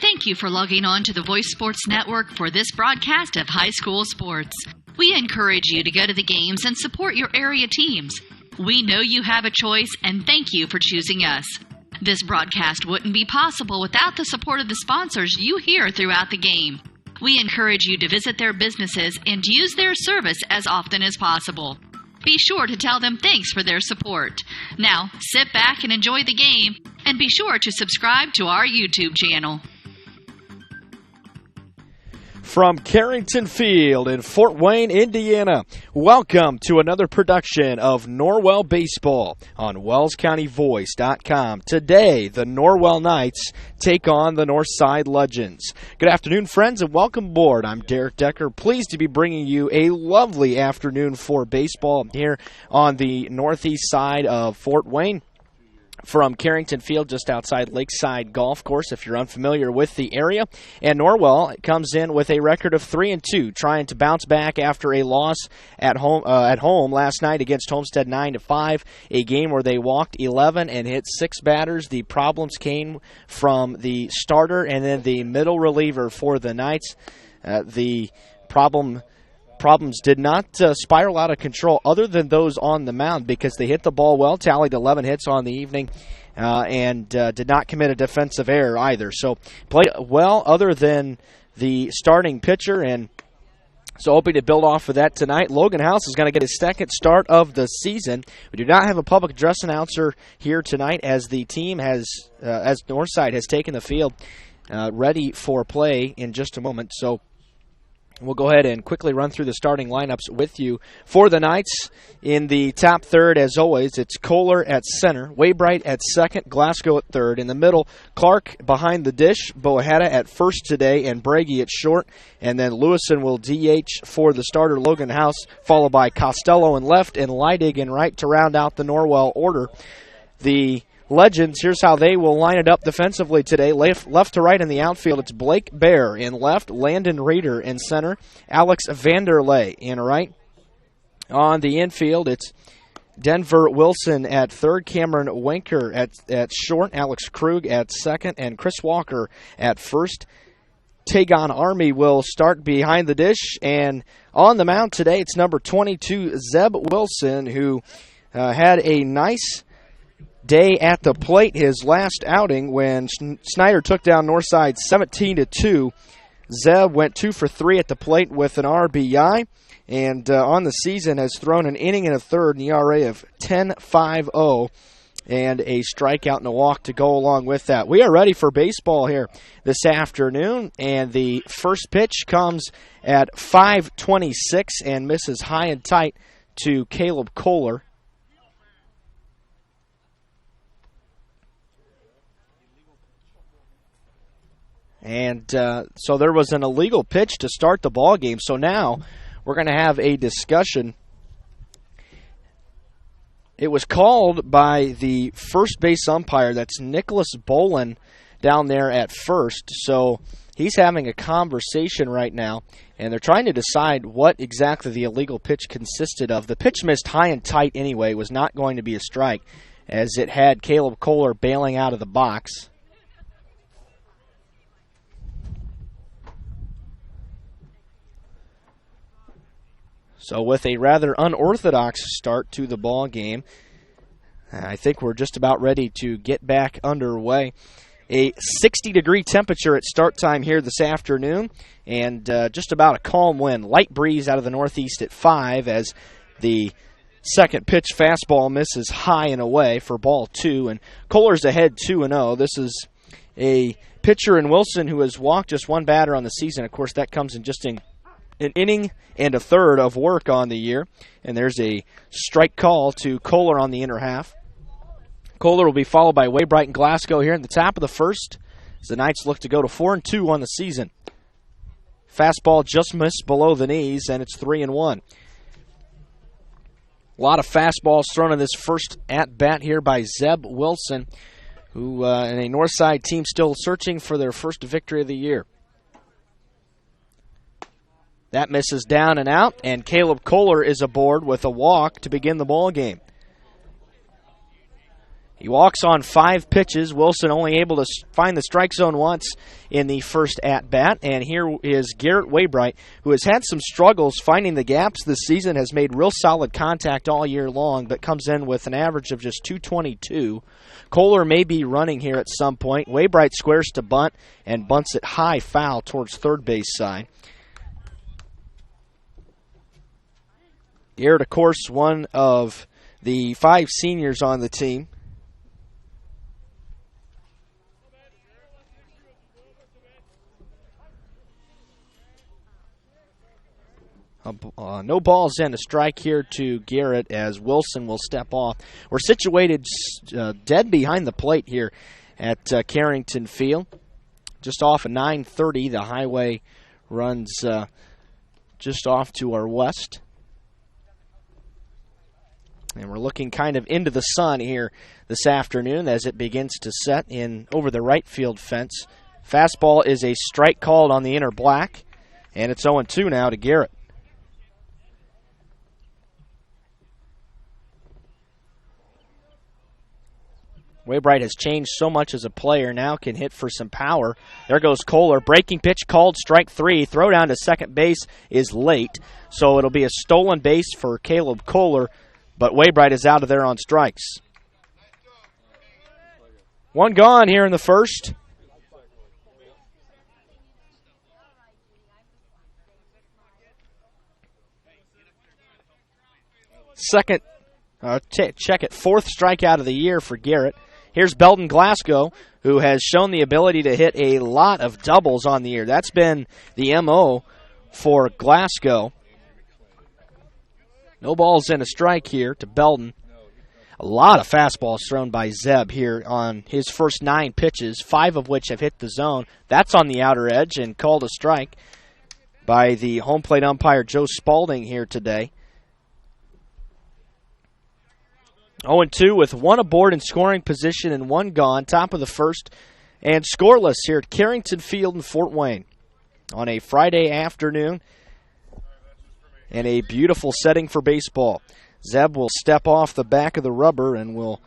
Thank you for logging on to the Voice Sports Network for this broadcast of high school sports. We encourage you to go to the games and support your area teams. We know you have a choice, and thank you for choosing us. This broadcast wouldn't be possible without the support of the sponsors you hear throughout the game. We encourage you to visit their businesses and use their service as often as possible. Be sure to tell them thanks for their support. Now, sit back and enjoy the game, and be sure to subscribe to our YouTube channel. From Carrington Field in Fort Wayne, Indiana, welcome to another production of Norwell Baseball on WellsCountyVoice.com. Today, the Norwell Knights take on the Northside Legends. Good afternoon, friends, and welcome aboard. I'm Derek Decker, pleased to be bringing you a lovely afternoon for baseball here on the northeast side of Fort Wayne. From Carrington Field, just outside Lakeside Golf Course, if you're unfamiliar with the area. And Norwell comes in with a record of 3-2, trying to bounce back after a loss at home last night against Homestead 9-5, a game where they walked 11 and hit 6 batters. The problems came from the starter and then the middle reliever for the Knights. The problems did not spiral out of control other than those on the mound because they hit the ball well, tallied 11 hits on the evening, and did not commit a defensive error either. So played well other than the starting pitcher, and so hoping to build off of that tonight. Logan House is going to get his second start of the season. We do not have a public address announcer here tonight as the team has, as Northside has taken the field ready for play in just a moment. So we'll go ahead and quickly run through the starting lineups with you. For the Knights, in the top third, as always, it's Kohler at center, Waybright at second, Glasgow at third. In the middle, Clark behind the dish, Bohetta at first today, and Bragi at short. And then Lewison will DH for the starter, Logan House, followed by Costello in left and Leidig in right to round out the Norwell order. The Legends, here's how they will line it up defensively today. Left to right in the outfield, it's Blake Bear in left, Landon Reeder in center, Alex Vanderlei in right. On the infield, it's Denver Wilson at third, Cameron Wenker at short, Alex Krug at second, and Chris Walker at first. Tagon Army will start behind the dish, and on the mound today, it's number 22, Zeb Wilson, who had a nice day at the plate his last outing when Snyder took down Northside 17-2. Zeb went 2 for 3 at the plate with an RBI, and on the season has thrown an inning and a third, an ERA of 10.50, and a strikeout and a walk to go along with that. We are ready for baseball here this afternoon, and the first pitch comes at 5:26 and misses high and tight to Caleb Kohler. And so there was an illegal pitch to start the ball game. So now we're going to have a discussion. It was called by the first base umpire. That's Nicholas Bolin down there at first. So he's having a conversation right now, and they're trying to decide what exactly the illegal pitch consisted of. The pitch missed high and tight anyway. It was not going to be a strike, as it had Caleb Kohler bailing out of the box. So with a rather unorthodox start to the ball game, I think we're just about ready to get back underway. A 60-degree temperature at start time here this afternoon, and just about a calm wind. Light breeze out of the northeast at 5 as the second pitch fastball misses high and away for ball 2, and Kohler's ahead 2-0. This is a pitcher in Wilson who has walked just one batter on the season. Of course, that comes in just an inning and a third of work on the year. And there's a strike call to Kohler on the inner half. Kohler will be followed by Waybright and Glasgow here in the top of the first as the Knights look to go to 4-2 on the season. Fastball just missed below the knees, and it's 3-1. A lot of fastballs thrown in this first at-bat here by Zeb Wilson, who in a Northside team still searching for their first victory of the year. That misses down and out, and Caleb Kohler is aboard with a walk to begin the ball game. He walks on 5 pitches. Wilson only able to find the strike zone once in the first at-bat. And here is Garrett Waybright, who has had some struggles finding the gaps this season, has made real solid contact all year long, but comes in with an average of just .222. Kohler may be running here at some point. Waybright squares to bunt and bunts it high foul towards third base side. Garrett, of course, one of the 5 seniors on the team. No balls and a strike here to Garrett as Wilson will step off. We're situated dead behind the plate here at Carrington Field. Just off of 930, the highway runs just off to our west. And we're looking kind of into the sun here this afternoon as it begins to set in over the right field fence. Fastball is a strike called on the inner black, and it's 0-2 now to Garrett. Waybright has changed so much as a player, now can hit for some power. There goes Kohler. Breaking pitch called, strike 3. Throw down to second base is late, so it'll be a stolen base for Caleb Kohler, but Waybright is out of there on strikes. One gone here in the first. Second, check it, 4th strikeout of the year for Garrett. Here's Belton Glasgow, who has shown the ability to hit a lot of doubles on the year. That's been the MO for Glasgow. No balls and a strike here to Belton. A lot of fastballs thrown by Zeb here on his first 9 pitches, 5 of which have hit the zone. That's on the outer edge and called a strike by the home plate umpire Joe Spalding here today. 0-2 with 1 aboard in scoring position and 1 gone, top of the first, and scoreless here at Carrington Field in Fort Wayne on a Friday afternoon and a beautiful setting for baseball. Zeb will step off the back of the rubber and will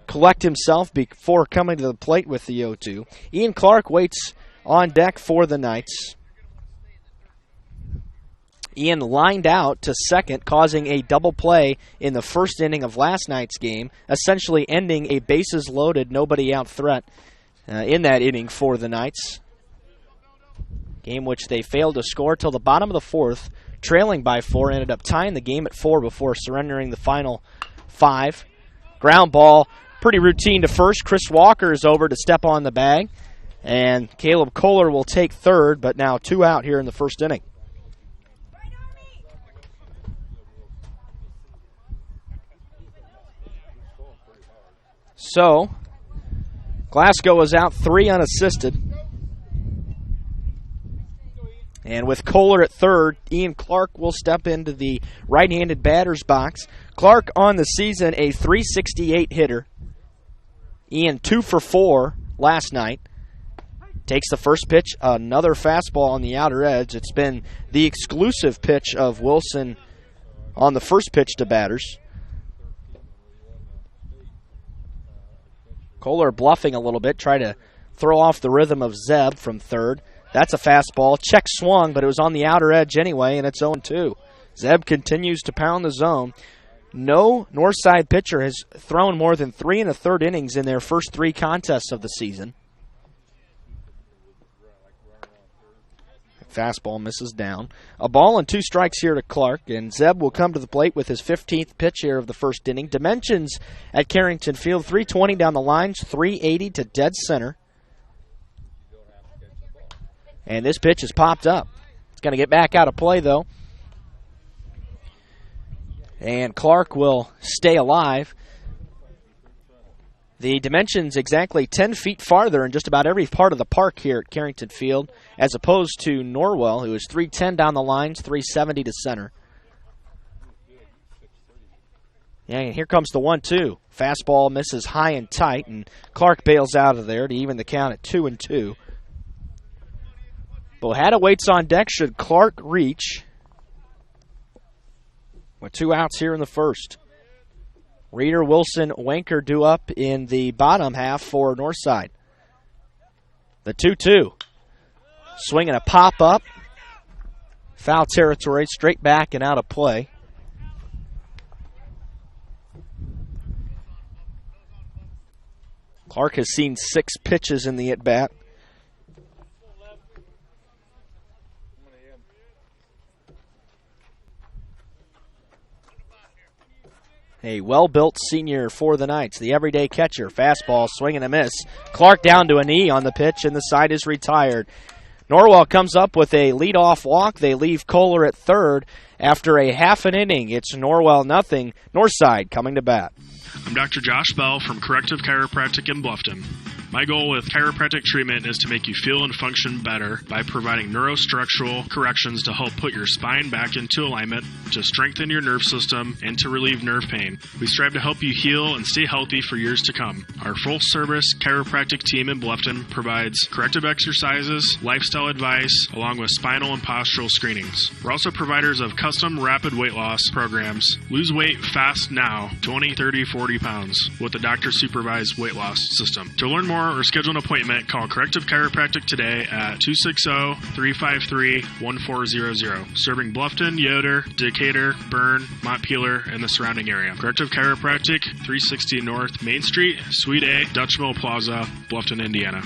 collect himself before coming to the plate with the 0-2. Ian Clark waits on deck for the Knights. Ian lined out to second, causing a double play in the first inning of last night's game, essentially ending a bases-loaded, nobody-out threat in that inning for the Knights. Game which they failed to score till the bottom of the 4th, trailing by 4, ended up tying the game at 4 before surrendering the final 5. Ground ball, pretty routine to first. Chris Walker is over to step on the bag, and Caleb Kohler will take third, but now 2 out here in the first inning. So, Glasgow is out 3 unassisted. And with Kohler at third, Ian Clark will step into the right-handed batter's box. Clark on the season a .368 hitter. Ian 2 for 4 last night. Takes the first pitch, another fastball on the outer edge. It's been the exclusive pitch of Wilson on the first pitch to batters. Kohler bluffing a little bit, try to throw off the rhythm of Zeb from third. That's a fastball. Check swung, but it was on the outer edge anyway, and it's 0-2. Zeb continues to pound the zone. No Northside pitcher has thrown more than 3 1/3 innings in their first 3 contests of the season. Fastball misses down. A ball and 2 strikes here to Clark, and Zeb will come to the plate with his 15th pitch here of the first inning. Dimensions at Carrington Field, 320 down the lines, 380 to dead center. And this pitch is popped up. It's going to get back out of play, though. And Clark will stay alive. The dimensions exactly 10 feet farther in just about every part of the park here at Carrington Field, as opposed to Norwell, who is 310 down the lines, 370 to center. Yeah, and here comes the 1-2. Fastball misses high and tight, and Clark bails out of there to even the count at 2-2. Bohada waits on deck should Clark reach with 2 outs here in the first. Reeder, Wilson, Wanker due up in the bottom half for Northside. The 2-2. Swinging a pop-up. Foul territory, straight back and out of play. Clark has seen 6 pitches in the at-bat. A well-built senior for the Knights, the everyday catcher. Fastball, swing and a miss. Clark down to a knee on the pitch, and the side is retired. Norwell comes up with a leadoff walk. They leave Kohler at third. After a half an inning, it's Norwell nothing. Northside coming to bat. I'm Dr. Josh Bell from Corrective Chiropractic in Bluffton. My goal with chiropractic treatment is to make you feel and function better by providing neurostructural corrections to help put your spine back into alignment, to strengthen your nerve system, and to relieve nerve pain. We strive to help you heal and stay healthy for years to come. Our full-service chiropractic team in Bluffton provides corrective exercises, lifestyle advice, along with spinal and postural screenings. We're also providers of custom rapid weight loss programs. Lose weight fast now, 20, 30, 40 pounds, with a doctor-supervised weight loss system. To learn more or schedule an appointment, call Corrective Chiropractic today at 260-353-1400. Serving Bluffton, Yoder, Decatur, Bern, Montpelier, and the surrounding area. Corrective Chiropractic, 360 North Main Street, Suite A, Dutch Mill Plaza, Bluffton, Indiana.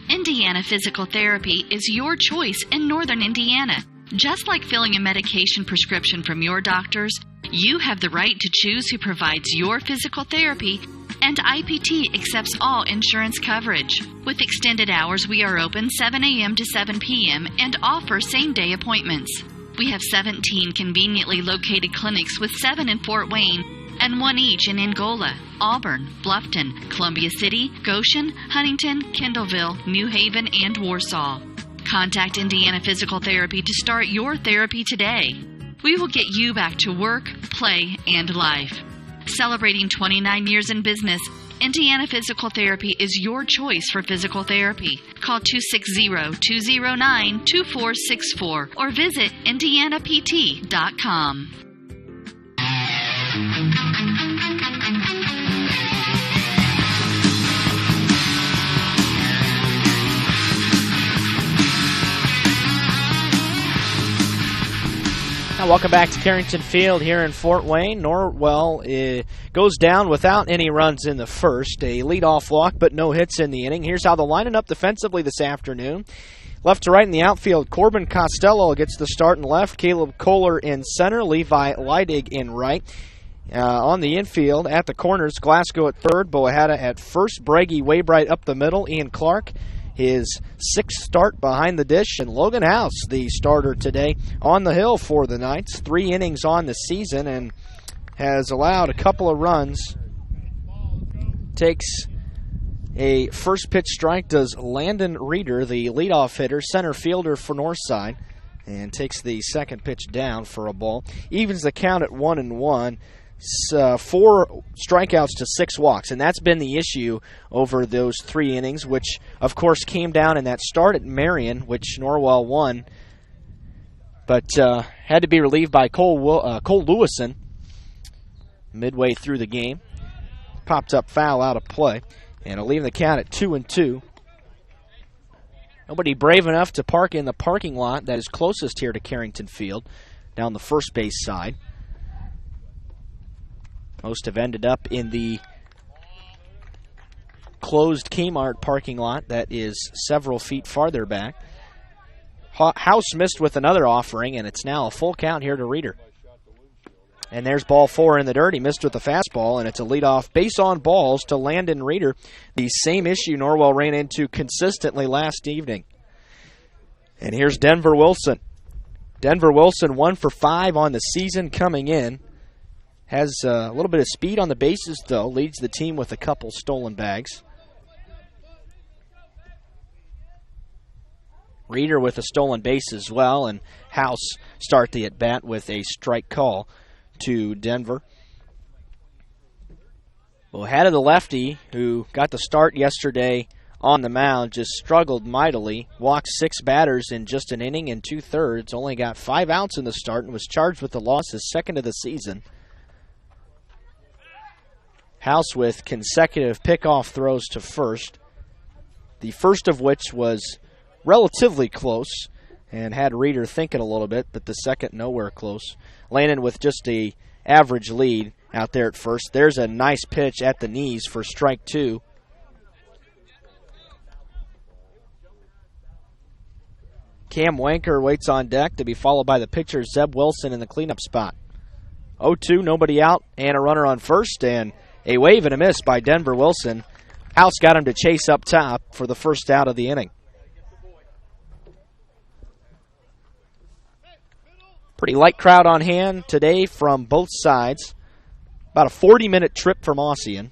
Indiana Physical Therapy is your choice in Northern Indiana. Just like filling a medication prescription from your doctors, you have the right to choose who provides your physical therapy, and IPT accepts all insurance coverage. With extended hours, we are open 7 a.m. to 7 p.m. and offer same-day appointments. We have 17 conveniently located clinics with 7 in Fort Wayne and 1 each in Angola, Auburn, Bluffton, Columbia City, Goshen, Huntington, Kendallville, New Haven, and Warsaw. Contact Indiana Physical Therapy to start your therapy today. We will get you back to work, play, and life. Celebrating 29 years in business, Indiana Physical Therapy is your choice for physical therapy. Call 260-209-2464 or visit indianapt.com. Now, welcome back to Carrington Field here in Fort Wayne. Norwell goes down without any runs in the first. A leadoff walk, but no hits in the inning. Here's how they're lining up defensively this afternoon. Left to right in the outfield, Corbin Costello gets the start in left. Caleb Kohler in center. Levi Leidig in right. On the infield, at the corners, Glasgow at third, Boahada at first, Braggy Waybright up the middle, Ian Clark his 6th start behind the dish, and Logan House, the starter today on the hill for the Knights. 3 innings on the season and has allowed a couple of runs. Takes a first pitch strike, does Landon Reeder, the leadoff hitter, center fielder for Northside, and takes the second pitch down for a ball. Evens the count at 1-1. 4 strikeouts to 6 walks, and that's been the issue over those 3 innings, which, of course, came down in that start at Marion, which Norwell won, but had to be relieved by Cole Lewison midway through the game. Popped up foul out of play, and it'll leave the count at 2-2. Nobody brave enough to park in the parking lot that is closest here to Carrington Field, down the first base side. Most have ended up in the closed Kmart parking lot that is several feet farther back. House missed with another offering, and it's now a full count here to Reeder. And there's ball 4 in the dirt. He missed with the fastball, and it's a leadoff base on balls to Landon Reeder. The same issue Norwell ran into consistently last evening. And here's Denver Wilson. Denver Wilson 1 for 5 on the season coming in. Has a little bit of speed on the bases, though. Leads the team with a couple stolen bags. Reeder with a stolen base as well, and House start the at-bat with a strike call to Denver. Well, ahead of the lefty, who got the start yesterday on the mound, just struggled mightily. Walked 6 batters in just an inning and 2/3. Only got 5 outs in the start and was charged with the loss, his second of the season. House with consecutive pickoff throws to first, the first of which was relatively close and had Reeder thinking a little bit, but the second nowhere close. Landon with just a average lead out there at first. There's a nice pitch at the knees for strike two. Cam Wanker waits on deck to be followed by the pitcher Zeb Wilson in the cleanup spot. 0-2, nobody out, and a runner on first, and a wave and a miss by Denver Wilson. House got him to chase up top for the first out of the inning. Pretty light crowd on hand today from both sides. About a 40-minute trip from Ossian.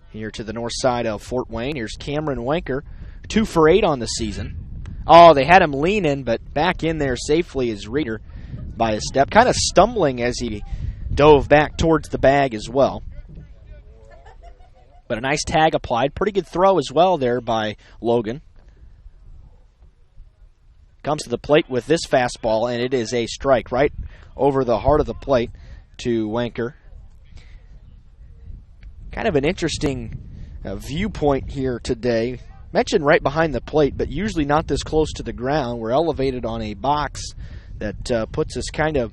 Here to the north side of Fort Wayne, here's Cameron Wanker, 2 for 8 on the season. Oh, they had him leaning, but back in there safely is Reeder by a step. Kind of stumbling as he dove back towards the bag as well. But a nice tag applied. Pretty good throw as well there by Logan. Comes to the plate with this fastball, and it is a strike right over the heart of the plate to Wanker. Kind of an interesting viewpoint here today. Mentioned right behind the plate, but usually not this close to the ground. We're elevated on a box that puts us kind of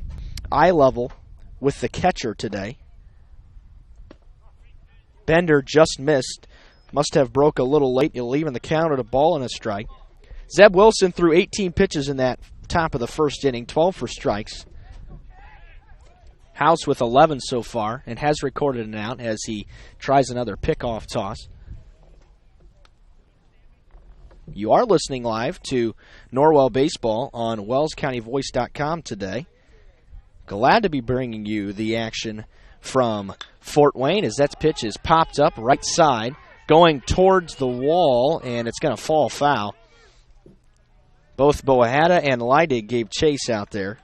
eye level with the catcher today. Bender just missed. Must have broke a little late. You'll leave in the count at a ball and a strike. Zeb Wilson threw 18 pitches in that top of the first inning, 12 for strikes. House with 11 so far and has recorded an out as he tries another pickoff toss. You are listening live to Norwell Baseball on WellsCountyVoice.com today. Glad to be bringing you the action from Fort Wayne as that pitch is popped up right side, going towards the wall, and it's going to fall foul. Both Boahada and Leidig gave chase out there.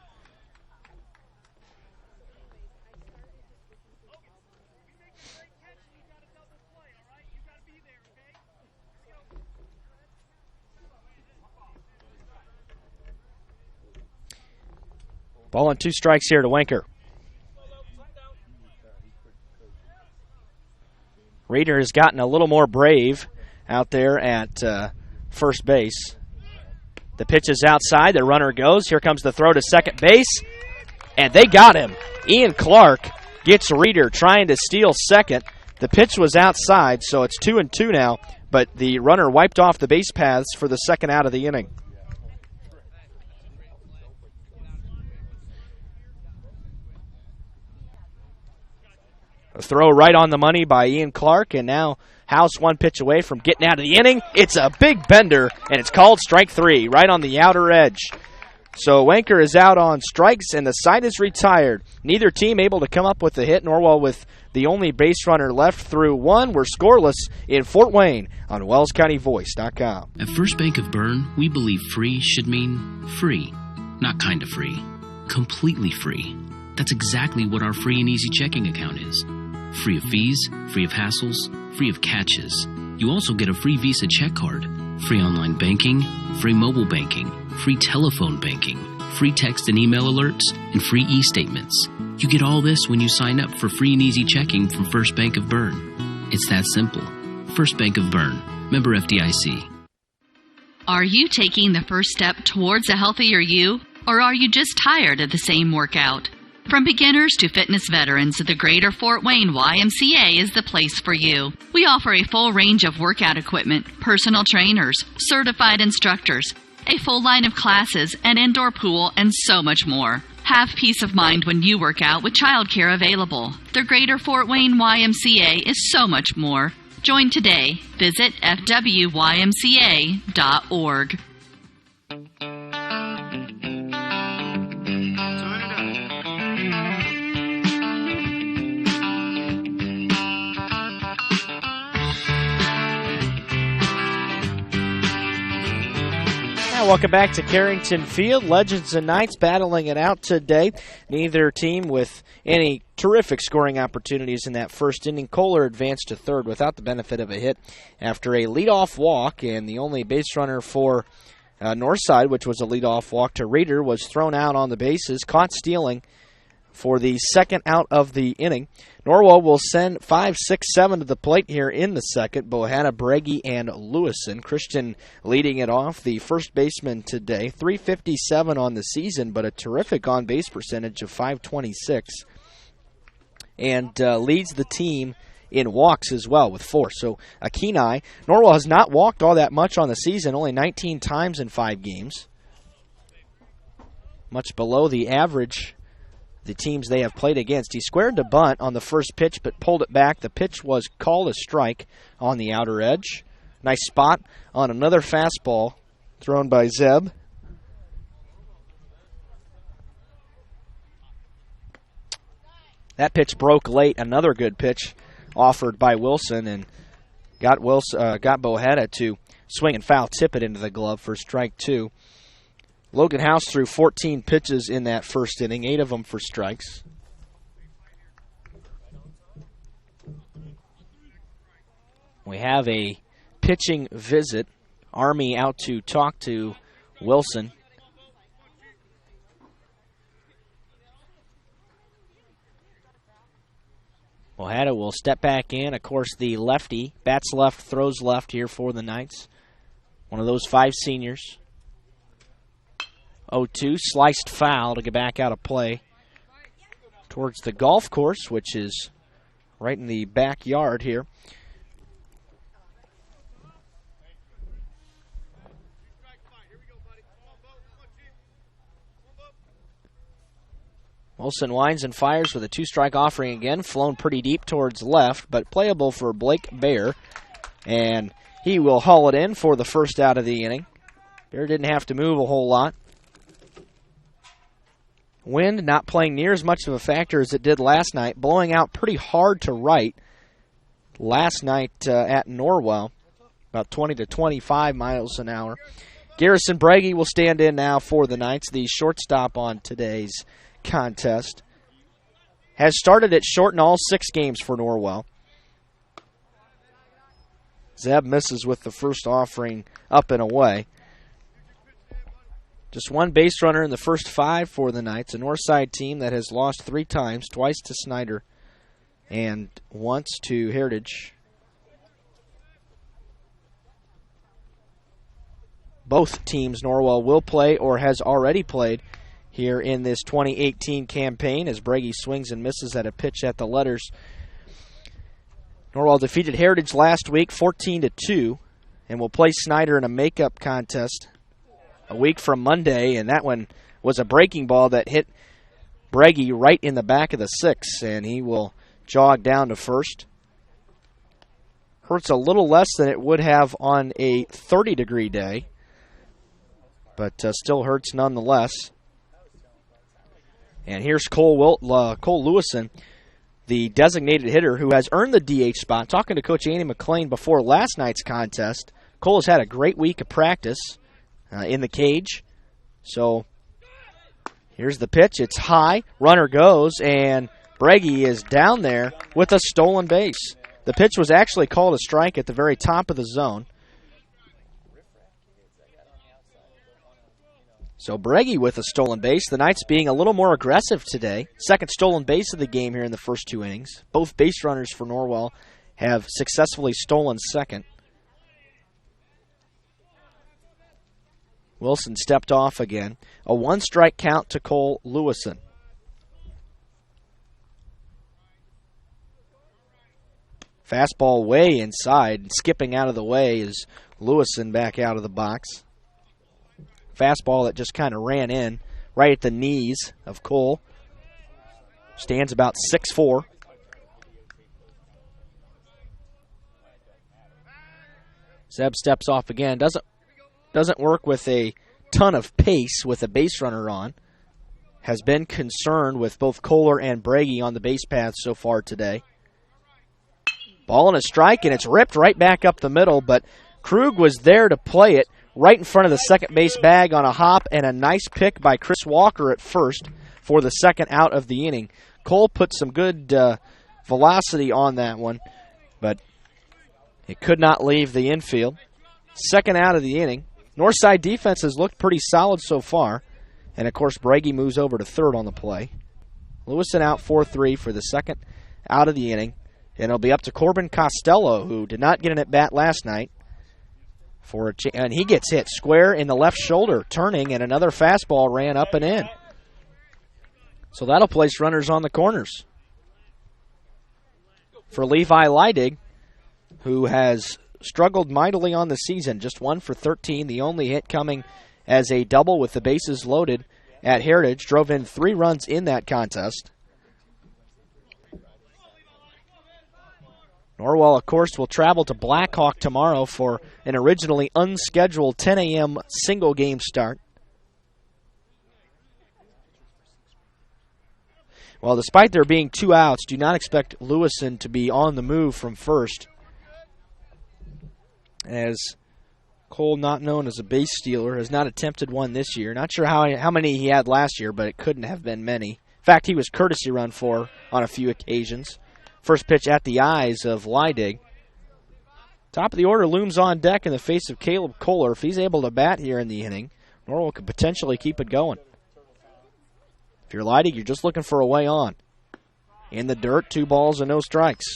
Ball and 2 strikes here to Wanker. Reeder has gotten a little more brave out there at first base. The pitch is outside. The runner goes. Here comes the throw to second base. And they got him. Ian Clark gets Reeder trying to steal second. The pitch was outside, so it's 2-2 now. But the runner wiped off the base paths for the second out of the inning. A throw right on the money by Ian Clark, and now House 1 pitch away from getting out of the inning. It's a big bender, and it's called strike 3, right on the outer edge. So Wanker is out on strikes, and the side is retired. Neither team able to come up with a hit. Norwell with the only base runner left through 1. We're scoreless in Fort Wayne on WellsCountyVoice.com. At First Bank of Bern, we believe free should mean free. Not kind of free. Completely free. That's exactly what our free and easy checking account is. Free of fees, free of hassles, free of catches. You also get a free Visa check card, free online banking, free mobile banking, free telephone banking, free text and email alerts, and free e-statements. You get all this when you sign up for free and easy checking from First Bank of Bern. It's that simple. First Bank of Bern. Member FDIC. Are you taking the first step towards a healthier you, or are you just tired of the same workout? From beginners to fitness veterans, the Greater Fort Wayne YMCA is the place for you. We offer a full range of workout equipment, personal trainers, certified instructors, a full line of classes, an indoor pool, and so much more. Have peace of mind when you work out with childcare available. The Greater Fort Wayne YMCA is so much more. Join today. Visit fwymca.org. Welcome back to Carrington Field. Legends and Knights battling it out today. Neither team with any terrific scoring opportunities in that first inning. Kohler advanced to third without the benefit of a hit after a leadoff walk, and the only base runner for Northside, which was a leadoff walk to Reeder, was thrown out on the bases, caught stealing for the second out of the inning. Norwell will send 5, 6, 7 to the plate here in the second. Bohanna, Breggy, and Lewison. Christian leading it off, the first baseman today. .357 on the season, but a terrific on-base percentage of .526. And leads the team in walks as well with 4. So a keen eye. Norwell has not walked all that much on the season, only 19 times in 5 games. Much below the average the teams they have played against. He squared to bunt on the first pitch but pulled it back. The pitch was called a strike on the outer edge. Nice spot on another fastball thrown by Zeb. That pitch broke late. Another good pitch offered by Wilson and got Bohanna to swing and foul, tip it into the glove for strike 2. Logan House threw 14 pitches in that first inning, 8 of them for strikes. We have a pitching visit. Army out to talk to Wilson. Bohanna will step back in. Of course, the lefty bats left, throws left here for the Knights. One of those 5 seniors. 0-2, sliced foul to get back out of play towards the golf course, which is right in the backyard here. Wilson winds and fires with a 2-strike offering again, flown pretty deep towards left, but playable for Blake Bear, and he will haul it in for the first out of the inning. Bear didn't have to move a whole lot. Wind not playing near as much of a factor as it did last night, blowing out pretty hard to right last night at Norwell, about 20 to 25 miles an hour. Garrison Breggy will stand in now for the Knights, the shortstop on today's contest. Has started at short in all 6 games for Norwell. Zeb misses with the first offering up and away. Just 1 base runner in the first 5 for the Knights, a Northside team that has lost 3 times, twice to Snyder and once to Heritage. Both teams Norwell will play or has already played here in this 2018 campaign as Breggy swings and misses at a pitch at the letters. Norwell defeated Heritage last week 14-2 and will play Snyder in a makeup contest a week from Monday, and that one was a breaking ball that hit Breggy right in the back of the 6, and he will jog down to first. Hurts a little less than it would have on a 30-degree day, but still hurts nonetheless. And here's Cole Lewison, the designated hitter who has earned the DH spot. Talking to Coach Andy McClain before last night's contest, Cole has had a great week of practice in the cage. So here's the pitch. It's high. Runner goes, and Breggy is down there with a stolen base. The pitch was actually called a strike at the very top of the zone. So Breggy with a stolen base. The Knights being a little more aggressive today. Second stolen base of the game here in the first 2 innings. Both base runners for Norwell have successfully stolen second. Wilson stepped off again. A 1-strike count to Cole Lewison. Fastball way inside. Skipping out of the way is Lewison back out of the box. Fastball that just kind of ran in right at the knees of Cole. Stands about 6'4". Zeb steps off again. Doesn't work with a ton of pace with a base runner on. Has been concerned with both Kohler and Breggy on the base paths so far today. Ball and a strike, and it's ripped right back up the middle, but Krug was there to play it right in front of the second base bag on a hop, and a nice pick by Chris Walker at first for the second out of the inning. Cole put some good velocity on that one, but it could not leave the infield. Second out of the inning. Northside defense has looked pretty solid so far. And, of course, Breggy moves over to third on the play. Lewison out 4-3 for the second out of the inning. And it'll be up to Corbin Costello, who did not get an at-bat last night. And he gets hit square in the left shoulder, turning, and another fastball ran up and in. So that'll place runners on the corners. For Levi Leidig, who has struggled mightily on the season, just 1 for 13, the only hit coming as a double with the bases loaded at Heritage, drove in 3 runs in that contest. Norwell, of course, will travel to Blackhawk tomorrow for an originally unscheduled 10 a.m. single-game start. Well, despite there being 2 outs, do not expect Lewison to be on the move from first, as Cole, not known as a base stealer, has not attempted one this year. Not sure how many he had last year, but it couldn't have been many. In fact, he was courtesy run for on a few occasions. First pitch at the eyes of Leidig. Top of the order looms on deck in the face of Caleb Kohler. If he's able to bat here in the inning, Norwell could potentially keep it going. If you're Leidig, you're just looking for a way on. In the dirt, 2 balls and no strikes.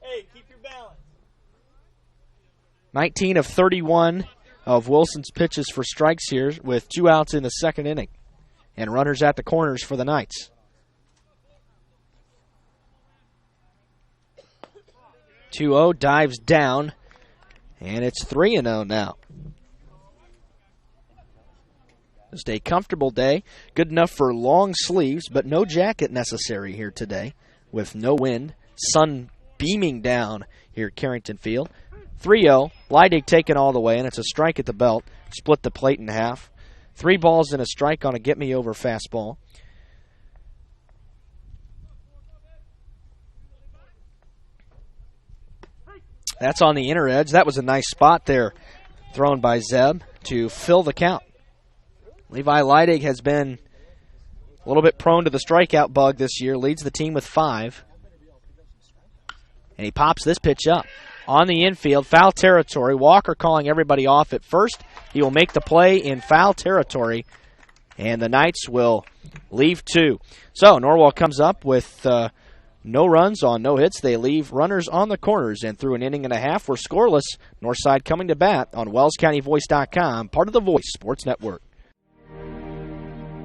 Hey, keep your balance. 19 of 31 of Wilson's pitches for strikes here with 2 outs in the second inning. And runners at the corners for the Knights. 2-0, dives down, and it's 3-0 now. Just a comfortable day, good enough for long sleeves, but no jacket necessary here today with no wind, sun beaming down here at Carrington Field. 3-0, Leidig taken all the way, and it's a strike at the belt, split the plate in half. 3 balls and a strike on a get-me-over fastball. That's on the inner edge. That was a nice spot there thrown by Zeb to fill the count. Levi Leidig has been a little bit prone to the strikeout bug this year. Leads the team with 5. And he pops this pitch up. On the infield, foul territory. Walker calling everybody off at first. He will make the play in foul territory. And the Knights will leave 2. So Norwell comes up with no runs on no hits. They leave runners on the corners, and through an inning and a half, we're scoreless. Northside coming to bat on WellsCountyVoice.com, part of the Voice Sports Network.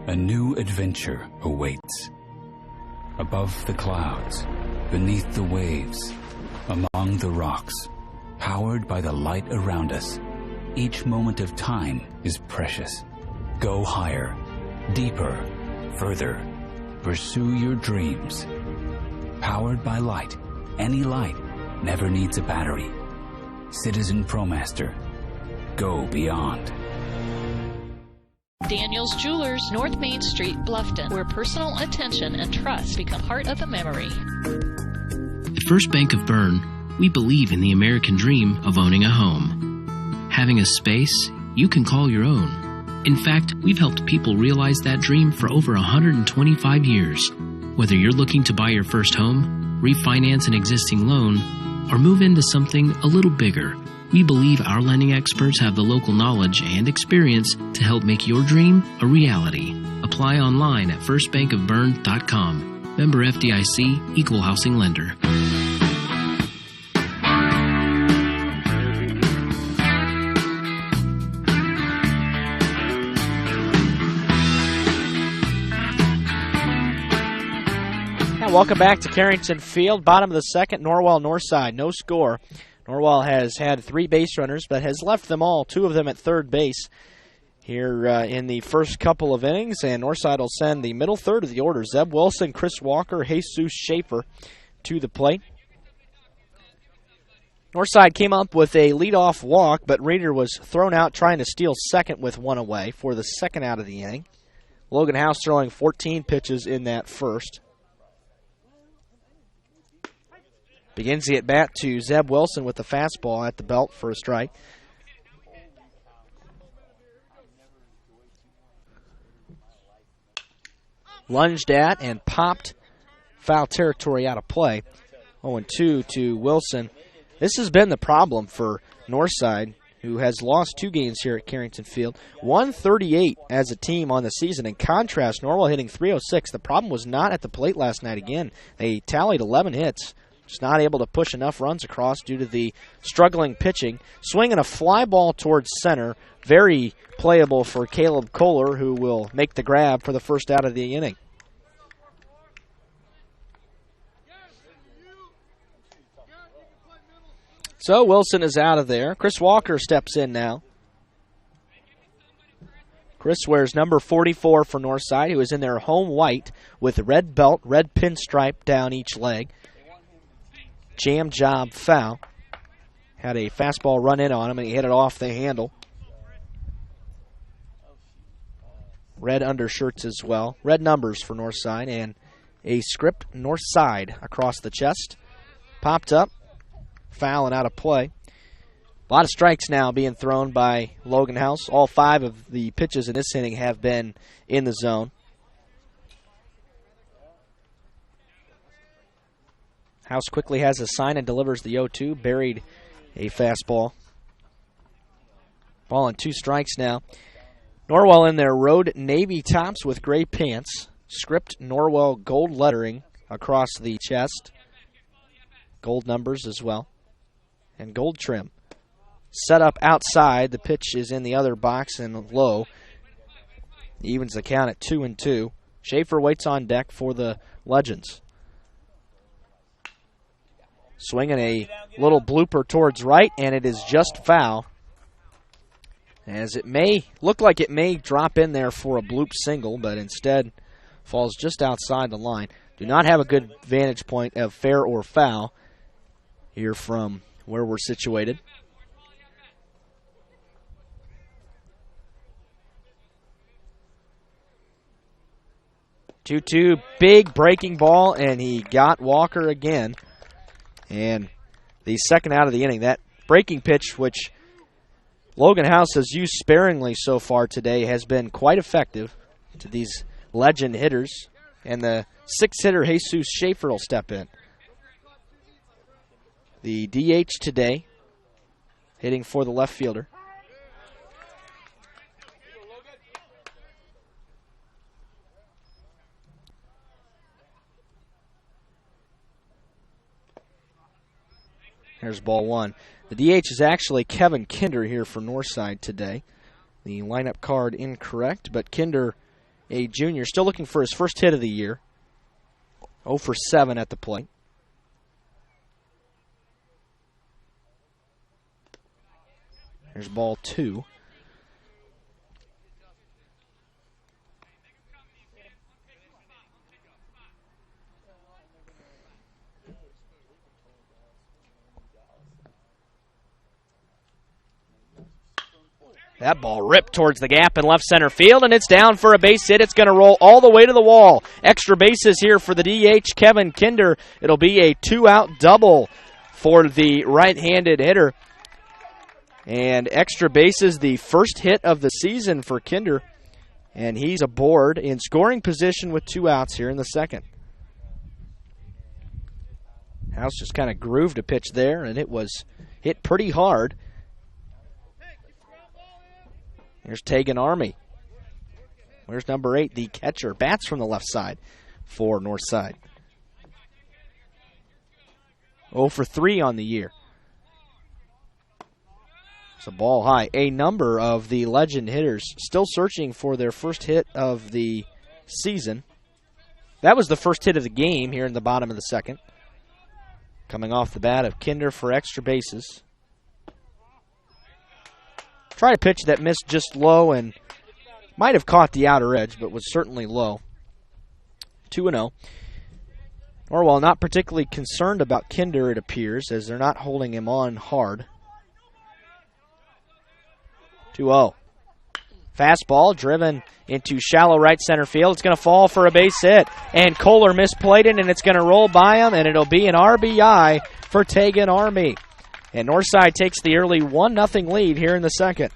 A new adventure awaits. Above the clouds, beneath the waves, among the rocks, powered by the light around us. Each moment of time is precious. Go higher, deeper, further. Pursue your dreams. Powered by light. Any light never needs a battery. Citizen ProMaster. Go beyond. Daniel's Jewelers, North Main Street, Bluffton, where personal attention and trust become part of the memory. At First Bank of Bern, we believe in the American dream of owning a home. Having a space you can call your own. In fact, we've helped people realize that dream for over 125 years. Whether you're looking to buy your first home, refinance an existing loan, or move into something a little bigger, we believe our lending experts have the local knowledge and experience to help make your dream a reality. Apply online at firstbankofbern.com. Member FDIC, Equal Housing Lender. Welcome back to Carrington Field. Bottom of the second, Norwell Northside. No score. Norwell has had 3 base runners, but has left them all, 2 of them at third base here in the first couple of innings. And Northside will send the middle third of the order. Zeb Wilson, Chris Walker, Jesus Schaefer to the plate. Northside came up with a leadoff walk, but Reeder was thrown out trying to steal second with 1 away for the second out of the inning. Logan House throwing 14 pitches in that first. Begins the at-bat to Zeb Wilson with the fastball at the belt for a strike. Lunged at and popped, foul territory out of play. 0-2 to Wilson. This has been the problem for Northside. who has lost 2 games here at Carrington Field. 138 as a team on the season. In contrast, Norwell hitting 306. The problem was not at the plate last night again. They tallied 11 hits. Just not able to push enough runs across due to the struggling pitching. Swinging a fly ball towards center. Very playable for Caleb Kohler, who will make the grab for the first out of the inning. So Wilson is out of there. Chris Walker steps in now. Chris wears number 44 for Northside, who is in their home white with red belt, red pinstripe down each leg. Jam job foul. Had a fastball run in on him, and he hit it off the handle. Red undershirts as well. Red numbers for Northside, and a script Northside across the chest. Popped up. Foul and out of play. A lot of strikes now being thrown by Logan House. All 5 of the pitches in this inning have been in the zone. House quickly has a sign and delivers the 0-2. Buried a fastball. Ball and 2 strikes now. Norwell in their road navy tops with gray pants. Script Norwell gold lettering across the chest. Gold numbers as well. And gold trim. Set up outside. The pitch is in the other box and low. Evens the count at 2-2. Schaefer waits on deck for the Legends. Swinging a little blooper towards right, and it is just foul. As it may look like it may drop in there for a bloop single, but instead falls just outside the line. Do not have a good vantage point of fair or foul here from where we're situated. Two-two, big breaking ball, and he got Walker again. And the second out of the inning, that breaking pitch, which Logan House has used sparingly so far today, has been quite effective to these Legend hitters. And the 6th hitter, Jesus Schaefer, will step in. The DH today, hitting for the left fielder. Here's ball 1. The DH is actually Kevin Kinder here for Northside today. The lineup card incorrect, but Kinder, a junior, still looking for his first hit of the year. 0 for 7 at the plate. Here's ball 2. That ball ripped towards the gap in left center field, and it's down for a base hit. It's going to roll all the way to the wall. Extra bases here for the DH, Kevin Kinder. It'll be a 2-out double for the right-handed hitter. And extra bases, the first hit of the season for Kinder. And he's aboard in scoring position with 2 outs here in the second. House just kind of grooved a pitch there, and it was hit pretty hard. Here's Tegan Army. Where's number 8, the catcher? Bats from the left side for Northside. 0 for 3 on the year. It's a ball high. A number of the Legend hitters still searching for their first hit of the season. That was the first hit of the game here in the bottom of the second. Coming off the bat of Kinder for extra bases. Tried a pitch that missed just low and might have caught the outer edge, but was certainly low. 2-0. Norwell not particularly concerned about Kinder, it appears, as they're not holding him on hard. 2-0. Fastball driven into shallow right center field. It's going to fall for a base hit, and Kohler misplayed it, and it's going to roll by him, and it'll be an RBI for Tegan Army. And Northside takes the early 1-0 lead here in the second.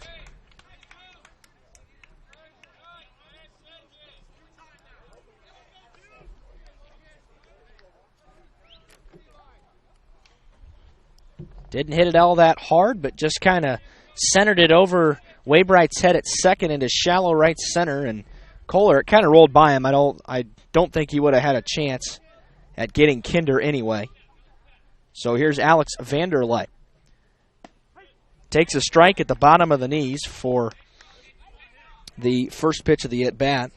Didn't hit it all that hard, but just kind of centered it over Waybright's head at second into shallow right center, and Kohler, it kind of rolled by him. I don't think he would have had a chance at getting Kinder anyway. So here's Alex Vanderlei. Takes a strike at the bottom of the knees for the first pitch of the at-bat.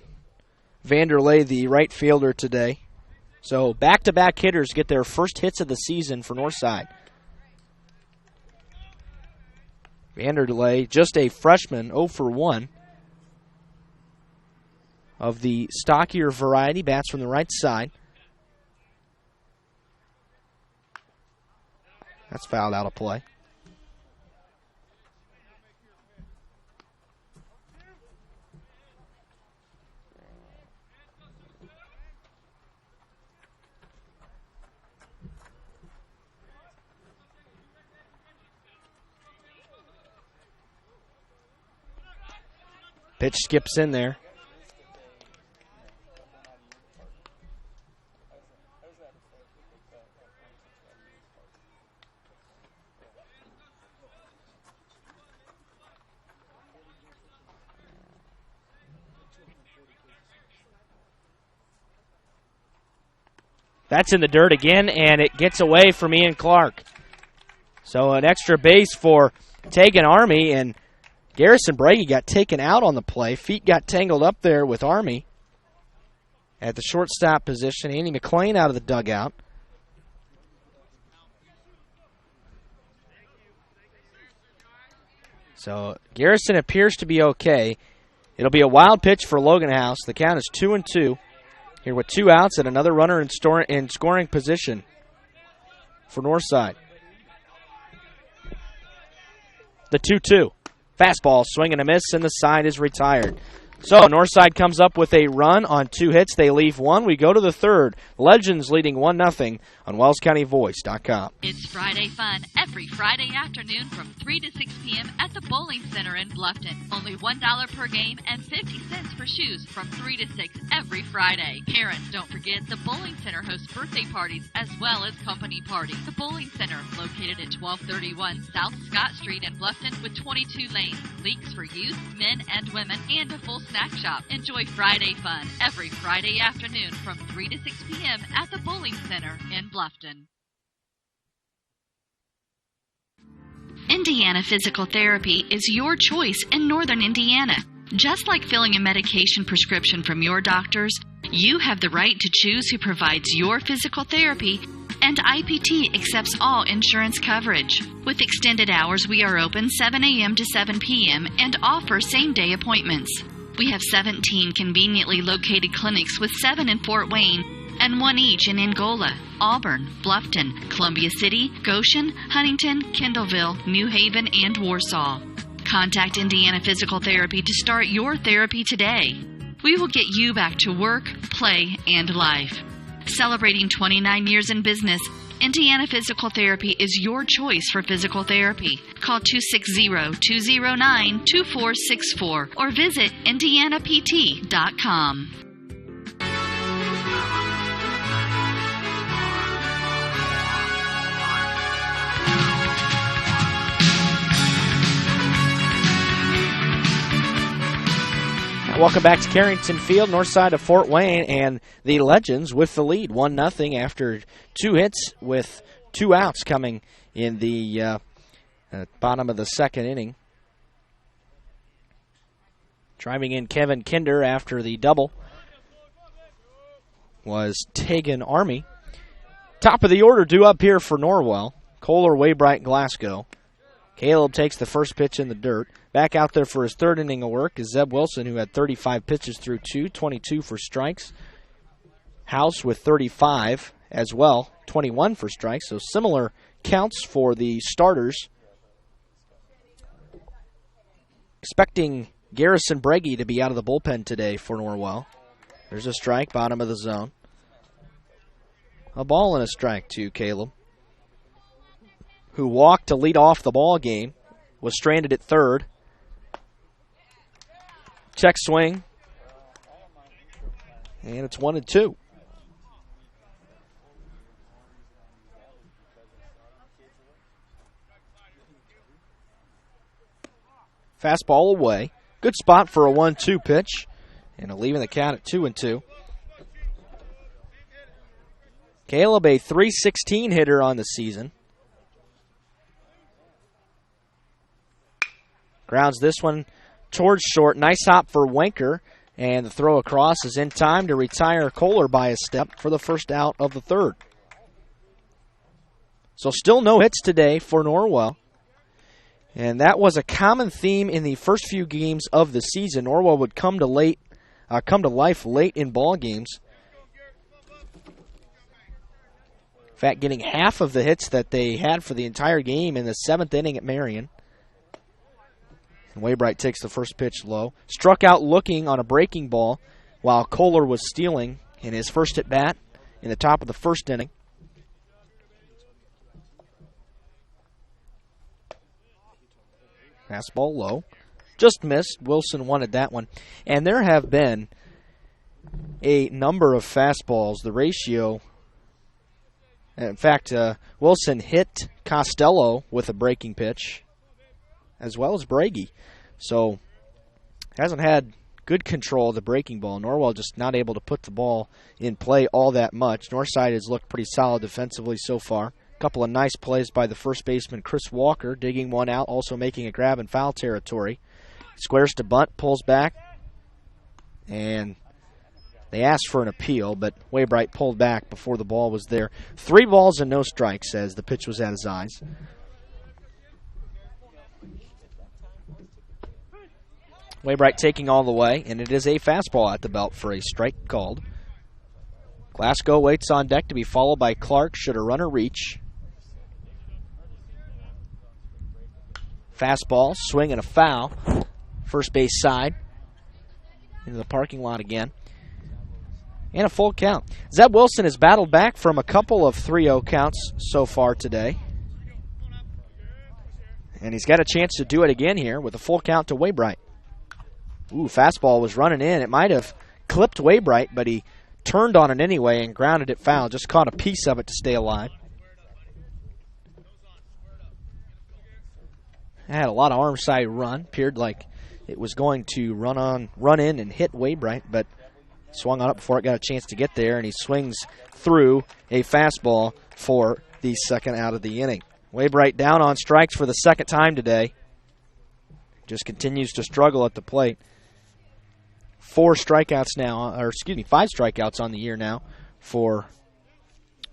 Vanderlei, the right fielder today. So back-to-back hitters get their first hits of the season for Northside. Vanderlei, just a freshman, 0 for 1. Of the stockier variety, bats from the right side. That's fouled out of play. Pitch skips in there. That's in the dirt again, and it gets away from Ian Clark. So an extra base for Tegan Army, and Garrison Brady got taken out on the play. Feet got tangled up there with Army at the shortstop position. Andy McClain out of the dugout. So Garrison appears to be okay. It'll be a wild pitch for Logan House. The count is 2-2. Here with 2 outs and another runner in scoring position for Northside. The 2-2. Fastball, swing and a miss, and the side is retired. So Northside comes up with a run on 2 hits. They leave 1. We go to the third. Legends leading 1-0 on WellsCountyVoice.com. It's Friday fun every Friday afternoon from 3 to 6 p.m. at the Bowling Center in Bluffton. Only $1 per game and 50 cents for shoes from 3 to 6 every Friday. Parents, don't forget the Bowling Center hosts birthday parties as well as company parties. The Bowling Center, located at 1231 South Scott Street in Bluffton with 22 lanes, leagues for youth, men, and women, and a full snack shop. Enjoy Friday fun every Friday afternoon from 3 to 6 p.m. at the Bowling Center in Bluffton. Indiana Physical Therapy is your choice in Northern Indiana. Just like filling a medication prescription from your doctors, you have the right to choose who provides your physical therapy, and IPT accepts all insurance coverage. With extended hours, we are open 7 a.m. to 7 p.m. and offer same-day appointments. We have 17 conveniently located clinics with 7 in Fort Wayne and 1 each in Angola, Auburn, Bluffton, Columbia City, Goshen, Huntington, Kendallville, New Haven, and Warsaw. Contact Indiana Physical Therapy to start your therapy today. We will get you back to work, play, and life. Celebrating 29 years in business, Indiana Physical Therapy is your choice for physical therapy. Call 260-209-2464 or visit indianapt.com. Welcome back to Carrington Field, north side of Fort Wayne, and the Legends with the lead, 1-0 after 2 hits with 2 outs coming in the bottom of the second inning. Driving in Kevin Kinder after the double was Tegan Army. Top of the order due up here for Norwell. Kohler, Waybright, Glasgow. Caleb takes the first pitch in the dirt. Back out there for his third inning of work is Zeb Wilson, who had 35 pitches through 22 for strikes. House with 35 as well, 21 for strikes. So similar counts for the starters. Expecting Garrison Breggy to be out of the bullpen today for Norwell. There's a strike, bottom of the zone. A ball and a strike to Caleb, who walked to lead off the ball game, was stranded at third. Check swing. And it's 1-2. Fastball away. Good spot for a 1-2 pitch. And leaving the count at 2-2. Caleb, a .316 hitter on the season. Grounds this one towards short. Nice hop for Wenker. And the throw across is in time to retire Kohler by a step for the first out of the third. So still no hits today for Norwell. And that was a common theme in the first few games of the season. Norwell would come to life late in ball games. In fact, getting half of the hits that they had for the entire game in the 7th inning at Marion. And Waybright takes the first pitch low. Struck out looking on a breaking ball while Kohler was stealing in his first at bat in the top of the first inning. Fastball low. Just missed. Wilson wanted that one. And there have been a number of fastballs. The ratio, in fact, Wilson hit Costello with a breaking pitch, as well as Bragi. So, hasn't had good control of the breaking ball. Norwell just not able to put the ball in play all that much. Northside has looked pretty solid defensively so far. A couple of nice plays by the first baseman, Chris Walker, digging one out, also making a grab in foul territory. Squares to bunt, pulls back, and they asked for an appeal, but Waybright pulled back before the ball was there. 3 balls and no strikes as the pitch was at his eyes. Waybright taking all the way, and it is a fastball at the belt for a strike called. Glasgow waits on deck to be followed by Clark should a runner reach. Fastball, swing and a foul. First base side. Into the parking lot again. And a full count. Zeb Wilson has battled back from a couple of 3-0 counts so far today. And he's got a chance to do it again here with a full count to Waybright. Ooh, fastball was running in. It might have clipped Waybright, but he turned on it anyway and grounded it foul. Just caught a piece of it to stay alive. Had a lot of arm side run. Appeared like it was going to run in and hit Waybright, but swung on it before it got a chance to get there, and he swings through a fastball for the second out of the inning. Waybright down on strikes for the second time today. Just continues to struggle at the plate. 5 strikeouts on the year now for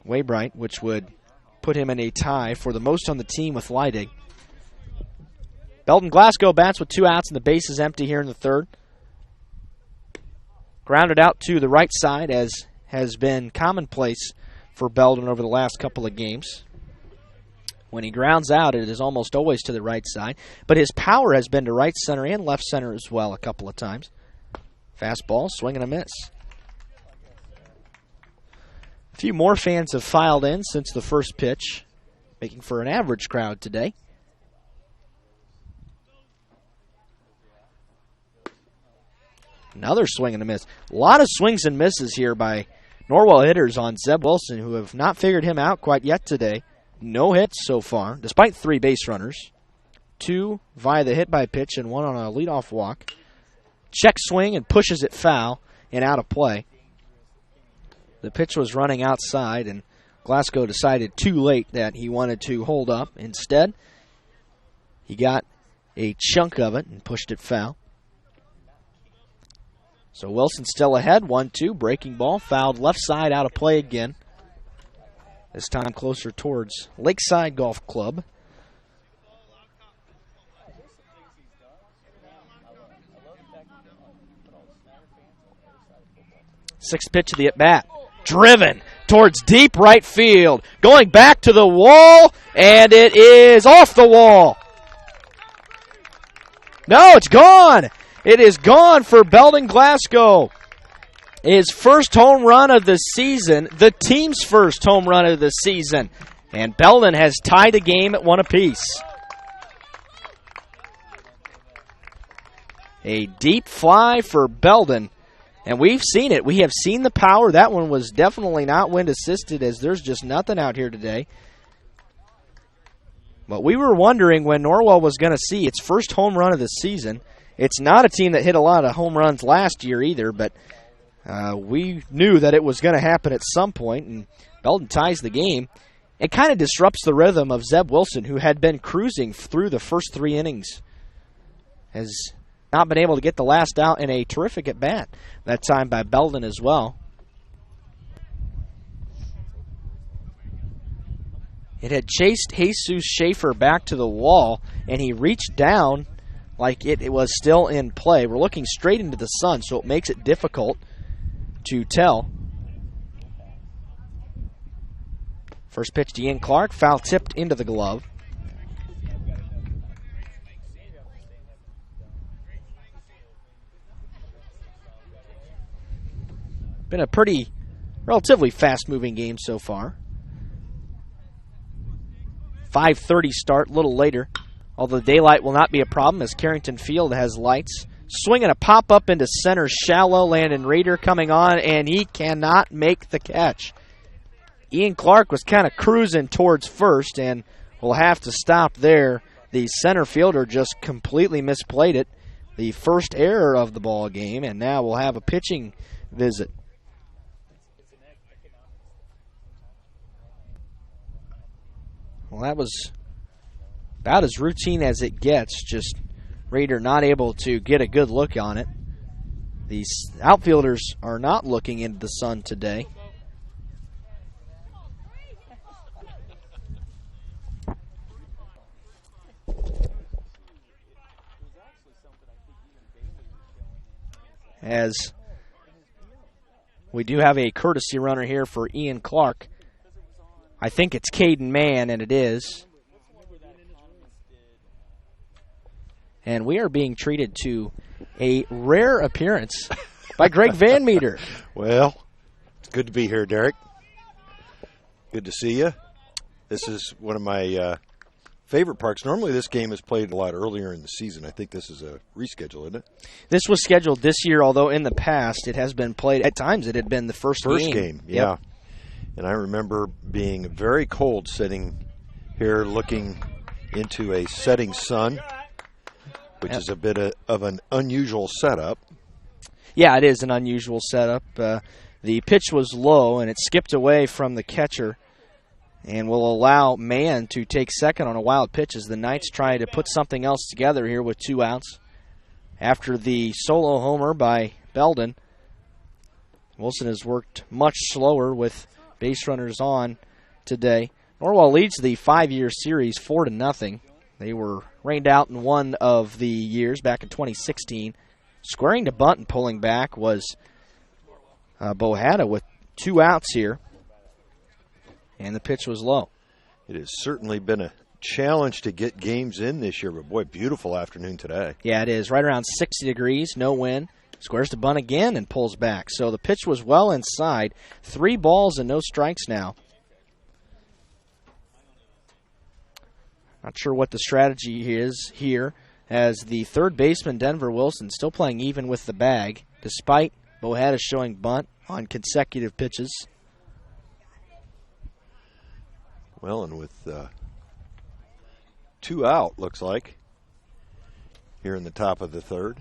Waybright, which would put him in a tie for the most on the team with Leidig. Belton Glasgow bats with 2 outs and the base is empty here in the third. Grounded out to the right side, as has been commonplace for Belton over the last couple of games. When he grounds out, it is almost always to the right side. But his power has been to right center and left center as well a couple of times. Fastball, swing and a miss. A few more fans have filed in since the first pitch, making for an average crowd today. Another swing and a miss. A lot of swings and misses here by Norwell hitters on Zeb Wilson, who have not figured him out quite yet today. No hits so far, despite 3 base runners. 2 via the hit by pitch and 1 on a leadoff walk. Check swing and pushes it foul and out of play. The pitch was running outside, and Glasgow decided too late that he wanted to hold up. Instead, he got a chunk of it and pushed it foul. So Wilson still ahead, 1-2, breaking ball, fouled left side, out of play again. This time closer towards Lakeside Golf Club. Sixth pitch of the at-bat. Driven towards deep right field. Going back to the wall, and it is off the wall. No, it's gone. It is gone for Belton Glasgow. His first home run of the season, the team's first home run of the season. And Belton has tied the game at 1 apiece. A deep fly for Belton. And we've seen it. We have seen the power. That one was definitely not wind assisted, as there's just nothing out here today. But we were wondering when Norwell was going to see its first home run of the season. It's not a team that hit a lot of home runs last year either, but we knew that it was going to happen at some point, and Belden ties the game. It kind of disrupts the rhythm of Zeb Wilson, who had been cruising through the first 3 innings. Has not been able to get the last out in a terrific at-bat, that time by Belden as well. It had chased Jesus Schaefer back to the wall, and he reached down like it was still in play. We're looking straight into the sun, so it makes it difficult to tell. First pitch to Ian Clark, foul tipped into the glove. Been a pretty, relatively fast-moving game so far. 5:30 start, a little later. Although daylight will not be a problem as Carrington Field has lights. Swinging a pop-up into center, shallow. Landon Rader coming on, and he cannot make the catch. Ian Clark was kind of cruising towards first, and will have to stop there. The center fielder just completely misplayed it. The first error of the ball game, and now we'll have a pitching visit. Well, that was about as routine as it gets, just Rader not able to get a good look on it. These outfielders are not looking into the sun today. As we do have a courtesy runner here for Ian Clark. I think it's Caden Mann, and it is. And we are being treated to a rare appearance by Greg Van Meter. Well, it's good to be here, Derek. Good to see you. This is one of my favorite parks. Normally this game is played a lot earlier in the season. I think this is a reschedule, isn't it? This was scheduled this year, although in the past it has been played. At times it had been the first game. Yeah. Yep. And I remember being very cold sitting here looking into a setting sun, which is a bit of an unusual setup. Yeah, it is an unusual setup. The pitch was low, and it skipped away from the catcher and will allow Mann to take second on a wild pitch as the Knights try to put something else together here with 2 outs. After the solo homer by Belden, Wilson has worked much slower with base runners on today. Norwell leads the 5-year series 4-0. They were rained out in one of the years back in 2016. Squaring to bunt and pulling back was Bohada with 2 outs here. And the pitch was low. It has certainly been a challenge to get games in this year, but boy, beautiful afternoon today. Yeah, it is. Right around 60 degrees, no wind. Squares to bunt again and pulls back. So the pitch was well inside. 3 balls and no strikes now. Not sure what the strategy is here, as the third baseman, Denver Wilson, still playing even with the bag, despite Bohada showing bunt on consecutive pitches. Well, and with 2 out, looks like, here in the top of the third.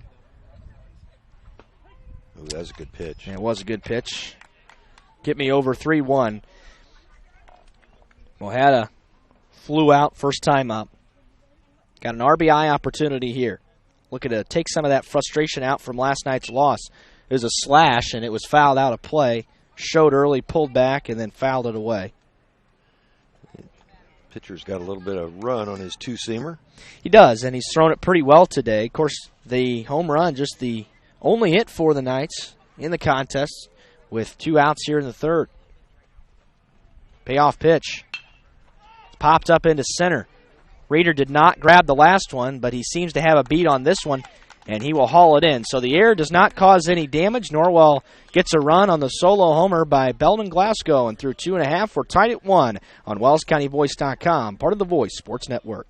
Oh, that was a good pitch. Yeah, it was a good pitch. Get me over 3-1. Bohada flew out first time up. Got an RBI opportunity here. Looking to take some of that frustration out from last night's loss. It was a slash, and it was fouled out of play. Showed early, pulled back, and then fouled it away. Pitcher's got a little bit of run on his 2-seamer. He does, and he's thrown it pretty well today. Of course, the home run, just the only hit for the Knights in the contest with 2 outs here in the third. Payoff pitch. It's popped up into center. Rader did not grab the last one, but he seems to have a beat on this one, and he will haul it in. So the error does not cause any damage. Norwell gets a run on the solo homer by Belden Glasgow, and through 2.5, we're tied at 1 on WellsCountyVoice.com, part of the Voice Sports Network.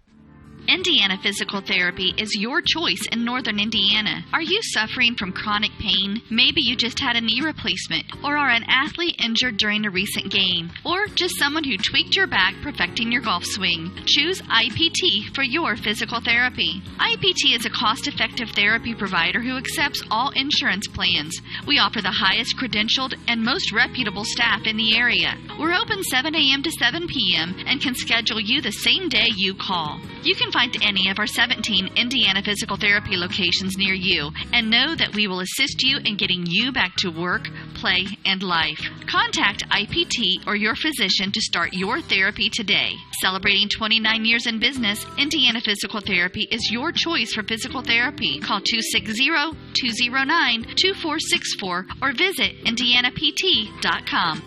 Indiana Physical Therapy is your choice in northern Indiana. Are you suffering from chronic pain? Maybe you just had a knee replacement, or are an athlete injured during a recent game, or just someone who tweaked your back perfecting your golf swing. Choose IPT for your physical therapy. IPT is a cost-effective therapy provider who accepts all insurance plans. We offer the highest credentialed and most reputable staff in the area. We're open 7 a.m. to 7 p.m. and can schedule you the same day you call. You can find any of our 17 Indiana Physical Therapy locations near you and know that we will assist you in getting you back to work, play, and life. Contact IPT or your physician to start your therapy today. Celebrating 29 years in business, Indiana Physical Therapy is your choice for physical therapy. Call 260-209-2464 or visit indianapt.com.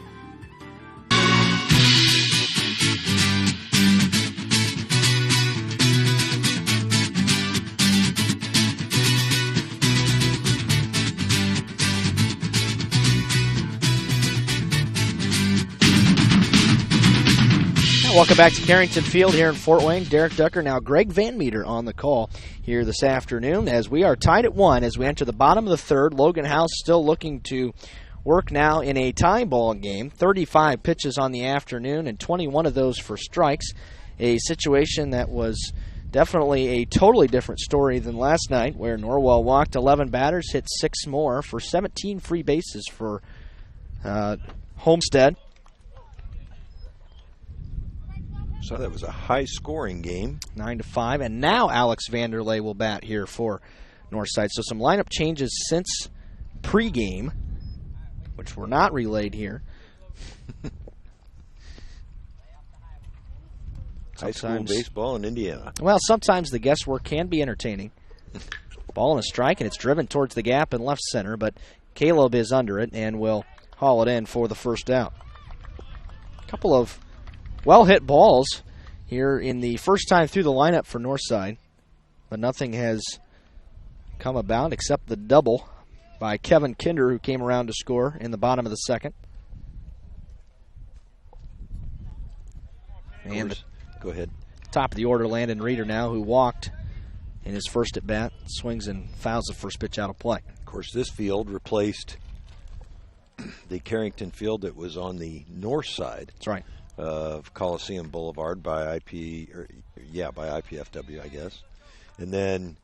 Welcome back to Carrington Field here in Fort Wayne. Derek Ducker, now Greg Van Meter on the call here this afternoon as we are tied at 1 as we enter the bottom of the third. Logan House still looking to work now in a tie ball game. 35 pitches on the afternoon and 21 of those for strikes. A situation that was definitely a totally different story than last night where Norwell walked 11 batters, hit 6 more for 17 free bases for Homestead. So that was a high-scoring game. 9-5, and now Alex Vanderlei will bat here for Northside. So some lineup changes since pregame, which were not relayed here. High school baseball in Indiana. Well, sometimes the guesswork can be entertaining. Ball and a strike, and it's driven towards the gap in left center, but Caleb is under it and will haul it in for the first out. A couple of well-hit balls here in the first time through the lineup for Northside, but nothing has come about except the double by Kevin Kinder, who came around to score in the bottom of the second. And go ahead. Top of the order, Landon Reeder now, who walked in his first at-bat, swings and fouls the first pitch out of play. Of course, this field replaced the Carrington field that was on the north side. That's right. Of Coliseum Boulevard by IPFW, I guess. And then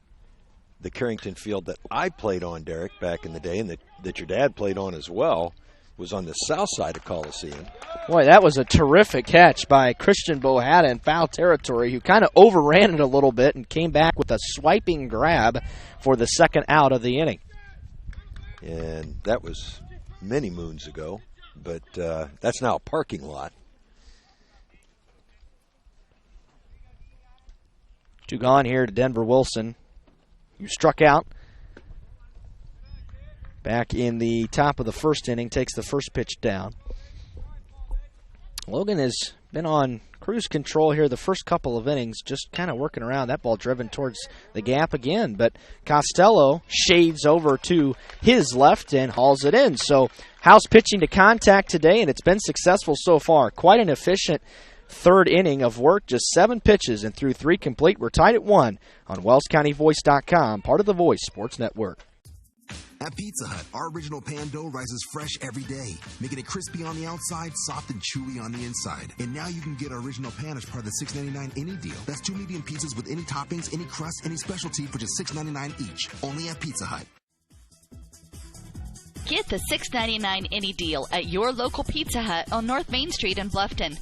the Carrington field that I played on, Derek, back in the day, and that your dad played on as well, was on the south side of Coliseum. Boy, that was a terrific catch by Christian Bohada in foul territory, who kind of overran it a little bit and came back with a swiping grab for the second out of the inning. And that was many moons ago, but that's now a parking lot. 2 gone here to Denver Wilson, who struck out back in the top of the first inning, takes the first pitch down. Logan has been on cruise control here the first couple of innings, just kind of working around. That ball driven towards the gap again, but Costello shades over to his left and hauls it in. So House pitching to contact today, and it's been successful so far. Quite an efficient third inning of work, just 7 pitches and through 3 complete. We're tied at 1 on WellsCountyVoice.com, part of the Voice Sports Network. At Pizza Hut, our original pan dough rises fresh every day, making it crispy on the outside, soft and chewy on the inside. And now you can get our original pan as part of the $6.99 any deal. That's 2 medium pizzas with any toppings, any crust, any specialty for just $6.99 each. Only at Pizza Hut. Get the $6.99 any deal at your local Pizza Hut on North Main Street in Bluffton.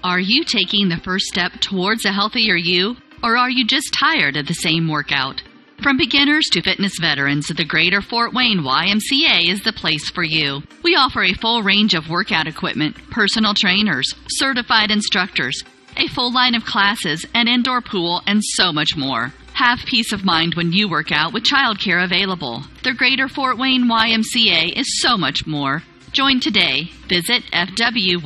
Are you taking the first step towards a healthier you, or are you just tired of the same workout? From beginners to fitness veterans, the Greater Fort Wayne YMCA is the place for you. We offer a full range of workout equipment, personal trainers, certified instructors, a full line of classes, an indoor pool, and so much more. Have peace of mind when you work out with childcare available. The Greater Fort Wayne YMCA is so much more. Join today. Visit fwymca.org.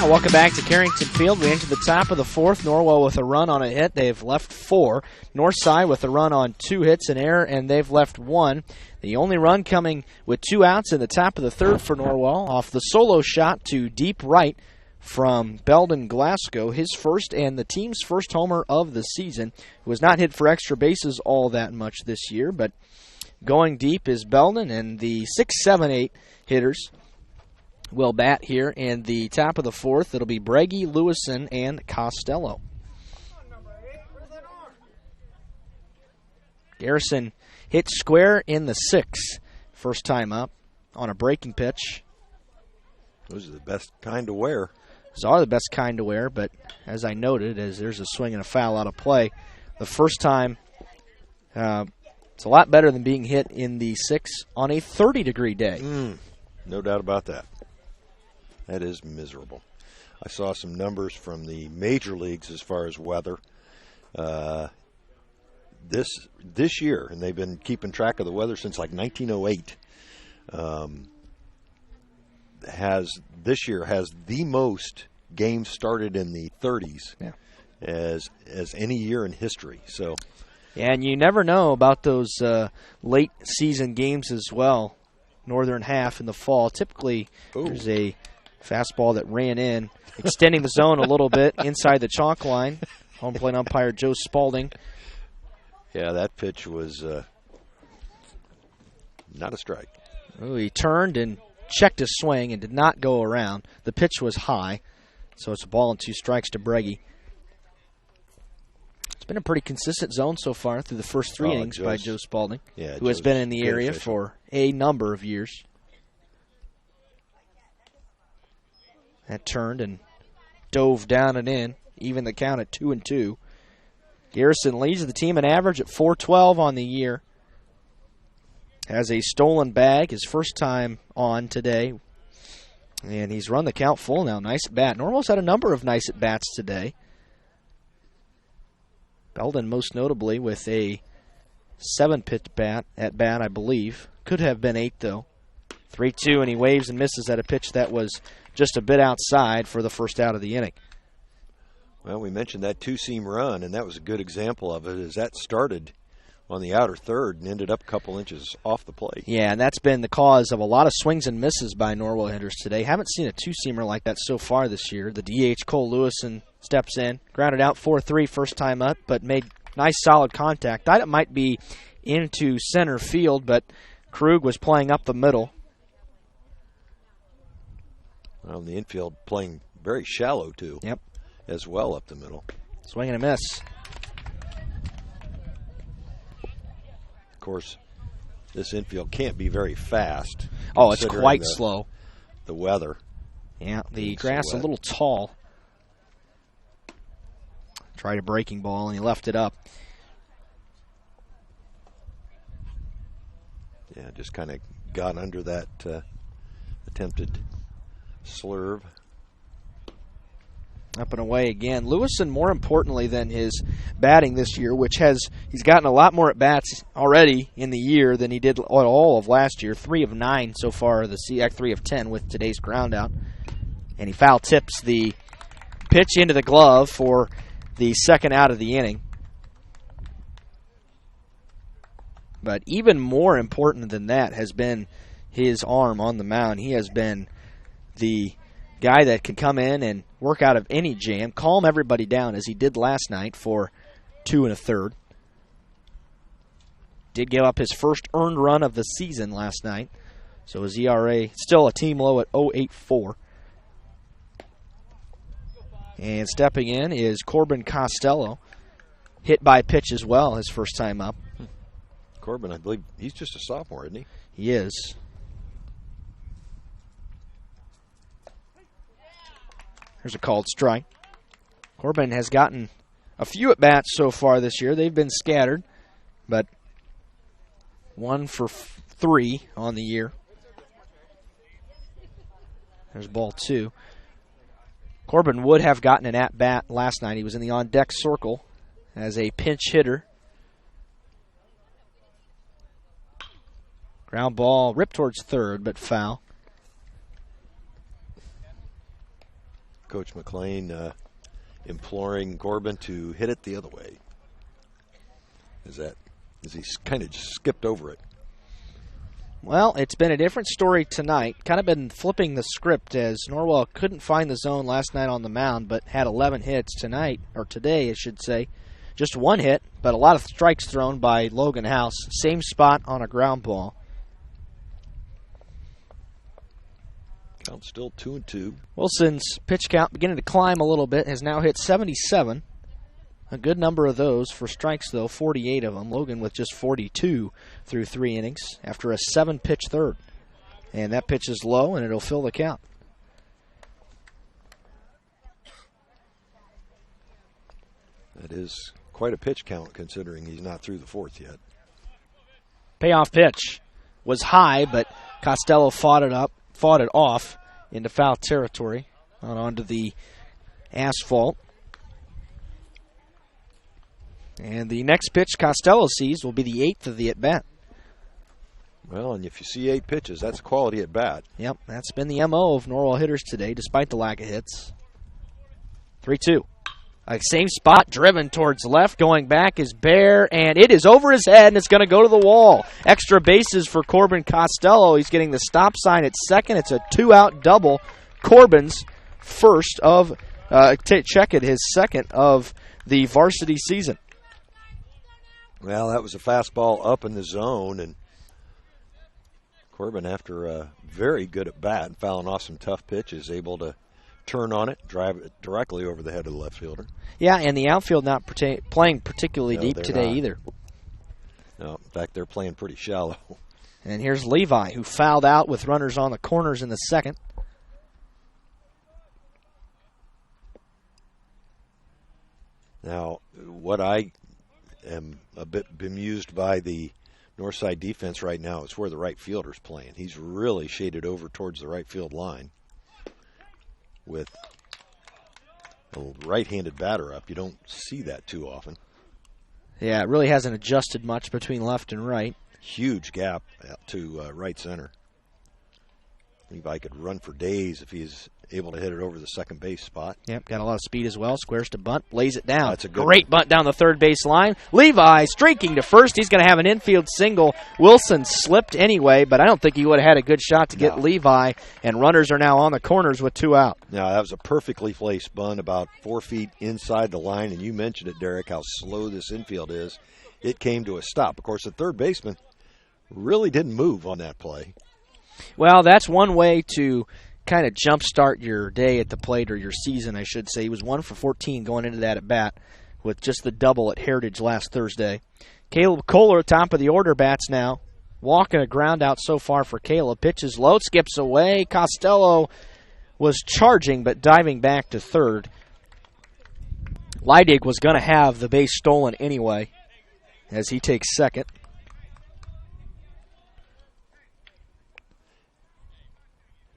Welcome back to Carrington Field. We enter the top of the fourth. Norwell with a run on a hit. They've left 4. Northside with a run on 2 hits, an error, and they've left 1. The only run coming with 2 outs in the top of the third for Norwell off the solo shot to deep right from Belden Glasgow, his first and the team's first homer of the season. Who has not hit for extra bases all that much this year, but going deep is Belden, and the 6, 7, 8 hitters will bat here in the top of the fourth. It'll be Breggy, Lewison, and Costello. Garrison hit square in the 6th, first time up on a breaking pitch. Those are the best kind to wear. Those are the best kind to wear, but as I noted, as there's a swing and a foul out of play, the first time, it's a lot better than being hit in the 6th on a 30-degree day. No doubt about that. That is miserable. I saw some numbers from the major leagues as far as weather. This year, and they've been keeping track of the weather since like 1908, this year has the most games started in the 30s as any year in history. So, and you never know about those late season games as well. Northern half in the fall. Typically, there's a fastball that ran in, extending the zone a little bit inside the chalk line. Home plate umpire Joe Spalding. Yeah, that pitch was not a strike. Ooh, he turned and checked his swing and did not go around. The pitch was high, so it's a ball and 2 strikes to Breggy. It's been a pretty consistent zone so far through the first 3 innings by Joe Spalding, who has been in the area for a number of years. That turned and dove down and in, even the count at 2-2. Garrison leads the team in average at .412 on the year. Has a stolen bag, his first time on today. And he's run the count full now. Nice at bat. Norwell's had a number of nice at bats today. Belden most notably with a 7-pitch at bat, I believe. Could have been 8, though. 3-2, and he waves and misses at a pitch that was just a bit outside for the first out of the inning. Well, we mentioned that 2-seam run, and that was a good example of it, as that started on the outer third and ended up a couple inches off the plate. Yeah, and that's been the cause of a lot of swings and misses by Norwell hitters today. Haven't seen a 2-seamer like that so far this year. The DH, Cole Lewison, steps in, grounded out 4-3 first time up, but made nice solid contact. Thought it might be into center field, but Krug was playing up the middle. Well, the infield playing very shallow, too. Yep. As well up the middle. Swing and a miss. Of course, this infield can't be very fast. Oh, it's quite slow. The weather. Yeah, the grass a little tall. Tried a breaking ball, and he left it up. Yeah, just kind of got under that attempted slurve. Up and away again. Lewison, more importantly than his batting this year, which he's gotten a lot more at-bats already in the year than he did all of last year. 3 of 9 so far, the SEAC 3 of 10 with today's ground out. And he foul tips the pitch into the glove for the second out of the inning. But even more important than that has been his arm on the mound. He has been the guy that can come in and work out of any jam, calm everybody down as he did last night for 2 1/3. Did give up his first earned run of the season last night, so his ERA still a team low at 0.84. And stepping in is Corbin Costello, hit by pitch as well, his first time up. Corbin, I believe he's just a sophomore, isn't he? He is. There's a called strike. Corbin has gotten a few at-bats so far this year. They've been scattered, but 1 for 3 on the year. There's ball 2. Corbin would have gotten an at-bat last night. He was in the on-deck circle as a pinch hitter. Ground ball ripped towards third, but foul. Coach McLean imploring Corbin to hit it the other way. As he kind of just skipped over it. Well, it's been a different story tonight. Kind of been flipping the script as Norwell couldn't find the zone last night on the mound, but had 11 hits tonight, or today, I should say. Just one hit, but a lot of strikes thrown by Logan House. Same spot on a ground ball. Count still 2-2. Wilson's pitch count beginning to climb a little bit. Has now hit 77. A good number of those for strikes, though, 48 of them. Logan with just 42 through 3 innings after a 7-pitch third. And that pitch is low, and it'll fill the count. That is quite a pitch count considering he's not through the 4th yet. Payoff pitch was high, but Costello fought it off into foul territory on onto the asphalt. And the next pitch Costello sees will be the 8th of the at-bat. Well, and if you see 8 pitches, that's quality at-bat. Yep, that's been the MO of Norwell hitters today, despite the lack of hits. 3-2. Same spot, driven towards left, going back is Bear, and it is over his head, and it's going to go to the wall. Extra bases for Corbin Costello. He's getting the stop sign at second. It's a 2-out double. Corbin's first of, check it, his second of the varsity season. Well, that was a fastball up in the zone, and Corbin, after a very good at bat and fouling off some tough pitches, able to turn on it, drive it directly over the head of the left fielder. Yeah, and the outfield not playing particularly deep today either. No, in fact, they're playing pretty shallow. And here's Levi, who fouled out with runners on the corners in the second. Now, what I am a bit bemused by the Northside defense right now is where the right fielder's playing. He's really shaded over towards the right field line with a right-handed batter up. You don't see that too often. Yeah, it really hasn't adjusted much between left and right. Huge gap to right center. Levi could run for days if he's able to hit it over the second base spot. Yep, got a lot of speed as well. Squares to bunt, lays it down. That's a good great bunt down the third base line. Levi streaking to first. He's going to have an infield single. Wilson slipped anyway, but I don't think he would have had a good shot to get Levi, and runners are now on the corners with 2 out. Now, that was a perfectly placed bunt about 4 feet inside the line, and you mentioned it, Derek, how slow this infield is. It came to a stop. Of course, the third baseman really didn't move on that play. Well, that's one way to kind of jumpstart your day at the plate, or your season, I should say. He was 1 for 14 going into that at-bat with just the double at Heritage last Thursday. Caleb Kohler, top of the order, bats now. Walking a ground out so far for Caleb. Pitches low, skips away. Costello was charging but diving back to third. Leidig was going to have the base stolen anyway as he takes second.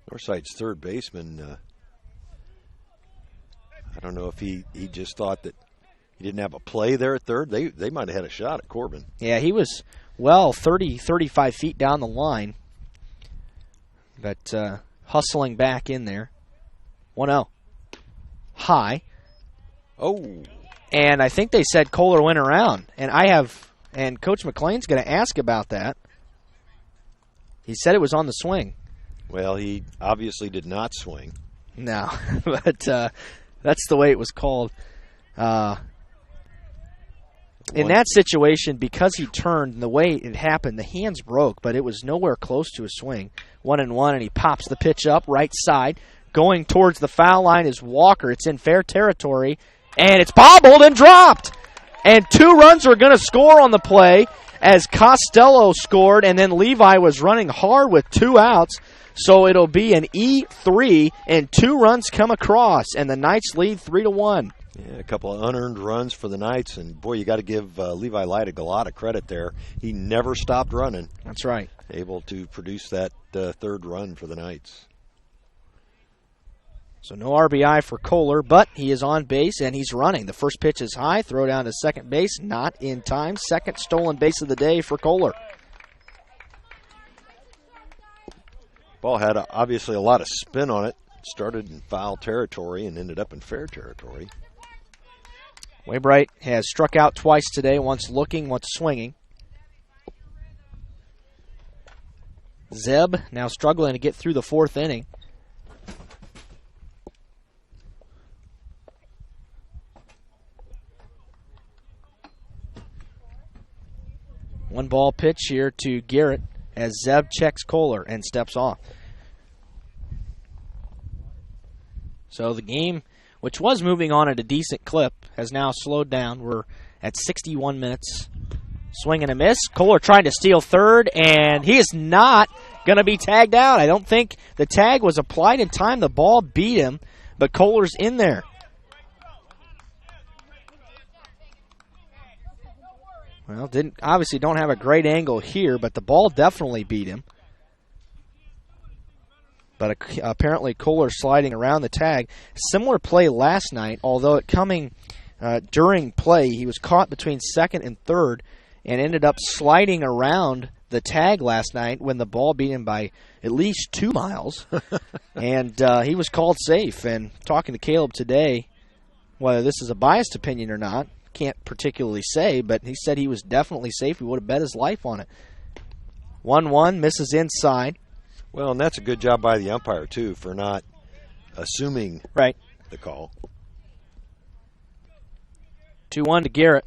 Northside's third baseman, I don't know if he just thought that he didn't have a play there at third. They might have had a shot at Corbin. Yeah, he was, 35 feet down the line. But hustling back in there. 1-0. High. Oh. And I think they said Kohler went around. And Coach McLean's going to ask about that. He said it was on the swing. Well, he obviously did not swing. No, but that's the way it was called. In that situation, because he turned and the way it happened, the hands broke, but it was nowhere close to a swing. 1-1, and he pops the pitch up right side. Going towards the foul line is Walker. It's in fair territory, and it's bobbled and dropped. And 2 runs are going to score on the play as Costello scored, and then Levi was running hard with 2 outs. So it'll be an E3, and 2 runs come across, and the Knights lead 3-1. Yeah, a couple of unearned runs for the Knights, and boy, you got to give Levi Leidig a lot of credit there. He never stopped running. That's right. Able to produce that third run for the Knights. So no RBI for Kohler, but he is on base, and he's running. The first pitch is high, throw down to second base, not in time. Second stolen base of the day for Kohler. Ball had obviously a lot of spin on it. started in foul territory and ended up in fair territory. Waybright has struck out twice today, once looking, once swinging. Zeb now struggling to get through the fourth inning. One ball pitch here to Garrett as Zeb checks Kohler and steps off. So the game, which was moving on at a decent clip, has now slowed down. We're at 61 minutes. Swing and a miss. Kohler trying to steal third, and he is not going to be tagged out. I don't think the tag was applied in time. The ball beat him, but Kohler's in there. Well, obviously don't have a great angle here, but the ball definitely beat him. But apparently Kohler sliding around the tag. Similar play last night, although it coming during play, he was caught between second and third and ended up sliding around the tag last night when the ball beat him by at least 2 miles. And he was called safe. And talking to Caleb today, whether this is a biased opinion or not, can't particularly say, but he said he was definitely safe. He would have bet his life on it. 1-1, misses inside. Well, and that's a good job by the umpire, too, for not assuming the call. 2-1 to Garrett.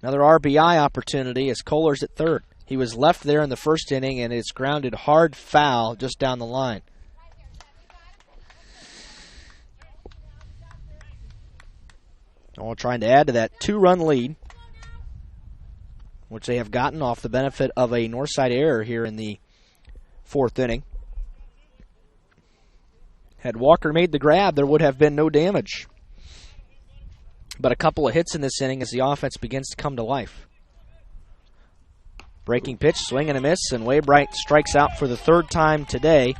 Another RBI opportunity as Kohler's at third. He was left there in the first inning, and it's grounded hard foul just down the line. All trying to add to that 2-run lead, which they have gotten off the benefit of a Northside error here in the fourth inning. Had Walker made the grab, there would have been no damage. But a couple of hits in this inning as the offense begins to come to life. Breaking pitch, swing and a miss, and Waybright strikes out for the third time today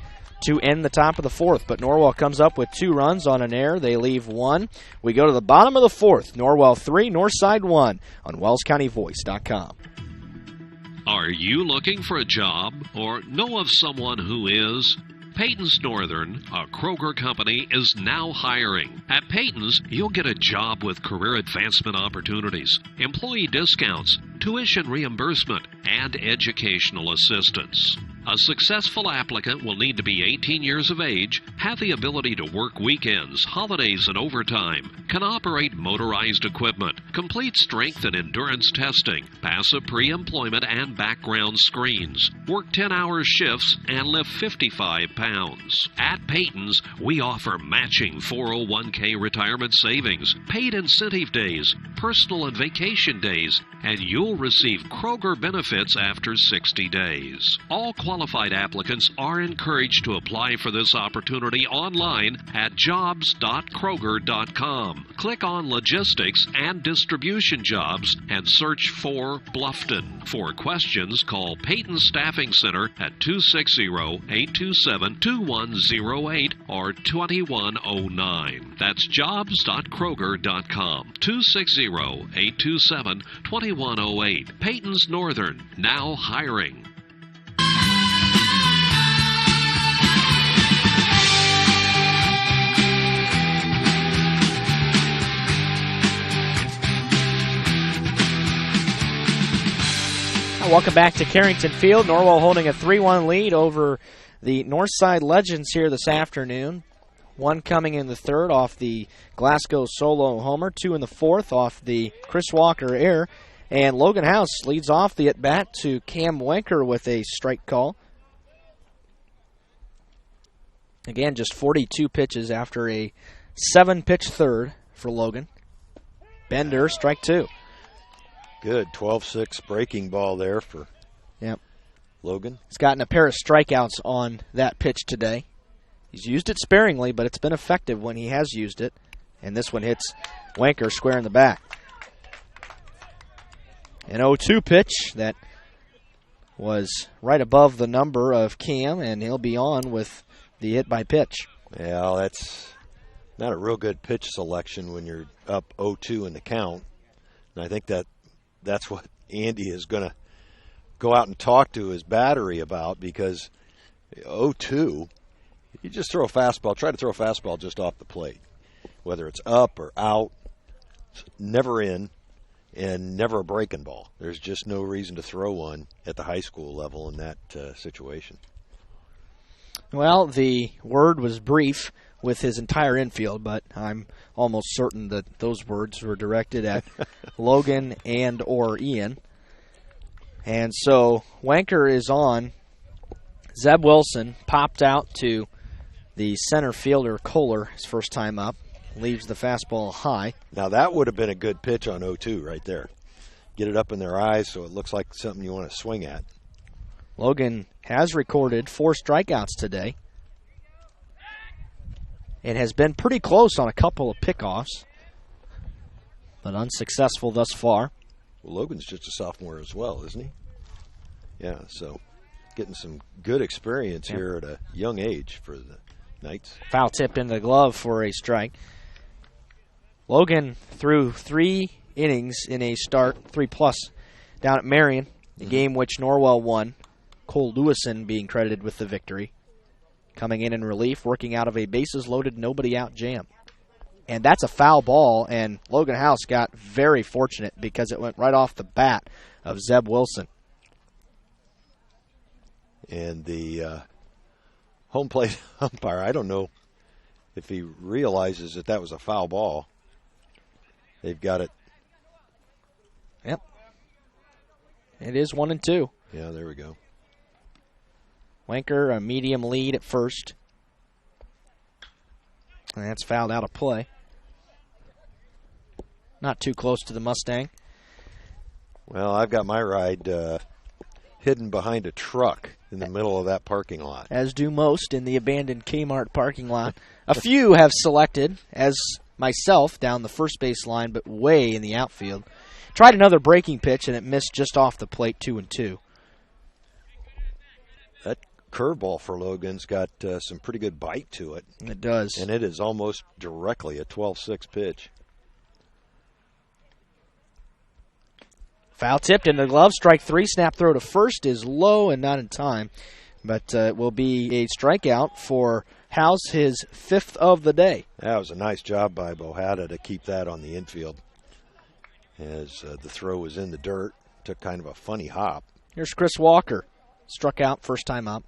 to end the top of the fourth. But Norwell comes up with 2 runs on an error. They leave 1. We go to the bottom of the fourth. Norwell 3, Northside 1 on WellsCountyVoice.com. Are you looking for a job or know of someone who is? Peyton's Northern, a Kroger company, is now hiring. At Peyton's, you'll get a job with career advancement opportunities, employee discounts, tuition reimbursement, and educational assistance. A successful applicant will need to be 18 years of age, have the ability to work weekends, holidays, and overtime, can operate motorized equipment, complete strength and endurance testing, pass a pre-employment and background screens, work 10-hour shifts, and lift 55 pounds. At Peyton's, we offer matching 401k retirement savings, paid incentive days, personal and vacation days, and you'll receive Kroger benefits after 60 days. All qualified applicants are encouraged to apply for this opportunity online at jobs.kroger.com. Click on Logistics and Distribution Jobs and search for Bluffton. For questions, call Peyton Staffing Center at 260-827-2108 or 2109. That's jobs.kroger.com. 260-827-2108. Peyton's Northern, now hiring. Welcome back to Carrington Field. Norwell holding a 3-1 lead over the Northside Legends here this afternoon. 1 coming in the third off the Glasgow solo homer, 2 in the fourth off the Chris Walker error. And Logan House leads off the at-bat to Cam Wenker with a strike call. Again, just 42 pitches after a 7-pitch third for Logan. Bender, strike 2. Good 12-6 breaking ball there for Logan. He's gotten a pair of strikeouts on that pitch today. He's used it sparingly, but it's been effective when he has used it. And this one hits Wenker square in the back. An 0-2 pitch that was right above the number of Cam, and he'll be on with the hit by pitch. Yeah, that's not a real good pitch selection when you're up 0-2 in the count. And I think that's what Andy is going to go out and talk to his battery about, because 0-2, You just throw a fastball. Try to throw a fastball just off the plate, whether it's up or out. It's never in, and never a breaking ball. There's just no reason to throw one at the high school level in that situation. Well, the word was brief with his entire infield, but I'm almost certain that those words were directed at Logan and or Ian. And so Wanker is on. Zeb Wilson popped out to the center fielder, Kohler, his first time up. Leaves the fastball high. Now that would have been a good pitch on 0-2 right there. Get it up in their eyes so it looks like something you want to swing at. Logan has recorded 4 strikeouts today. It has been pretty close on a couple of pickoffs, but unsuccessful thus far. Well, Logan's just a sophomore as well, isn't he? Yeah, so getting some good experience here at a young age for the Knights. Foul tip in the glove for a strike. Logan threw 3 innings in a start, 3+ down at Marion, a game which Norwell won. Cole Lewison being credited with the victory. Coming in relief, working out of a bases-loaded, nobody-out jam. And that's a foul ball, and Logan House got very fortunate because it went right off the bat of Zeb Wilson. And the home plate umpire, I don't know if he realizes that that was a foul ball. They've got it. Yep. It is 1-2. Yeah, there we go. Wanker, a medium lead at first. And that's fouled out of play. Not too close to the Mustang. Well, I've got my ride hidden behind a truck in the middle of that parking lot. As do most in the abandoned Kmart parking lot. A few have selected, as myself, down the first base line, but way in the outfield. Tried another breaking pitch, and it missed just off the plate, 2-2. That curveball for Logan's got some pretty good bite to it. It does. And it is almost directly a 12-6 pitch. Foul tipped in the glove. Strike 3. Snap throw to first is low and not in time. But it will be a strikeout for House, his 5th of the day. That was a nice job by Bohada to keep that on the infield. As the throw was in the dirt. Took kind of a funny hop. Here's Chris Walker. Struck out first time up.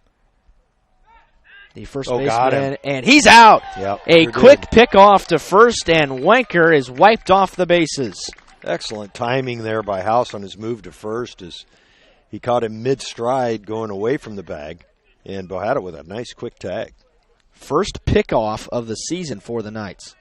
The first got baseman, him. and he's out. Yep, a quick pick off to first, and Wanker is wiped off the bases. Excellent timing there by House on his move to first as he caught him mid-stride going away from the bag, and Bohada with a nice quick tag. First pickoff of the season for the Knights.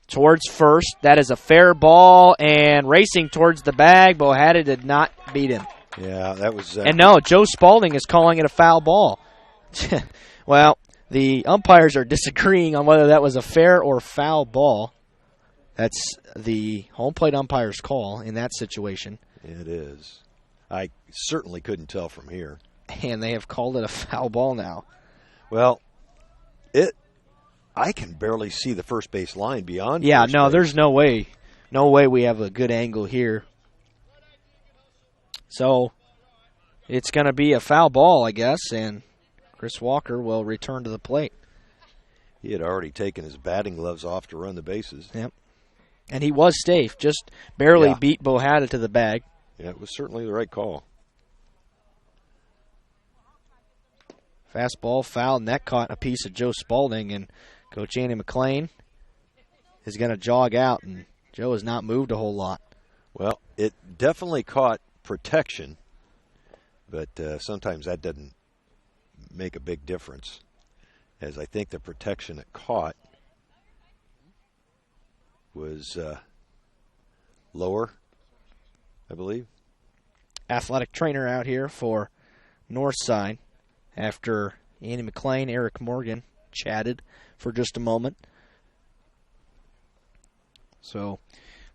Towards first. That is a fair ball, and racing towards the bag. Bohada did not beat him. Yeah, that was... And no, Joe Spalding is calling it a foul ball. Well, the umpires are disagreeing on whether that was a fair or foul ball. That's the home plate umpire's call in that situation. It is. I certainly couldn't tell from here. And they have called it a foul ball now. Well, I can barely see the first base line beyond. Yeah, first no, base. there's no way. No way we have a good angle here. So it's going to be a foul ball, I guess, and Chris Walker will return to the plate. He had already taken his batting gloves off to run the bases. Yep. And he was safe, just barely beat Bohada to the bag. Yeah, it was certainly the right call. Fastball, foul, and that caught a piece of Joe Spalding, and Coach Andy McLean is going to jog out, and Joe has not moved a whole lot. Well, it definitely caught protection, but sometimes that doesn't make a big difference, as I think the protection it caught was lower, I believe. Athletic trainer out here for Northside after Andy McLean, Eric Morgan chatted for just a moment. So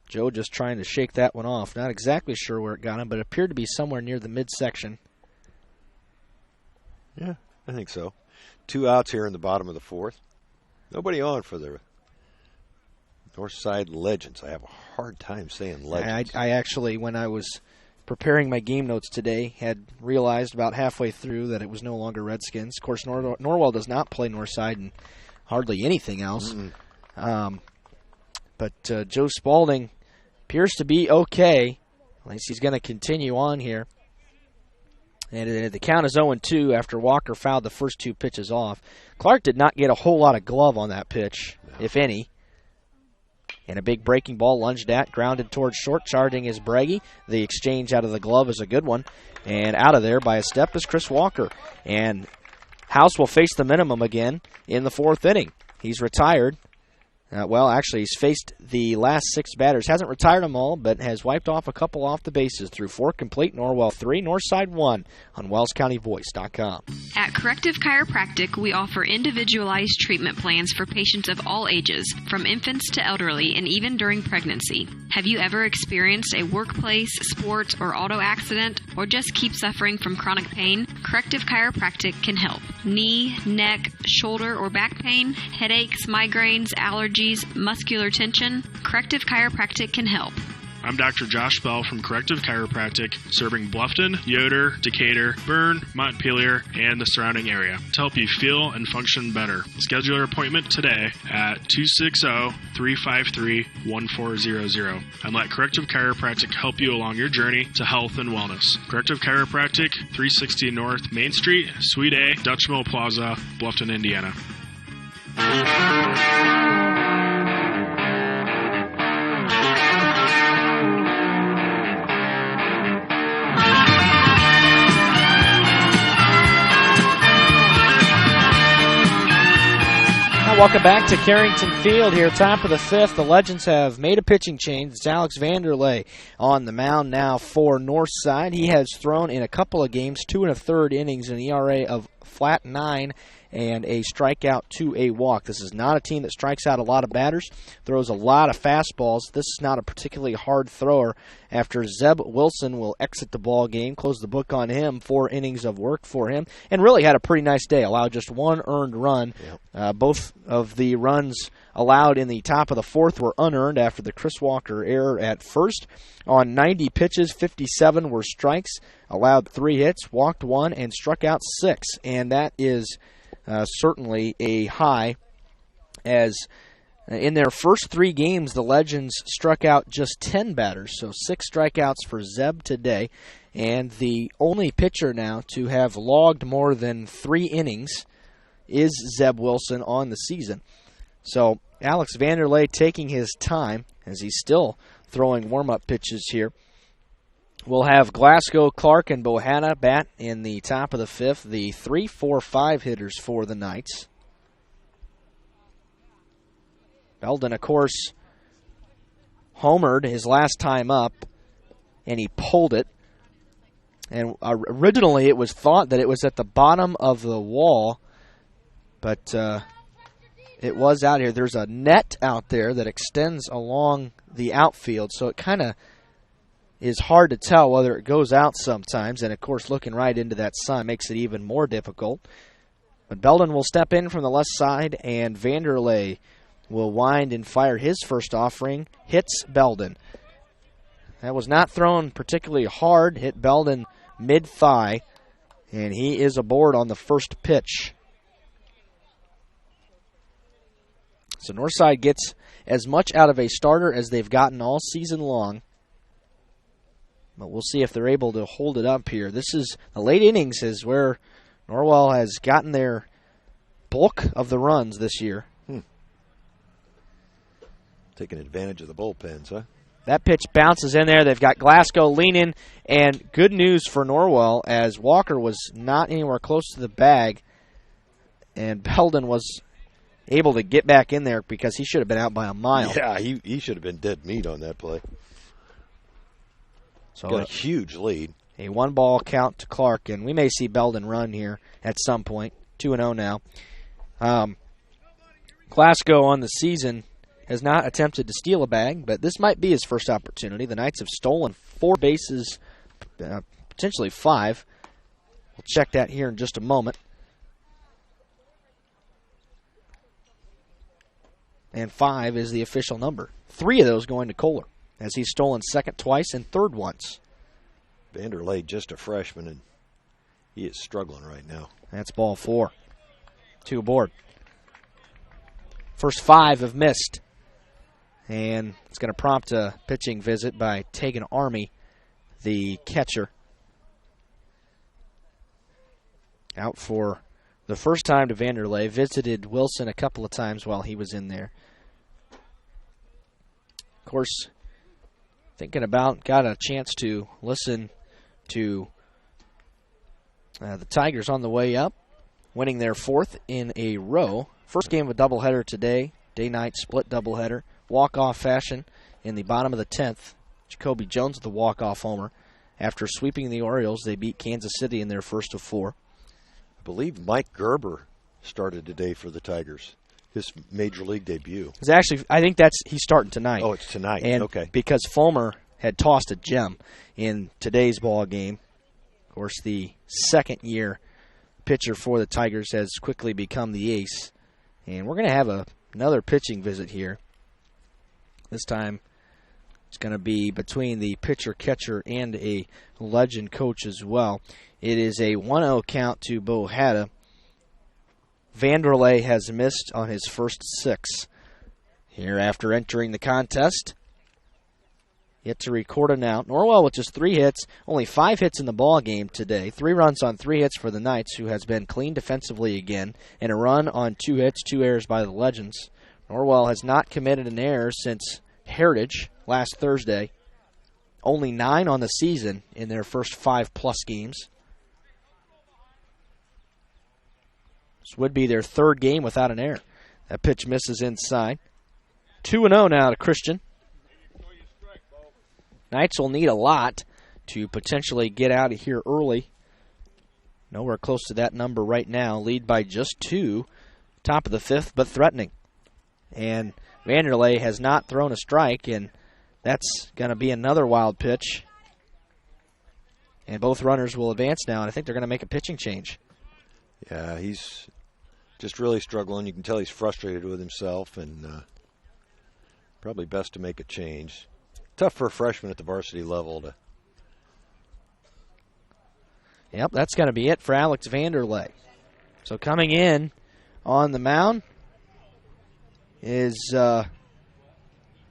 Joe just trying to shake that one off. Not exactly sure where it got him, but it appeared to be somewhere near the midsection. Yeah, I think so. 2 outs here in the bottom of the 4th. Nobody on for the Northside Legends. I have a hard time saying Legends. I actually, when I was preparing my game notes today, had realized about halfway through that it was no longer Redskins. Of course, Norwell does not play Northside and hardly anything else. But Joe Spalding appears to be okay. At least he's going to continue on here. And the count is 0-2 after Walker fouled the first 2 pitches off. Clark did not get a whole lot of glove on that pitch, if any. And a big breaking ball lunged at, grounded towards short, charging is Braggy. The exchange out of the glove is a good one. And out of there by a step is Chris Walker. And House will face the minimum again in the 4th inning. He's retired. Actually, he's faced the last 6 batters. Hasn't retired them all, but has wiped off a couple off the bases through 4 complete. Norwell 3, Northside 1 on WellsCountyVoice.com. At Corrective Chiropractic, we offer individualized treatment plans for patients of all ages, from infants to elderly, and even during pregnancy. Have you ever experienced a workplace, sports, or auto accident, or just keep suffering from chronic pain? Corrective Chiropractic can help. Knee, neck, shoulder, or back pain, headaches, migraines, allergies, muscular tension, Corrective Chiropractic can help. I'm Dr. Josh Bell from Corrective Chiropractic, serving Bluffton, Yoder, Decatur, Bern, Montpelier, and the surrounding area to help you feel and function better. Schedule your appointment today at 260-353-1400 and let Corrective Chiropractic help you along your journey to health and wellness. Corrective Chiropractic, 360 North Main Street, Suite A, Dutch Mill Plaza, Bluffton, Indiana. Welcome back to Carrington Field here, top of the 5th. The Legends have made a pitching change. It's Alex Vanderlei on the mound now for Northside. He has thrown in a couple of games, 2 1/3 innings, an ERA of flat 9 and a strikeout to a walk. This is not a team that strikes out a lot of batters, throws a lot of fastballs. This is not a particularly hard thrower after Zeb Wilson will exit the ball game, close the book on him, 4 innings of work for him, and really had a pretty nice day. Allowed just 1 earned run. Both of the runs allowed in the top of the 4th were unearned after the Chris Walker error at first. On 90 pitches, 57 were strikes, allowed 3 hits, walked 1, and struck out 6. And that is certainly a high, as in their first 3 games, the Legends struck out just 10 batters, so 6 strikeouts for Zeb today. And the only pitcher now to have logged more than 3 innings is Zeb Wilson on the season. So Alex Vanderlei taking his time as he's still throwing warm-up pitches here. We'll have Glasgow, Clark, and Bohanna bat in the top of the 5th, the 3, 4, 5 hitters for the Knights. Belden, of course, homered his last time up, and he pulled it. And originally it was thought that it was at the bottom of the wall, but it was out here. There's a net out there that extends along the outfield, so it kind of is hard to tell whether it goes out sometimes. And, of course, looking right into that sun makes it even more difficult. But Belden will step in from the left side, and Vanderlei will wind and fire his first offering. Hits Belden. That was not thrown particularly hard. Hit Belden mid-thigh, and he is aboard on the first pitch. So Northside gets as much out of a starter as they've gotten all season long. But we'll see if they're able to hold it up here. This is the late innings is where Norwell has gotten their bulk of the runs this year. Taking advantage of the bullpens, huh? That pitch bounces in there. They've got Glasgow leaning, and good news for Norwell as Walker was not anywhere close to the bag, and Belden was able to get back in there because he should have been out by a mile. Yeah, he should have been dead meat on that play. So got a huge lead. A 1-ball count to Clark, and we may see Belden run here at some point. 2-0 now. Glasgow on the season has not attempted to steal a bag, but this might be his first opportunity. The Knights have stolen 4 bases, potentially 5. We'll check that here in just a moment. and 5 is the official number. 3 of those going to Kohler, as he's stolen second twice and third once. Vanderlei, just a freshman, and he is struggling right now. That's ball 4. 2 aboard. First 5 have missed. And it's going to prompt a pitching visit by Tegan Army, the catcher. Out for the first time to Vanderlei. Visited Wilson a couple of times while he was in there. Of course, thinking about, got a chance to listen to the Tigers on the way up, winning their 4th in a row. First game of a doubleheader today, day-night split doubleheader, walk-off fashion in the bottom of the 10th. Jacoby Jones with the walk-off homer. After sweeping the Orioles, they beat Kansas City in their first of 4. I believe Mike Gerber started today for the Tigers, his major league debut. It's actually, I think he's starting tonight. Oh, it's tonight. And okay. Because Fulmer had tossed a gem in today's ball game. Of course, the second-year pitcher for the Tigers has quickly become the ace. And we're going to have another pitching visit here. This time it's going to be between the pitcher-catcher and a legend coach as well. It is a 1-0 count to Bohada. Vanderlei has missed on his first 6. Here after entering the contest, yet to record an out. Norwell with just 3 hits, only 5 hits in the ball game today. 3 runs on 3 hits for the Knights, who has been clean defensively again, and a run on 2 hits, 2 errors by the Legends. Norwell has not committed an error since Heritage last Thursday. Only 9 on the season in their first 5+ games. This would be their 3rd game without an error. That pitch misses inside. 2-0 now to Christian. Knights will need a lot to potentially get out of here early. Nowhere close to that number right now. Lead by just 2. Top of the 5th, but threatening. And Vanderlei has not thrown a strike, and that's going to be another wild pitch. And both runners will advance now, and I think they're going to make a pitching change. Yeah, he's just really struggling. You can tell he's frustrated with himself, and probably best to make a change. Tough for a freshman at the varsity level to. Yep, that's going to be it for Alex Vanderlei. So coming in on the mound is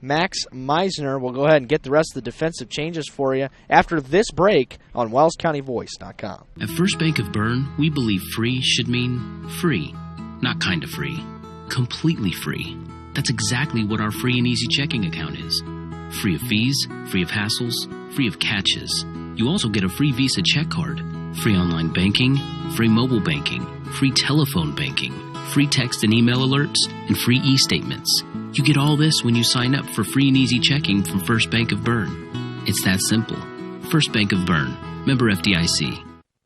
Max Meisner. We'll go ahead and get the rest of the defensive changes for you after this break on WellsCountyVoice.com. At First Bank of Bern, we believe free should mean free. Not kind of free. Completely free. That's exactly what our free and easy checking account is. Free of fees, free of hassles, free of catches. You also get a free Visa check card, free online banking, free mobile banking, free telephone banking, free text and email alerts, and free e-statements. You get all this when you sign up for free and easy checking from First Bank of Bern. It's that simple. First Bank of Bern. Member FDIC.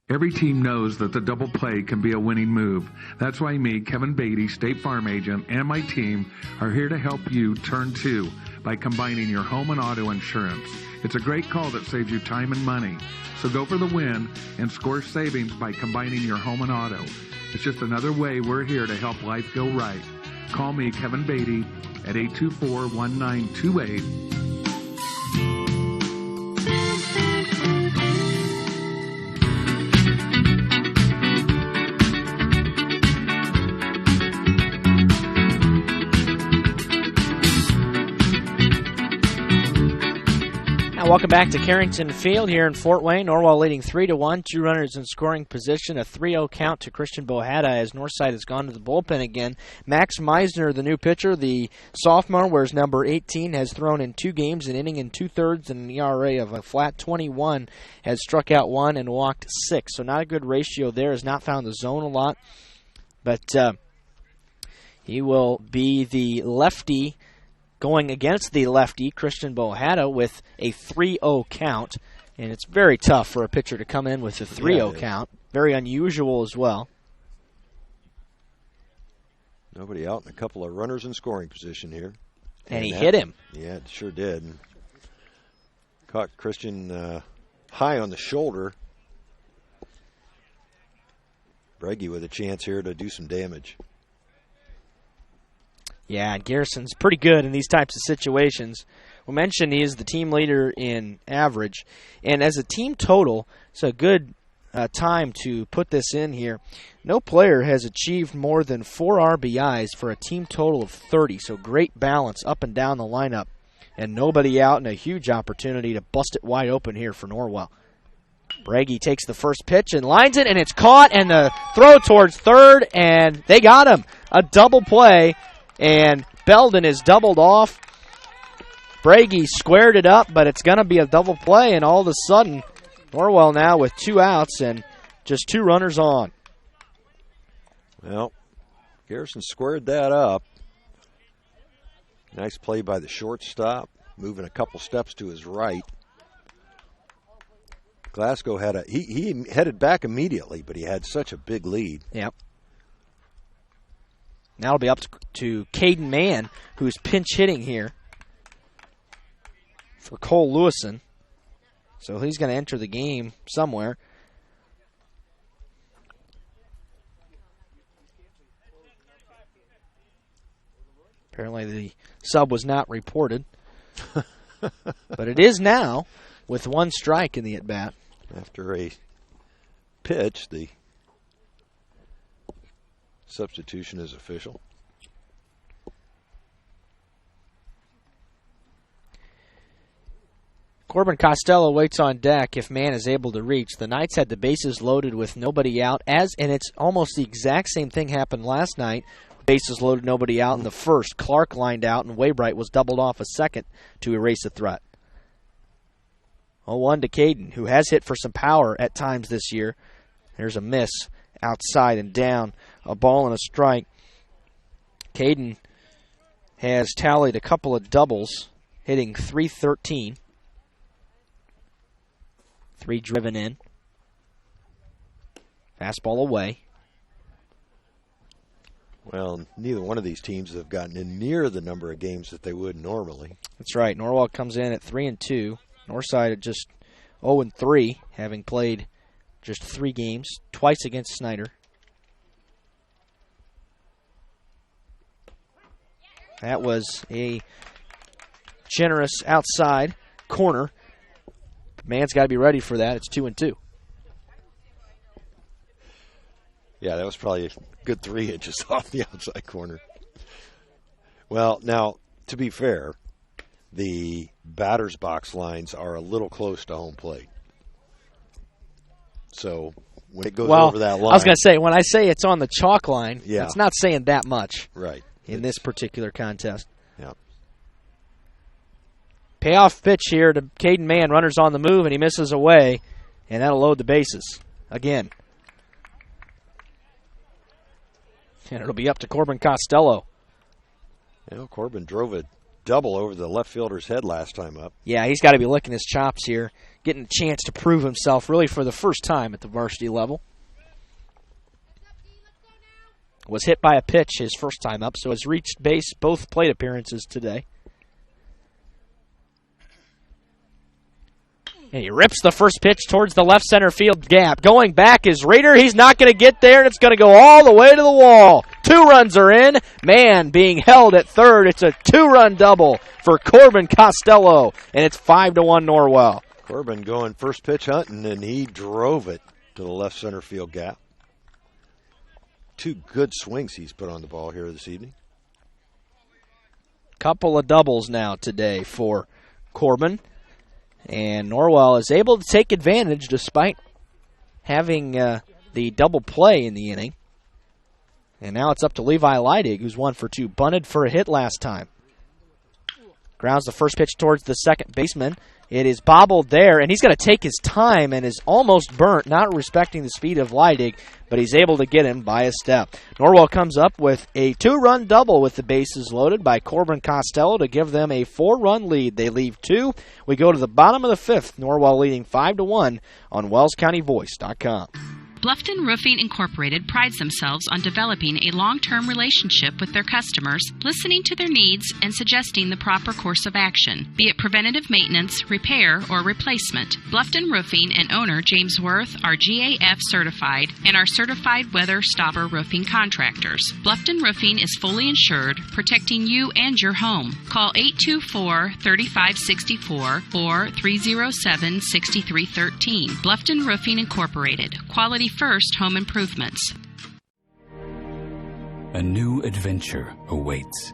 Every team knows that the double play can be a winning move. That's why me, Kevin Beatty, State Farm agent, and my team are here to help you turn 2 by combining your home and auto insurance. It's a great call that saves you time and money. So go for the win and score savings by combining your home and auto. It's just another way we're here to help life go right. Call me, Kevin Beatty, at 824-1928. Welcome back to Carrington Field here in Fort Wayne. Norwell leading 3-1, 2 runners in scoring position, a 3-0 count to Christian Bohada as Northside has gone to the bullpen again. Max Meisner, the new pitcher, the sophomore, wears number 18, has thrown in 2 games, an inning and 2/3, and an ERA of a flat 21, has struck out 1 and walked 6. So not a good ratio there, has not found the zone a lot, but he will be the lefty going against the lefty, Christian Bohada, with a 3-0 count. And it's very tough for a pitcher to come in with a 3-0 count. Very unusual as well. Nobody out and a couple of runners in scoring position here. And he hit him. Yeah, it sure did. Caught Christian high on the shoulder. Breggy with a chance here to do some damage. Yeah, and Garrison's pretty good in these types of situations. We mentioned he is the team leader in average. And as a team total, it's a good time to put this in here. No player has achieved more than 4 RBIs for a team total of 30, so great balance up and down the lineup. And nobody out, and a huge opportunity to bust it wide open here for Norwell. Bragi takes the first pitch and lines it, and it's caught, and the throw towards third, and they got him. A double play, and Belden is doubled off. Bragi squared it up, but it's going to be a double play, and all of a sudden, Norwell now with 2 outs and just 2 runners on. Well, Garrison squared that up. Nice play by the shortstop, moving a couple steps to his right. Glasgow had he headed back immediately, but he had such a big lead. Yep. Now it'll be up to Caden Mann, who's pinch hitting here for Cole Lewison. So he's going to enter the game somewhere. Apparently the sub was not reported. But it is now with 1 strike in the at-bat. After a pitch, the substitution is official. Corbin Costello waits on deck if Mann is able to reach. The Knights had the bases loaded with nobody out, and it's almost the exact same thing happened last night. Bases loaded, nobody out in the first. Clark lined out, and Waybright was doubled off a second to erase the threat. 0-1 to Caden, who has hit for some power at times this year. There's a miss outside and down, a ball and a strike. Caden has tallied a couple of doubles, hitting .313. 3 driven in. Fastball away. Well, neither one of these teams have gotten in near the number of games that they would normally. That's right. Norwell comes in at 3-2. Northside at just 0-3, having played just 3 games, twice against Snyder. That was a generous outside corner. Mann's got to be ready for that. It's 2-2. Yeah, that was probably a good 3 inches off the outside corner. Well, now, to be fair, the batter's box lines are a little close to home plate. So when it goes over that line. I was going to say, when I say it's on the chalk line, yeah, it's not saying that much in this particular contest. Yeah. Payoff pitch here to Caden Mann. Runners on the move, and he misses away, and that'll load the bases again. And it'll be up to Corbin Costello. You know, Corbin drove a double over the left fielder's head last time up. Yeah, he's got to be licking his chops here, getting a chance to prove himself really for the first time at the varsity level. Was hit by a pitch his first time up, so has reached base both plate appearances today. And he rips the first pitch towards the left center field gap. Going back is Rader. He's not going to get there, and it's going to go all the way to the wall. 2 runs are in. Mann being held at third. It's a 2-run double for Corbin Costello, and it's 5-1 Norwell. Corbin going first pitch hunting, and he drove it to the left center field gap. 2 good swings he's put on the ball here this evening. Couple of doubles now today for Corbin. And Norwell is able to take advantage despite having the double play in the inning. And now it's up to Levi Leidig, who's 1 for 2. Bunted for a hit last time. Grounds the first pitch towards the second baseman. It is bobbled there, and he's going to take his time and is almost burnt, not respecting the speed of Leidig, but he's able to get him by a step. Norwell comes up with a 2-run double with the bases loaded by Corbin Costello to give them a 4-run lead. They leave 2. We go to the bottom of the 5th. Norwell leading 5-1 on WellsCountyVoice.com. Bluffton Roofing Incorporated prides themselves on developing a long-term relationship with their customers, listening to their needs and suggesting the proper course of action, be it preventative maintenance, repair, or replacement. Bluffton Roofing and owner James Worth are GAF certified and are certified weather stopper roofing contractors. Bluffton Roofing is fully insured, protecting you and your home. Call 824-3564 or 307-6313. Bluffton Roofing Incorporated. Quality first home improvements. A new adventure awaits.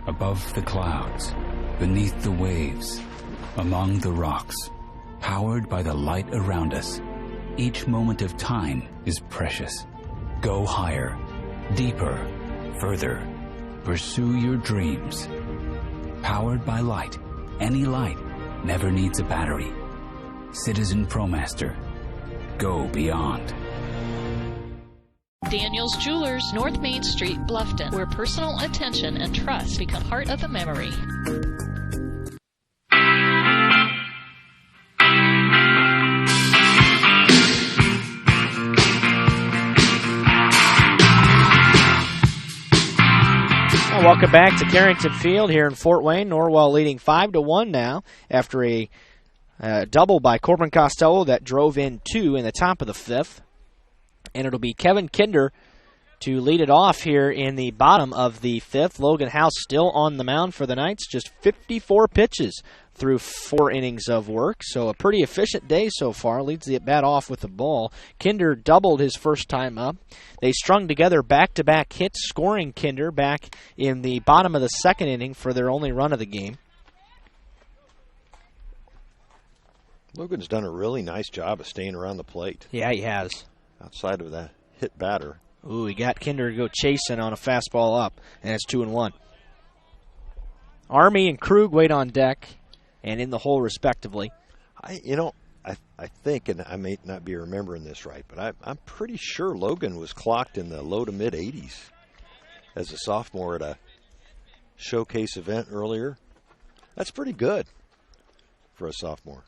Above the clouds, beneath the waves, among the rocks, powered by the light around us. Each moment of time is precious. Go higher, deeper, further. Pursue your dreams. Powered by light. Any light never needs a battery. Citizen ProMaster. Go beyond. Daniel's Jewelers, North Main Street, Bluffton, where personal attention and trust become part of the memory. Welcome back to Carrington Field here in Fort Wayne. Norwell leading 5-1 now after a double by Corbin Costello that drove in 2 in the top of the 5th. And it'll be Kevin Kinder to lead it off here in the bottom of the 5th. Logan House still on the mound for the Knights, just 54 pitches through 4 innings of work. So a pretty efficient day so far. Leads the at-bat off with the ball. Kinder doubled his first time up. They strung together back-to-back hits, scoring Kinder back in the bottom of the 2nd inning for their only run of the game. Logan's done a really nice job of staying around the plate. Yeah, he has. Outside of that hit batter. Ooh, he got Kinder to go chasing on a fastball up, and it's 2-1. Army and Krug wait on deck and in the hole respectively. I think, and I may not be remembering this right, but I'm pretty sure Logan was clocked in the low to mid 80s as a sophomore at a showcase event earlier. That's pretty good for a sophomore.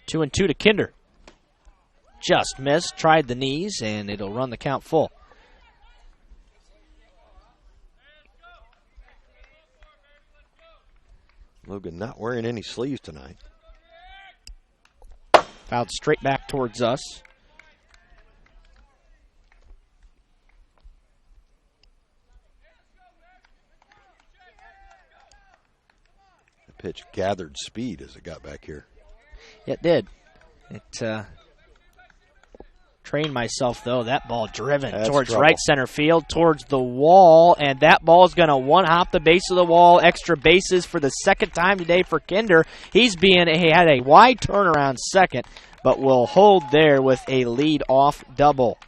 2-2 to Kinder. Just missed, tried the knees, and it'll run the count full. Logan not wearing any sleeves tonight. Fouled straight back towards us. The pitch gathered speed as it got back here. It did. It trained myself, though. That ball driven towards trouble. right center field, towards the wall, and that ball's going to one-hop the base of the wall. Extra bases for the second time today for Kinder. He had a wide turnaround second, but will hold there with a lead-off double.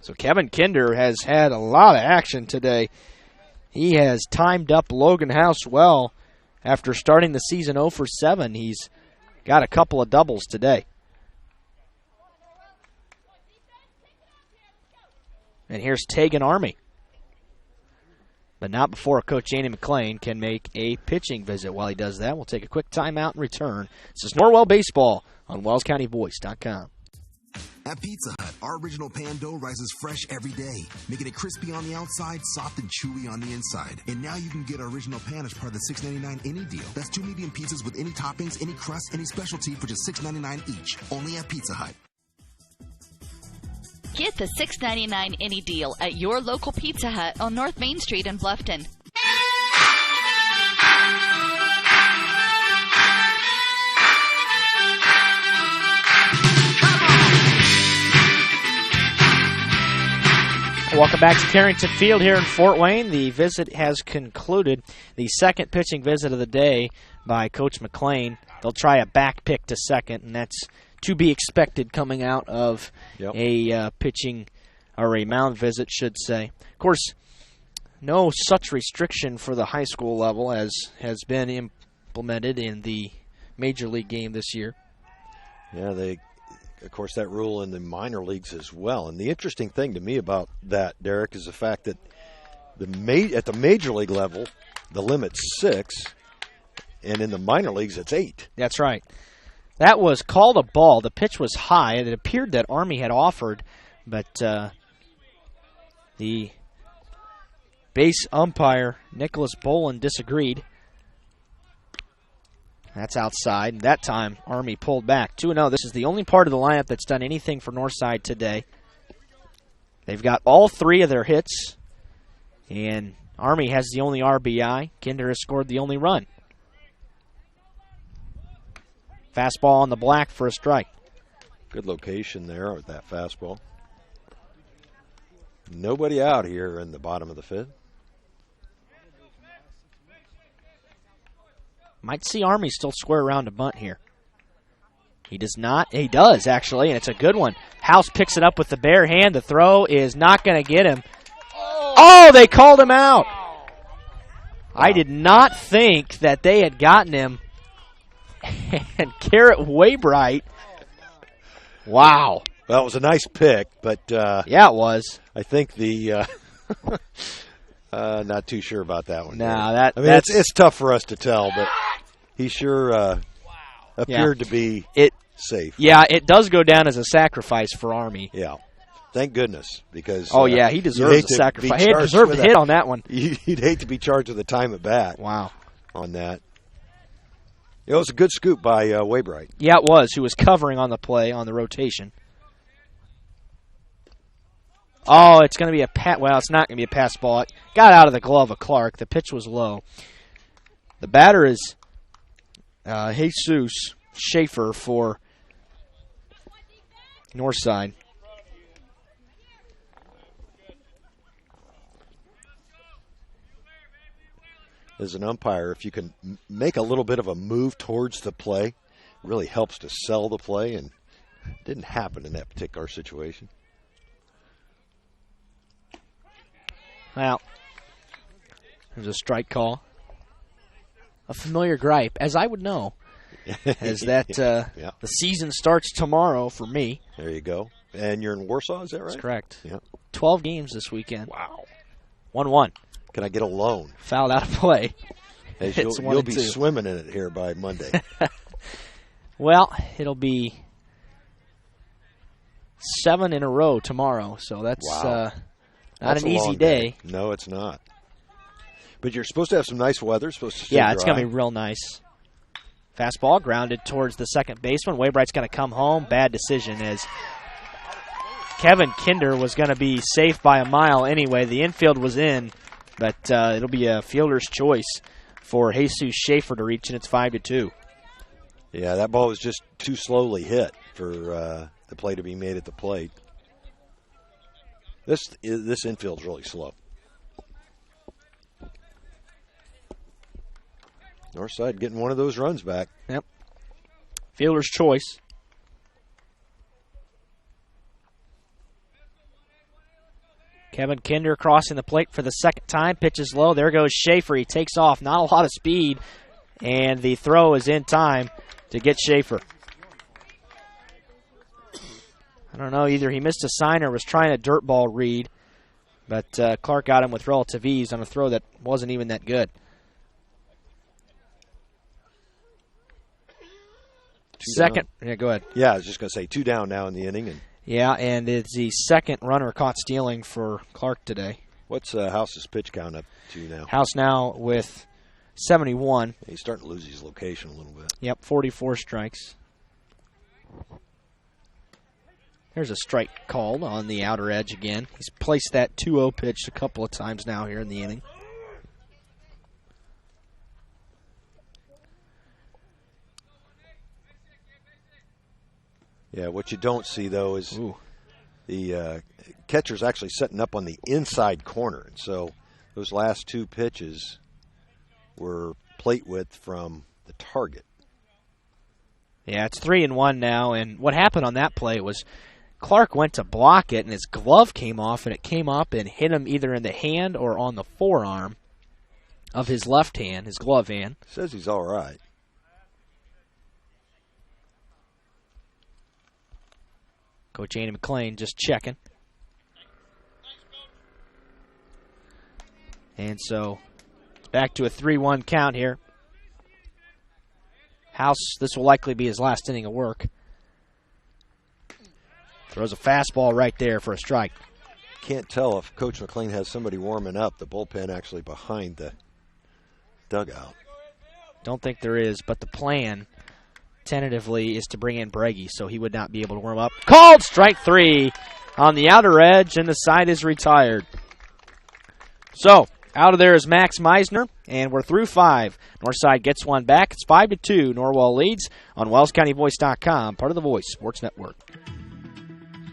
So Kevin Kinder has had a lot of action today. He has timed up Logan House well. After starting the season 0 for 7, he's got a couple of doubles today. And here's Tegan Army. But not before Coach Andy McLean can make a pitching visit. While he does that, we'll take a quick timeout and return. This is Norwell Baseball on WellsCountyVoice.com. At Pizza Hut, our original pan dough rises fresh every day, making it crispy on the outside, soft and chewy on the inside. And now you can get our original pan as part of the $6.99 any deal. That's 2 medium pizzas with any toppings, any crust, any specialty for just $6.99 each. Only at Pizza Hut. Get the $6.99 any deal at your local Pizza Hut on North Main Street in Bluffton. Welcome back to Carrington Field here in Fort Wayne. The visit has concluded. The second pitching visit of the day by Coach McLean. They'll try a back pick to second, and that's to be expected coming out of a pitching or a mound visit, should say. Of course, no such restriction for the high school level as has been implemented in the Major League game this year. Yeah, of course, that rule in the minor leagues as well. And the interesting thing to me about that, Derek, is the fact that at the major league level, the limit's 6, and in the minor leagues, it's 8. That's right. That was called a ball. The pitch was high. It appeared that Army had offered, but the base umpire, Nicholas Bolin, disagreed. That's outside. And that time, Army pulled back. 2-0. This is the only part of the lineup that's done anything for Northside today. They've got all 3 of their hits, and Army has the only RBI. Kinder has scored the only run. Fastball on the black for a strike. Good location there with that fastball. Nobody out here in the bottom of the 5th. Might see Army still square around to bunt here. He does not. He does, actually, and it's a good one. House picks it up with the bare hand. The throw is not going to get him. Oh, they called him out. I did not think that they had gotten him. And Garrett Waybright. Wow. Well, it was a nice pick, but yeah, it was. I think the not too sure about that one. No, it's tough for us to tell, but he sure appeared to be safe. Yeah, it does go down as a sacrifice for Army. Yeah. Thank goodness, because he deserves a sacrifice. He deserved a hit on that one. You'd hate to be charged with a time at bat. Wow. On that. It was a good scoop by Waybright. Yeah, it was. Who was covering on the play on the rotation. Oh, it's going to be a it's not going to be a pass ball. It got out of the glove of Clark. The pitch was low. The batter is Jesus Schaefer for Northside. As an umpire, if you can make a little bit of a move towards the play, it really helps to sell the play, and it didn't happen in that particular situation. Well, there's a strike call. A familiar gripe, as I would know, as that yeah. The season starts tomorrow for me. There you go. And you're in Warsaw, is that right? That's correct. Yeah. 12 games this weekend. Wow. 1-1. Can I get a loan? Fouled out of play. You'll be swimming in it here by Monday. Well, it'll be 7 in a row tomorrow, so that's not an easy day. No, it's not. But you're supposed to have some nice weather. Supposed to stay it's dry. going to be real nice. Fastball grounded towards the second baseman. Waybright's going to come home. Bad decision as Kevin Kinder was going to be safe by a mile anyway. The infield was in, but it'll be a fielder's choice for Jesus Schaefer to reach, and it's 5-2. Yeah, that ball was just too slowly hit for the play to be made at the plate. This infield's really slow. Northside getting one of those runs back. Yep. Fielder's choice. Kevin Kinder crossing the plate for the second time. Pitches low. There goes Schaefer. He takes off. Not a lot of speed. And the throw is in time to get Schaefer. I don't know. Either he missed a sign or was trying a dirt ball read. But Clark got him with relative ease on a throw that wasn't even that good. Second. Yeah, go ahead. Yeah, I was just going to say 2 down now in the inning. And it's the second runner caught stealing for Clark today. What's House's pitch count up to now? House now with 71. He's starting to lose his location a little bit. Yep, 44 strikes. There's a strike called on the outer edge again. He's placed that 2-0 pitch a couple of times now here in the inning. Yeah, what you don't see, though, is the catcher's actually setting up on the inside corner. And so those last 2 pitches were plate width from the target. Yeah, it's 3-1 now. And what happened on that play was Clark went to block it, and his glove came off, and it came up and hit him either in the hand or on the forearm of his left hand, his glove hand. Says he's all right. Coach Andy McClain just checking. And so it's back to a 3-1 count here. House, this will likely be his last inning of work. Throws a fastball right there for a strike. Can't tell if Coach McLean has somebody warming up, the bullpen actually behind the dugout. Don't think there is, but the plan tentatively is to bring in Breggy, so he would not be able to warm up. Called strike 3 on the outer edge, and the side is retired. So, out of there is Max Meisner, and we're through 5. Northside gets one back. It's 5-2. Norwell leads on WellsCountyVoice.com, part of the Voice Sports Network.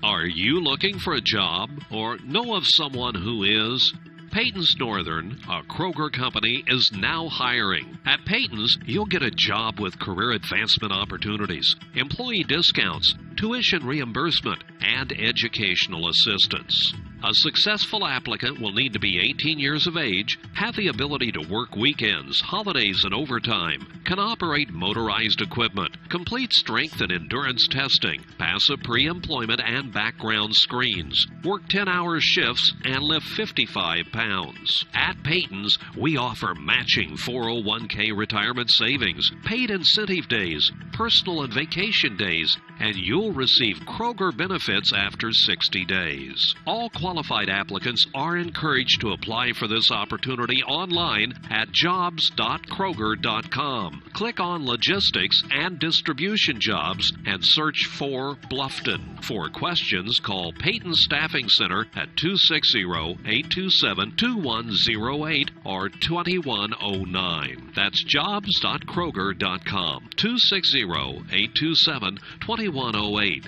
Are you looking for a job or know of someone who is? Peyton's Northern, a Kroger company, is now hiring. At Peyton's, you'll get a job with career advancement opportunities, employee discounts, tuition reimbursement, and educational assistance. A successful applicant will need to be 18 years of age, have the ability to work weekends, holidays, and overtime, can operate motorized equipment, complete strength and endurance testing, pass a pre-employment and background screens, work 10-hour shifts, and lift 55 pounds. At Peyton's, we offer matching 401k retirement savings, paid incentive days, personal and vacation days, and you'll receive Kroger benefits after 60 days. All qualified applicants are encouraged to apply for this opportunity online at jobs.kroger.com. Click on Logistics and Distribution Jobs and search for Bluffton. For questions, call Peyton Staffing Center at 260-827-2108 or 2109. That's jobs.kroger.com. 260-827-2108.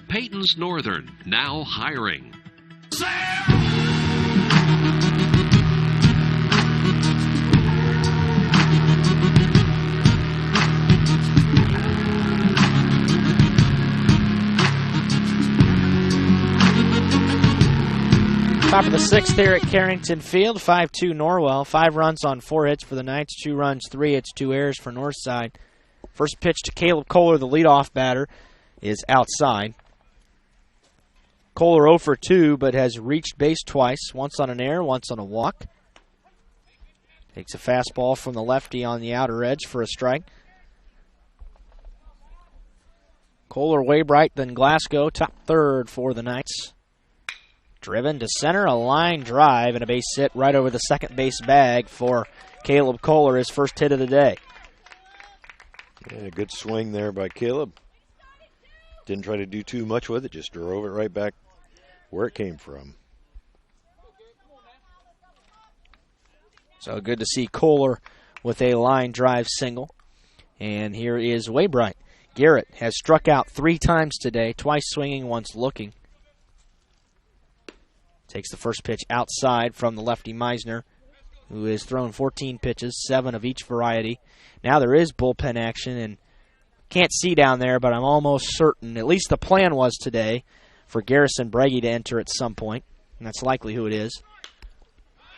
Peyton's Northern, now hiring. Top of the 6th here at Carrington Field, 5-2 Norwell. 5 runs on 4 hits for the Knights, 2 runs, 3 hits, 2 errors for Northside. First pitch to Caleb Kohler, the leadoff batter, is outside. Kohler 0 for 2, but has reached base twice, once on an error, once on a walk. Takes a fastball from the lefty on the outer edge for a strike. Kohler way bright, then Glasgow, top third for the Knights. Driven to center, a line drive, and a base hit right over the second base bag for Caleb Kohler, his first hit of the day. And a good swing there by Caleb. Didn't try to do too much with it, just drove it right back where it came from. So good to see Kohler with a line drive single. And here is Waybright. Garrett has struck out 3 times today, twice swinging, once looking. Takes the first pitch outside from the lefty Meisner, who has thrown 14 pitches, 7 of each variety. Now there is bullpen action, and can't see down there, but I'm almost certain, at least the plan was today, for Garrison Breggy to enter at some point, and that's likely who it is.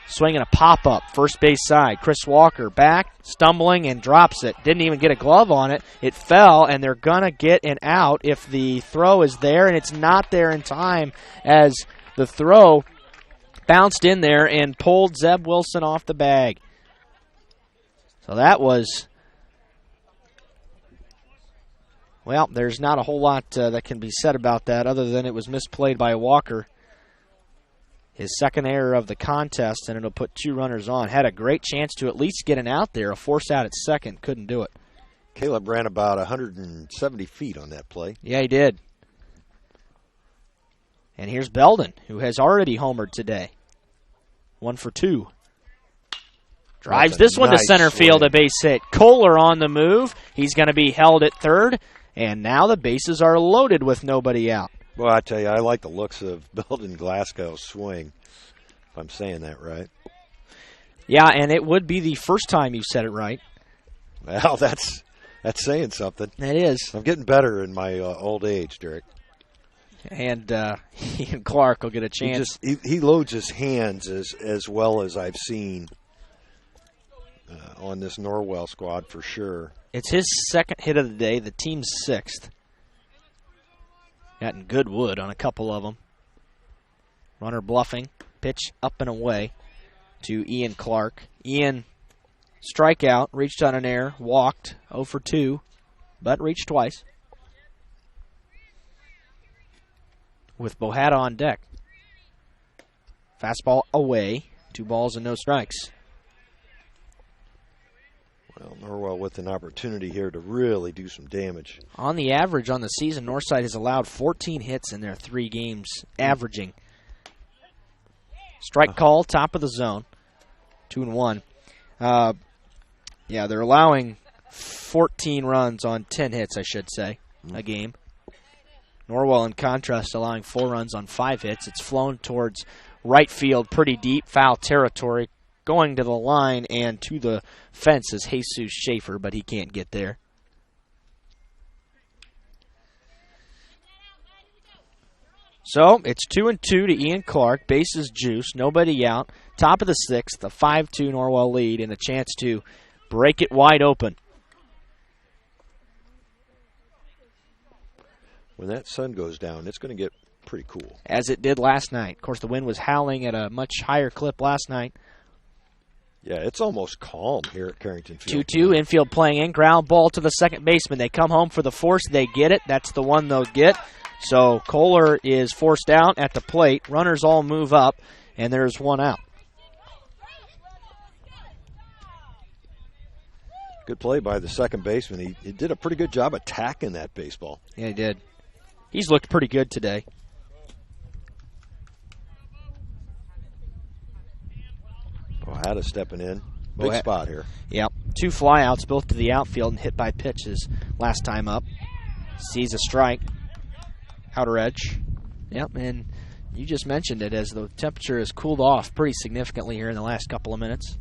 Swinging a pop-up, first base side. Chris Walker back, stumbling, and drops it. Didn't even get a glove on it. It fell, and they're going to get an out if the throw is there, and it's not there in time as the throw bounced in there and pulled Zeb Wilson off the bag. So that was... Well, there's not a whole lot that can be said about that other than it was misplayed by Walker. His second error of the contest, and it'll put 2 runners on. Had a great chance to at least get an out there. A force out at second. Couldn't do it. Caleb ran about 170 feet on that play. Yeah, he did. And here's Belden, who has already homered today. 1 for 2. Drives this one to center field, a base hit. Kohler on the move. He's going to be held at third. And now the bases are loaded with nobody out. Well, I tell you, I like the looks of Belden Glasgow's swing, if I'm saying that right. Yeah, and it would be the first time you said it right. Well, that's saying something. It is. I'm getting better in my old age, Derek. And Ian Clark will get a chance. He loads his hands as well as I've seen on this Norwell squad for sure. It's his second hit of the day, the team's 6th. Gotten good wood on a couple of them. Runner bluffing. Pitch up and away to Ian Clark. Ian strikeout, reached on an error, walked 0 for 2. but reached twice. With Bohada on deck. Fastball away. 2 balls and no strikes. Well, Norwell with an opportunity here to really do some damage. On the average on the season, Northside has allowed 14 hits in their 3 games, averaging. Strike call, top of the zone. 2-1. Yeah, they're allowing 14 runs on 10 hits, I should say, a game. Norwell, in contrast, allowing 4 runs on 5 hits. It's flown towards right field, pretty deep, foul territory. Going to the line and to the fence is Jesus Schaefer, but he can't get there. So it's 2-2 to Ian Clark. Bases juice, nobody out. Top of the 6th, a 5-2 Norwell lead, and a chance to break it wide open. When that sun goes down, it's going to get pretty cool. As it did last night. Of course, the wind was howling at a much higher clip last night. Yeah, it's almost calm here at Carrington Field. 2-2, infield playing in, ground ball to the second baseman. They come home for the force, they get it. That's the one they'll get. So Kohler is forced out at the plate. Runners all move up, and there's 1 out. Good play by the second baseman. He did a pretty good job attacking that baseball. Yeah, he did. He's looked pretty good today. Bohada stepping in. Big spot here. Yep. 2 flyouts built to the outfield and hit by pitches last time up. Sees a strike. Outer edge. Yep, and you just mentioned it as the temperature has cooled off pretty significantly here in the last couple of minutes.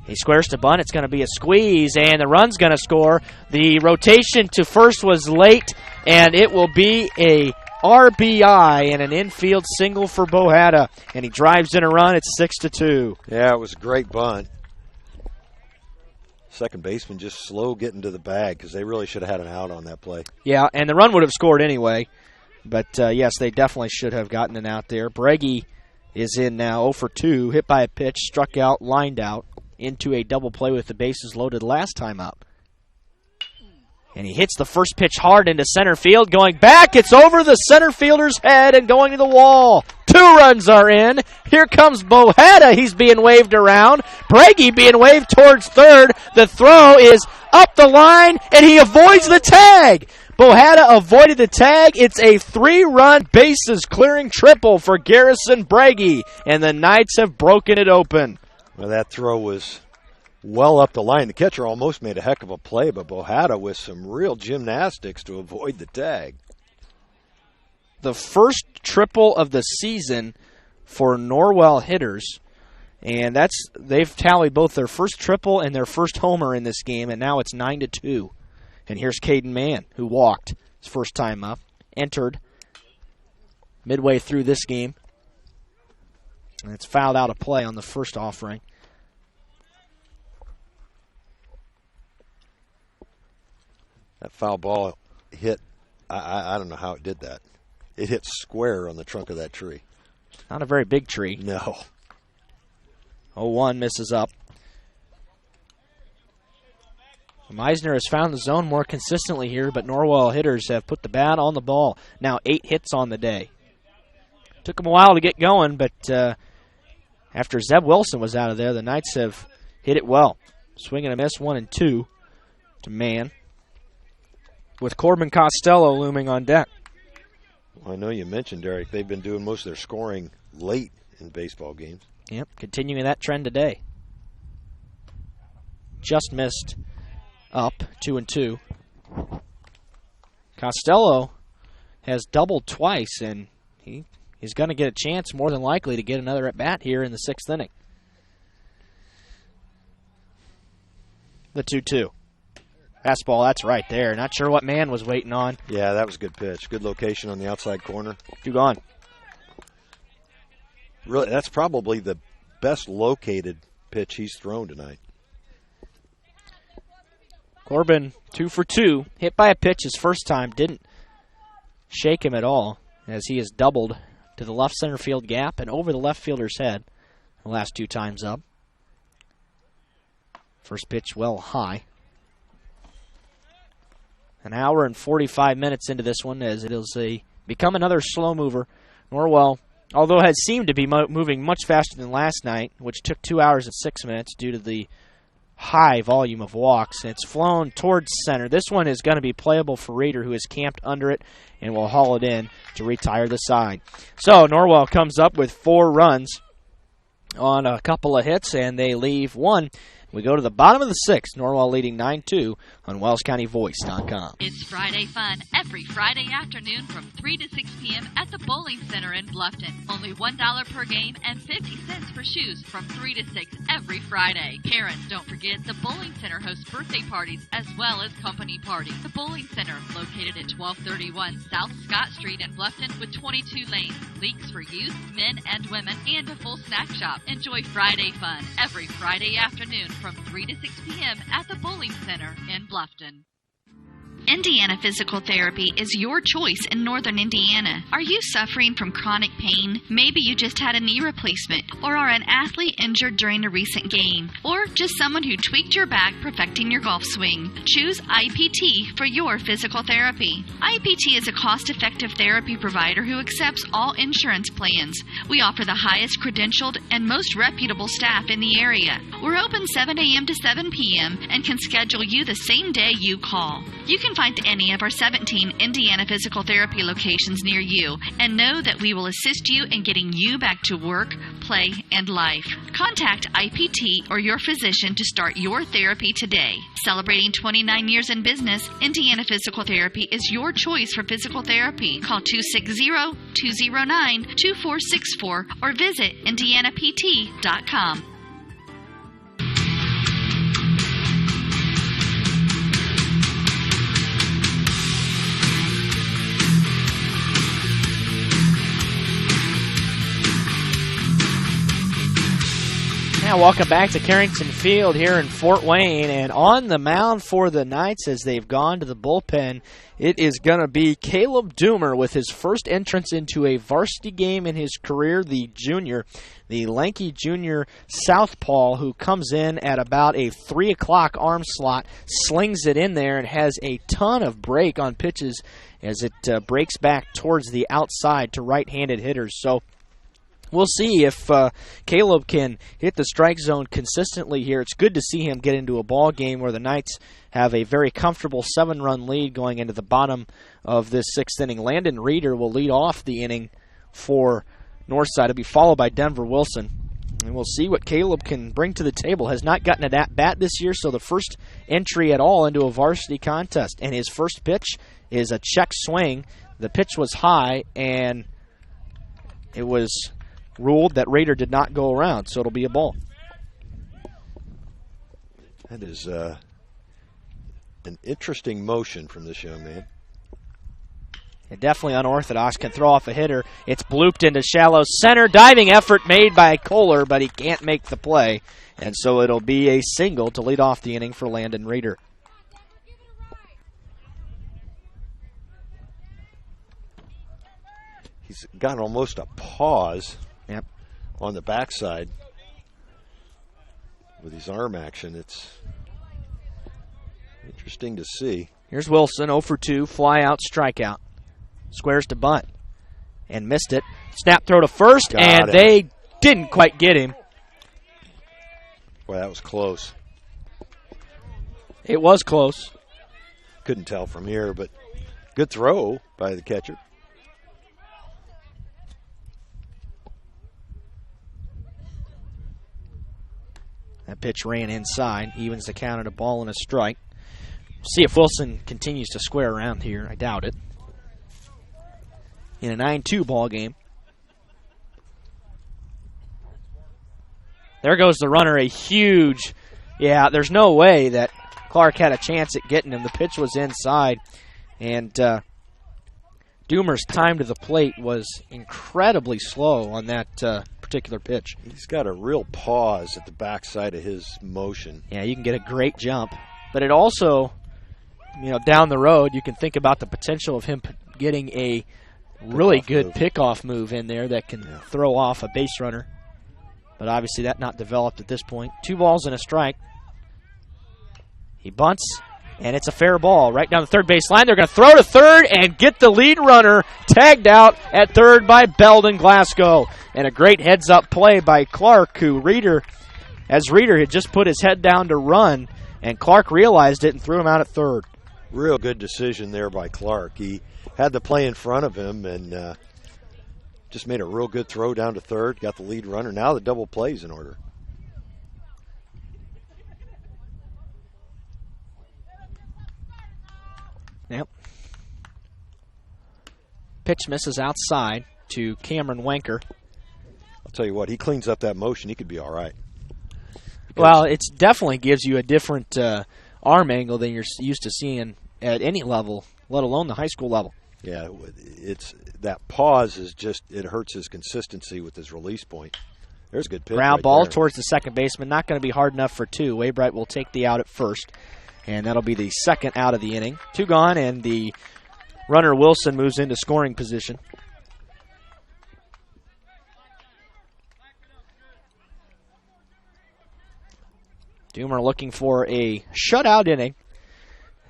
He squares to bunt. It's going to be a squeeze, and the run's going to score. The rotation to first was late, and it will be a RBI and an infield single for Bohada, and he drives in a run. It's 6-2. Yeah, it was a great bunt. Second baseman just slow getting to the bag because they really should have had an out on that play. Yeah, and the run would have scored anyway, but yes, they definitely should have gotten an out there. Breggy is in now, 0 for 2, hit by a pitch, struck out, lined out into a double play with the bases loaded last time up. And he hits the first pitch hard into center field. Going back, it's over the center fielder's head and going to the wall. 2 runs are in. Here comes Bohada. He's being waved around. Breggy being waved towards third. The throw is up the line, and he avoids the tag. Bohada avoided the tag. It's a 3-run bases-clearing triple for Garrison Breggy, and the Knights have broken it open. Well, that throw was well up the line. The catcher almost made a heck of a play, but Bohada with some real gymnastics to avoid the tag. The first triple of the season for Norwell hitters, and they've tallied both their first triple and their first homer in this game, and now it's 9-2. And here's Caden Mann, who walked his first time up, entered midway through this game, and it's fouled out of play on the first offering. That foul ball hit, I don't know how it did that. It hit square on the trunk of that tree. Not a very big tree. No. 0-1 misses up. Meisner has found the zone more consistently here, but Norwell hitters have put the bat on the ball. Now 8 hits on the day. Took them a while to get going, but after Zeb Wilson was out of there, the Knights have hit it well. Swing and a miss, 1 and 2 to Mann, with Corbin Costello looming on deck. Well, I know you mentioned, Derek, they've been doing most of their scoring late in baseball games. Yep, continuing that trend today. Just missed up, 2 and 2. Costello has doubled twice, and he's going to get a chance, more than likely, to get another at-bat here in the 6th inning. The 2-2. Fastball, that's right there. Not sure what Mann was waiting on. Yeah, that was a good pitch. Good location on the outside corner. 2 gone. Really, that's probably the best located pitch he's thrown tonight. Corbin, 2 for 2. Hit by a pitch his first time. Didn't shake him at all, as he has doubled to the left center field gap and over the left fielder's head the last 2 times up. First pitch well high. An hour and 45 minutes into this one as it is become another slow mover. Norwell, although has seemed to be moving much faster than last night, which took 2 hours and 6 minutes due to the high volume of walks. It's flown towards center. This one is going to be playable for Reeder, who is camped under it and will haul it in to retire the side. So Norwell comes up with 4 runs on a couple of hits, and they leave 1. We go to the bottom of the 6th, Norwell leading 9-2 on WellsCountyVoice.com. It's Friday fun every Friday afternoon from 3 to 6 p.m. at the Bowling Center in Bluffton. Only $1 per game and 50 cents for shoes from 3 to 6 every Friday. Parents, don't forget the Bowling Center hosts birthday parties as well as company parties. The Bowling Center, located at 1231 South Scott Street in Bluffton with 22 lanes, leagues for youth, men, and women, and a full snack shop. Enjoy Friday fun every Friday afternoon from 3 to 6 p.m. at the Bowling Center in Bluffton. Indiana Physical Therapy is your choice in northern Indiana. Are you suffering from chronic pain? Maybe you just had a knee replacement, or are an athlete injured during a recent game, or just someone who tweaked your back perfecting your golf swing. Choose IPT for your physical therapy. IPT is a cost-effective therapy provider who accepts all insurance plans. We offer the highest credentialed and most reputable staff in the area. We're open 7 a.m. to 7 p.m. and can schedule you the same day you call. You can find any of our 17 Indiana Physical Therapy locations near you and know that we will assist you in getting you back to work, play, and life. Contact IPT or your physician to start your therapy today. Celebrating 29 years in business, Indiana Physical Therapy is your choice for physical therapy. Call 260-209-2464 or visit indianapt.com. Now, welcome back to Carrington Field here in Fort Wayne, and on the mound for the Knights as they've gone to the bullpen, it is going to be Caleb Doomer with his first entrance into a varsity game in his career, the junior, the lanky junior southpaw who comes in at about a 3 o'clock arm slot, slings it in there, and has a ton of break on pitches as it breaks back towards the outside to right-handed hitters. So we'll see if Caleb can hit the strike zone consistently here. It's good to see him get into a ball game where the Knights have a very comfortable 7-run lead going into the bottom of this 6th inning. Landon Reeder will lead off the inning for Northside. It'll be followed by Denver Wilson. And we'll see what Caleb can bring to the table. Has not gotten an at-bat this year, so the first entry at all into a varsity contest. And his first pitch is a check swing. The pitch was high, and it was ruled that Raider did not go around, so it'll be a ball. That is an interesting motion from this young man. And definitely unorthodox, can throw off a hitter. It's blooped into shallow center. Diving effort made by Kohler, but he can't make the play. And so it'll be a single to lead off the inning for Landon Reeder. He's got almost a pause. Yep. On the backside with his arm action. It's interesting to see. Here's Wilson, 0 for 2, fly out, strikeout. Squares to bunt and missed it. Snap throw to first, and they didn't quite get him. Boy, that was close. It was close. Couldn't tell from here, but good throw by the catcher. That pitch ran inside, evens the count at a ball and a strike. See if Wilson continues to square around here. I doubt it. In a 9-2 ball game. There goes the runner, a huge, there's no way that Clark had a chance at getting him. The pitch was inside, and Doomer's time to the plate was incredibly slow on that particular pitch. He's got a real pause at the backside of his motion. Yeah, you can get a great jump. But it also, down the road, you can think about the potential of him getting a really good pickoff move in there that can throw off a base runner. But obviously that not developed at this point. 2 balls and a strike. He bunts, And it's a fair ball right down the third base line. They're going to throw to third and get the lead runner tagged out at third by Belden Glasgow. And a great heads-up play by Clark, who Reeder had just put his head down to run, and Clark realized it and threw him out at third. Real good decision there by Clark. He had the play in front of him and just made a real good throw down to third, got the lead runner. Now the double play's in order. Yep. Pitch misses outside to Cameron Wanker. I'll tell you what, he cleans up that motion, he could be all right. Well, it definitely gives you a different arm angle than you're used to seeing at any level, let alone the high school level. Yeah, it's that pause is just, it hurts his consistency with his release point. There's a good pitch. Ground right ball there. Towards the second baseman. Not going to be hard enough for two. Waybright will take the out at first, and that'll be the second out of the inning. Two gone, and the runner Wilson moves into scoring position. Doomer looking for a shutout inning,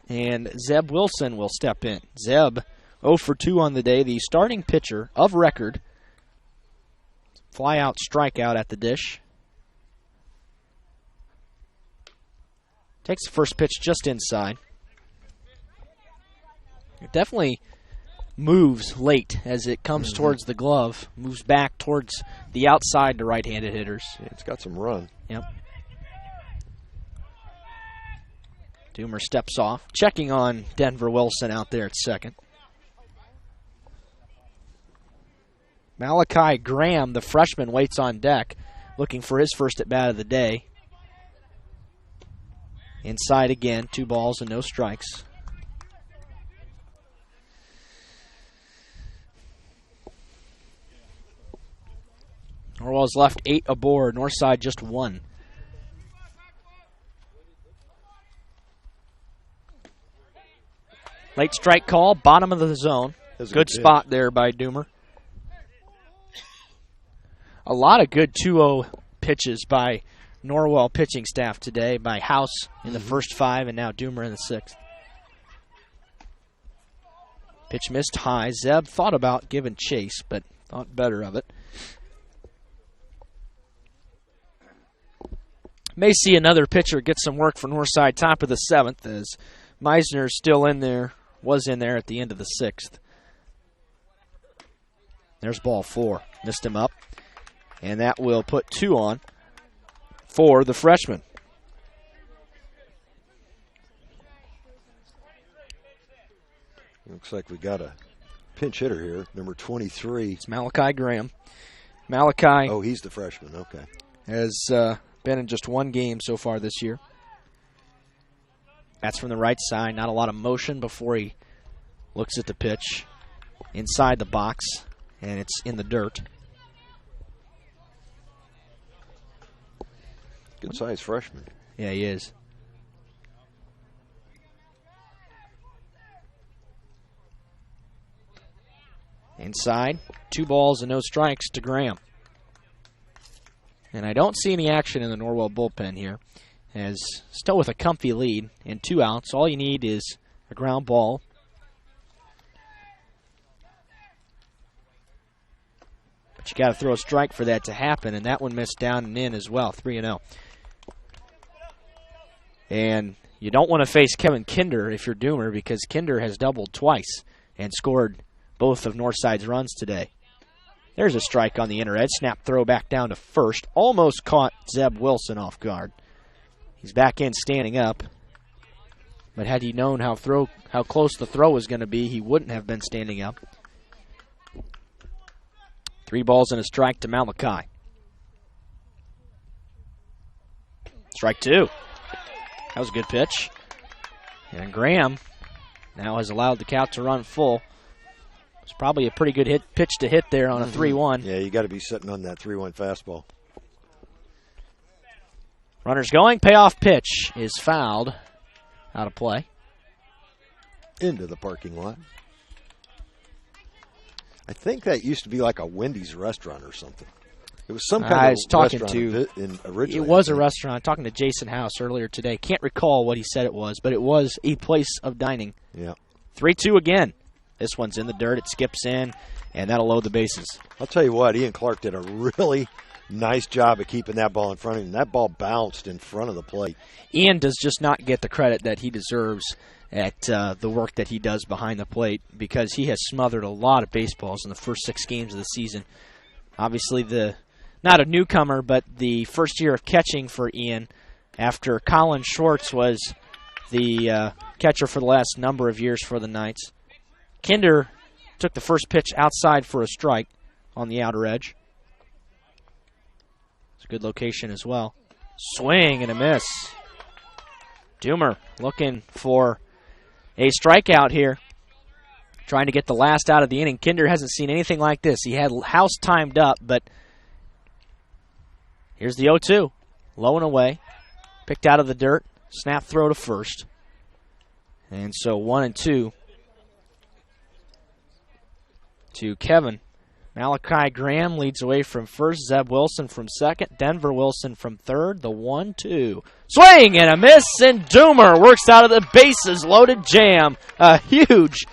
and Zeb Wilson will step in. Zeb 0 for 2 on the day, the starting pitcher of record. Fly out strikeout at the dish. Takes the first pitch just inside. It definitely moves late as it comes towards the glove. Moves back towards the outside to right-handed hitters. Yeah, it's got some run. Yep. Doomer steps off, checking on Denver Wilson out there at second. Malachi Graham, the freshman, waits on deck, looking for his first at-bat of the day. Inside again, 2 balls and no strikes. Norwell's left 8 aboard, Northside just 1. Late strike call, bottom of the zone. Good spot there by Doomer. A lot of good 2-0 pitches by Norwell pitching staff today, by House in the first 5 and now Doomer in the 6th. Pitch missed high. Zeb thought about giving chase, but thought better of it. May see another pitcher get some work for Northside top of the 7th as Meisner's still in there, was in there at the end of the 6th. There's ball 4. Missed him up. And that will put 2 on for the freshman. Looks like we got a pinch hitter here, number 23. It's Malachi Graham. Malachi. Oh, he's the freshman. Okay. Has been in just 1 game so far this year. That's from the right side. Not a lot of motion before he looks at the pitch. Inside the box, and it's in the dirt. Good-sized freshman. Yeah, he is. Inside, 2 balls and no strikes to Graham. And I don't see any action in the Norwell bullpen here, as still with a comfy lead and 2 outs. All you need is a ground ball. But you got to throw a strike for that to happen, and that one missed down and in as well, 3-0. And you don't want to face Kevin Kinder if you're Doomer, because Kinder has doubled twice and scored both of Northside's runs today. There's a strike on the inner edge. Snap throw back down to first. Almost caught Zeb Wilson off guard. He's back in standing up. But had he known how close the throw was going to be, he wouldn't have been standing up. 3 balls and a strike to Malachi. Strike 2. That was a good pitch. And Graham now has allowed the count to run full. It's probably a pretty good pitch to hit there on a 3-1. Yeah, you got to be sitting on that 3-1 fastball. Runners going. Payoff pitch is fouled. Out of play. Into the parking lot. I think that used to be like a Wendy's restaurant or something. It was some kind of talking restaurant originally. It was a restaurant. Talking to Jason House earlier today. Can't recall what he said it was, but it was a place of dining. Yeah. 3-2 again. This one's in the dirt. It skips in, and that'll load the bases. I'll tell you what, Ian Clark did a really nice job of keeping that ball in front of him. That ball bounced in front of the plate. Ian does just not get the credit that he deserves at the work that he does behind the plate, because he has smothered a lot of baseballs in the first 6 games of the season. Obviously, not a newcomer, but the first year of catching for Ian after Colin Schwartz was the catcher for the last number of years for the Knights. Kinder took the first pitch outside for a strike on the outer edge. It's a good location as well. Swing and a miss. Doomer looking for a strikeout here, trying to get the last out of the inning. Kinder hasn't seen anything like this. He had House timed up, but here's the 0-2. Low and away. Picked out of the dirt. Snap throw to first. And so 1-2 to Kevin. Malachi Graham leads away from first. Zeb Wilson from second. Denver Wilson from third. The 1-2. Swing and a miss, and Doomer works out of the bases loaded jam. A huge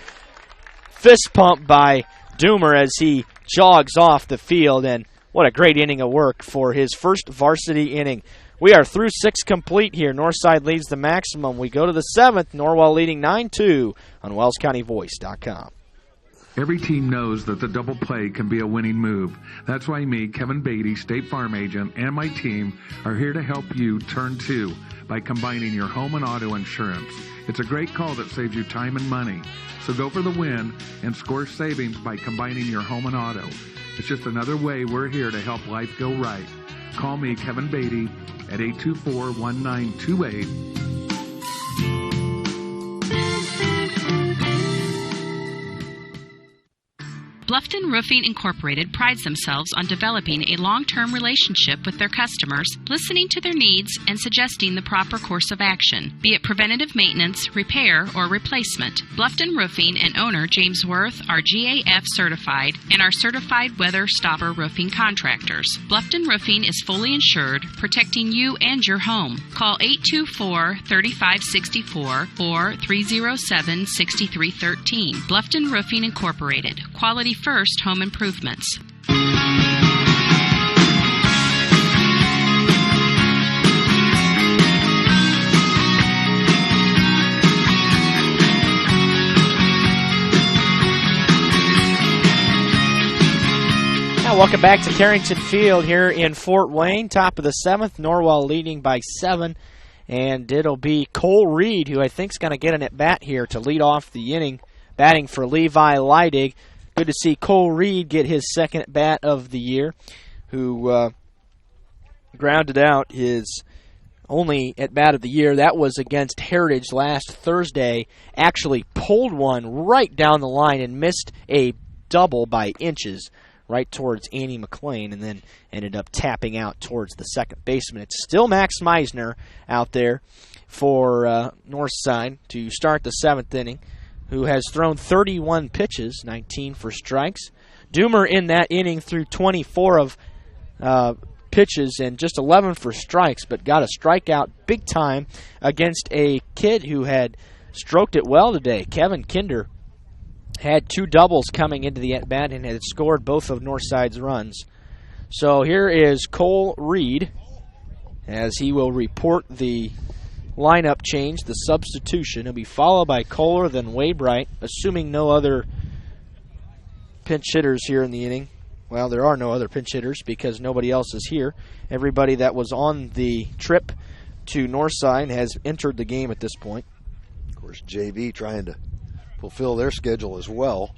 fist pump by Doomer as he jogs off the field, and what a great inning of work for his first varsity inning. We are through 6 complete here. Northside leads the maximum. We go to the 7th. Norwell leading 9-2 on WellsCountyVoice.com. Every team knows that the double play can be a winning move. That's why me, Kevin Beatty, State Farm Agent, and my team are here to help you turn 2 by combining your home and auto insurance. It's a great call that saves you time and money. So go for the win and score savings by combining your home and auto. It's just another way we're here to help life go right. Call me, Kevin Beatty, at 824-1928. Bluffton Roofing Incorporated prides themselves on developing a long-term relationship with their customers, listening to their needs and suggesting the proper course of action, be it preventative maintenance, repair, or replacement. Bluffton Roofing and owner James Worth are GAF certified and are certified weather stopper roofing contractors. Bluffton Roofing is fully insured, protecting you and your home. Call 824-3564 or 307-6313. Bluffton Roofing Incorporated. Quality first home improvements. Now welcome back to Carrington Field here in Fort Wayne. Top of the 7th, Norwell leading by 7. And it'll be Cole Reed, who I think is going to get an at-bat here to lead off the inning, batting for Levi Leidig. Good to see Cole Reed get his second at-bat of the year, who grounded out his only at-bat of the year. That was against Heritage last Thursday. Actually pulled one right down the line and missed a double by inches right towards Annie McLean, and then ended up tapping out towards the second baseman. It's still Max Meisner out there for Northside to start the 7th inning, who has thrown 31 pitches, 19 for strikes. Doomer in that inning threw 24 of pitches and just 11 for strikes, but got a strikeout big time against a kid who had stroked it well today. Kevin Kinder had 2 doubles coming into the at-bat and had scored both of Northside's runs. So here is Cole Reed as he will report the lineup change, the substitution. He'll be followed by Kohler, then Waybright, assuming no other pinch hitters here in the inning. Well, there are no other pinch hitters because nobody else is here. Everybody that was on the trip to Northside has entered the game at this point. Of course, JV trying to fulfill their schedule as well.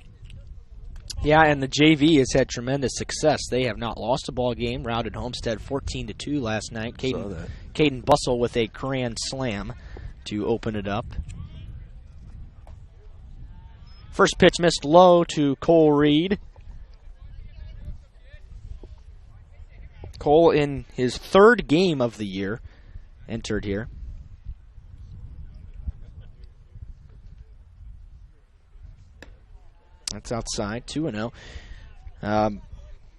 Yeah, and the JV has had tremendous success. They have not lost a ball game. Routed Homestead 14-2 last night. Caden Bussell with a grand slam to open it up. First pitch missed low to Cole Reed. Cole, in his 3rd game of the year, entered here. That's outside, 2-0.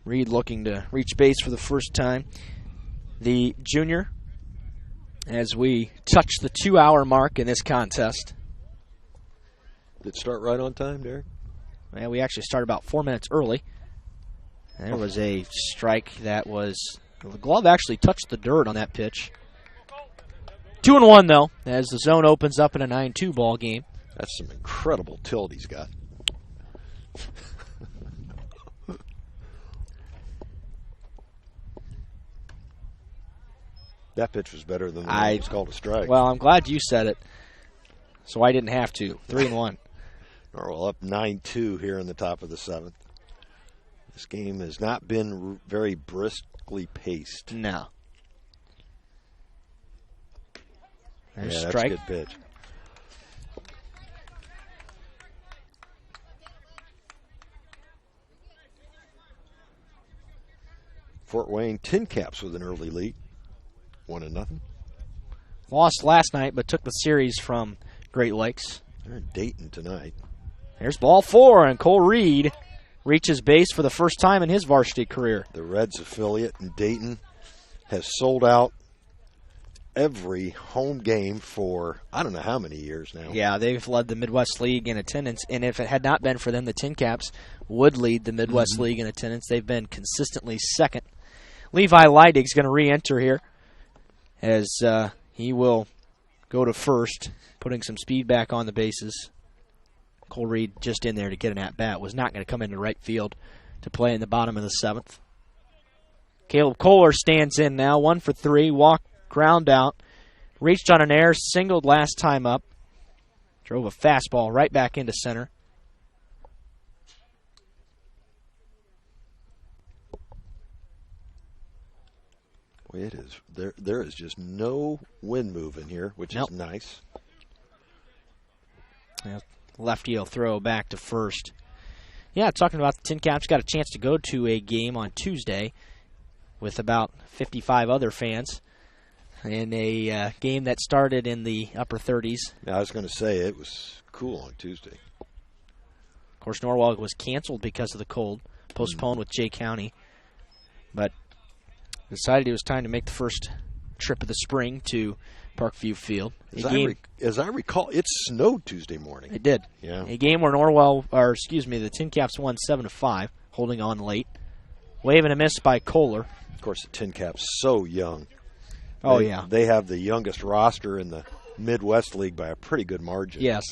Reed looking to reach base for the first time. The junior, as we touch the 2-hour mark in this contest. Did it start right on time, Derek? Well, we actually started about 4 minutes early. There was a strike that was, the glove actually touched the dirt on that pitch. 2-1 though, as the zone opens up in a 9-2 ball game. That's some incredible tilt he's got. That pitch was better than the one that was called a strike. Well, I'm glad you said it, so I didn't have to. 3-1. Norwell up 9-2 here in the top of the 7th. This game has not been very briskly paced. No. There's yeah, strike. That's a good pitch. Fort Wayne Tin Caps with an early lead. 1-0. Lost last night, but took the series from Great Lakes. They're in Dayton tonight. There's ball 4, and Cole Reed reaches base for the first time in his varsity career. The Reds affiliate in Dayton has sold out every home game for I don't know how many years now. Yeah, they've led the Midwest League in attendance, and if it had not been for them, the Tin Caps would lead the Midwest League in attendance. They've been consistently second. Levi Leidig's going to re-enter here as he will go to first, putting some speed back on the bases. Cole Reed just in there to get an at-bat. Was not going to come into right field to play in the bottom of the 7th. Caleb Kohler stands in now, 1 for 3, walk, ground out. Reached on an air, singled last time up. Drove a fastball right back into center. Boy, it is. There is just no wind move in here, which is nice. Yeah, lefty will throw back to first. Yeah, talking about the Tin Caps, got a chance to go to a game on Tuesday with about 55 other fans in a game that started in the upper 30s. I was going to say, it was cool on Tuesday. Of course, Norwell was canceled because of the cold, postponed with Jay County, but decided it was time to make the first trip of the spring to Parkview Field. As I recall, it snowed Tuesday morning. It did. Yeah. A game where the Tin Caps won 7-5, holding on late. Wave and a miss by Kohler. Of course, the Tin Caps so young. Oh, yeah. They have the youngest roster in the Midwest League by a pretty good margin. Yes.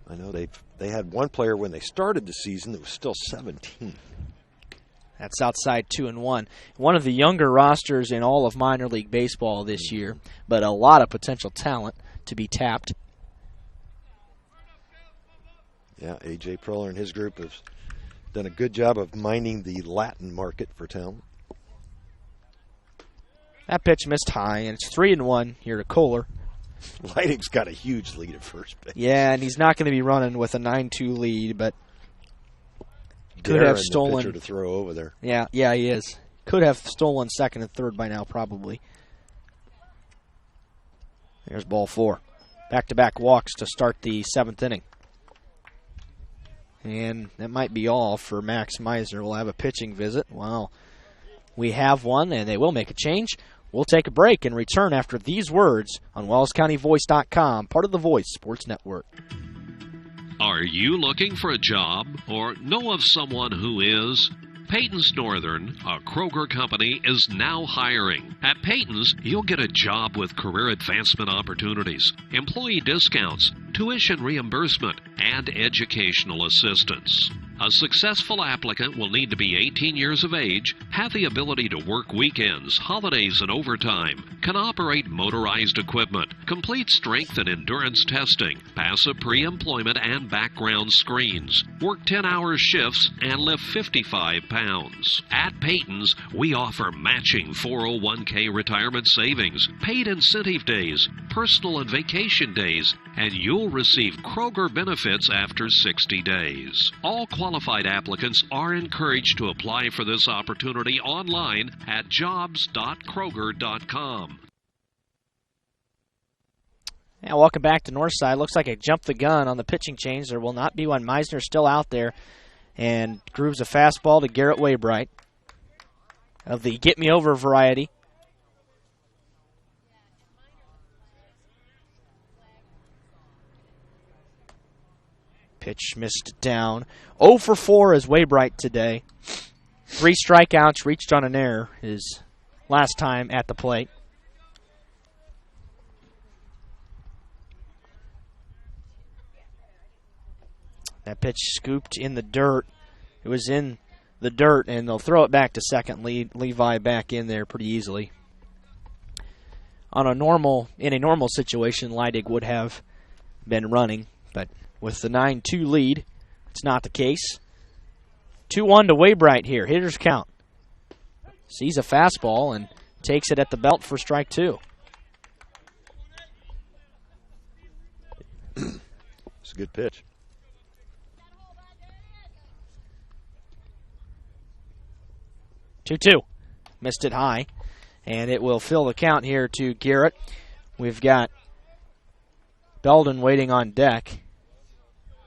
I know they had one player when they started the season that was still 17. That's outside 2-1. One of the younger rosters in all of minor league baseball this year, but a lot of potential talent to be tapped. Yeah, A.J. Proler and his group have done a good job of mining the Latin market for talent. That pitch missed high, and it's 3-1 here to Kohler. Leidig's got a huge lead at first base. Yeah, and he's not going to be running with a 9-2 lead, but could have stolen. The pitcher to throw over there. Yeah, he is. Could have stolen second and third by now, probably. There's ball 4. Back-to-back walks to start the 7th inning. And that might be all for Max Meisner. We'll have a pitching visit. Well, we have one, and they will make a change. We'll take a break and return after these words on WellsCountyVoice.com, part of the Voice Sports Network. Are you looking for a job or know of someone who is? Peyton's Northern, a Kroger company, is now hiring. At Peyton's, you'll get a job with career advancement opportunities, employee discounts, tuition reimbursement, and educational assistance. A successful applicant will need to be 18 years of age, have the ability to work weekends, holidays, and overtime, can operate motorized equipment, complete strength and endurance testing, pass a pre-employment and background screens, work 10-hour shifts, and lift 55 pounds. At Peyton's, we offer matching 401k retirement savings, paid incentive days, personal and vacation days, and you'll receive Kroger benefits after 60 days. All qualified applicants are encouraged to apply for this opportunity online at jobs.kroger.com. Yeah, welcome back to Northside. Looks like I jumped the gun on the pitching change. There will not be one. Meisner's still out there and grooves a fastball to Garrett Waybright of the get-me-over variety. Pitch missed down. 0 for 4 is Waybright today. 3 strikeouts, reached on an error his last time at the plate. That pitch scooped in the dirt. It was in the dirt, and they'll throw it back to second. Levi back in there pretty easily. In a normal situation, Leidig would have been running, but with the 9-2 lead, it's not the case. 2-1 to Waybright here. Hitter's count. Sees a fastball and takes it at the belt for strike 2. It's a good pitch. 2-2. Missed it high, and it will fill the count here to Garrett. We've got Belden waiting on deck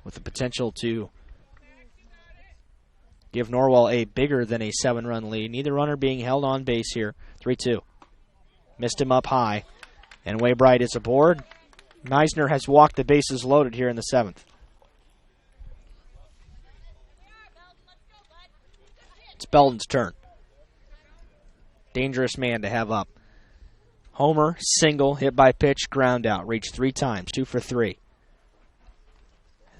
with the potential to give Norwell a bigger than a 7-run lead. Neither runner being held on base here. 3-2. Missed him up high, and Waybright is aboard. Meisner has walked the bases loaded here in the 7th. It's Belden's turn. Dangerous man to have up. Homer, single, hit by pitch, ground out. Reached 3 times, 2 for 3.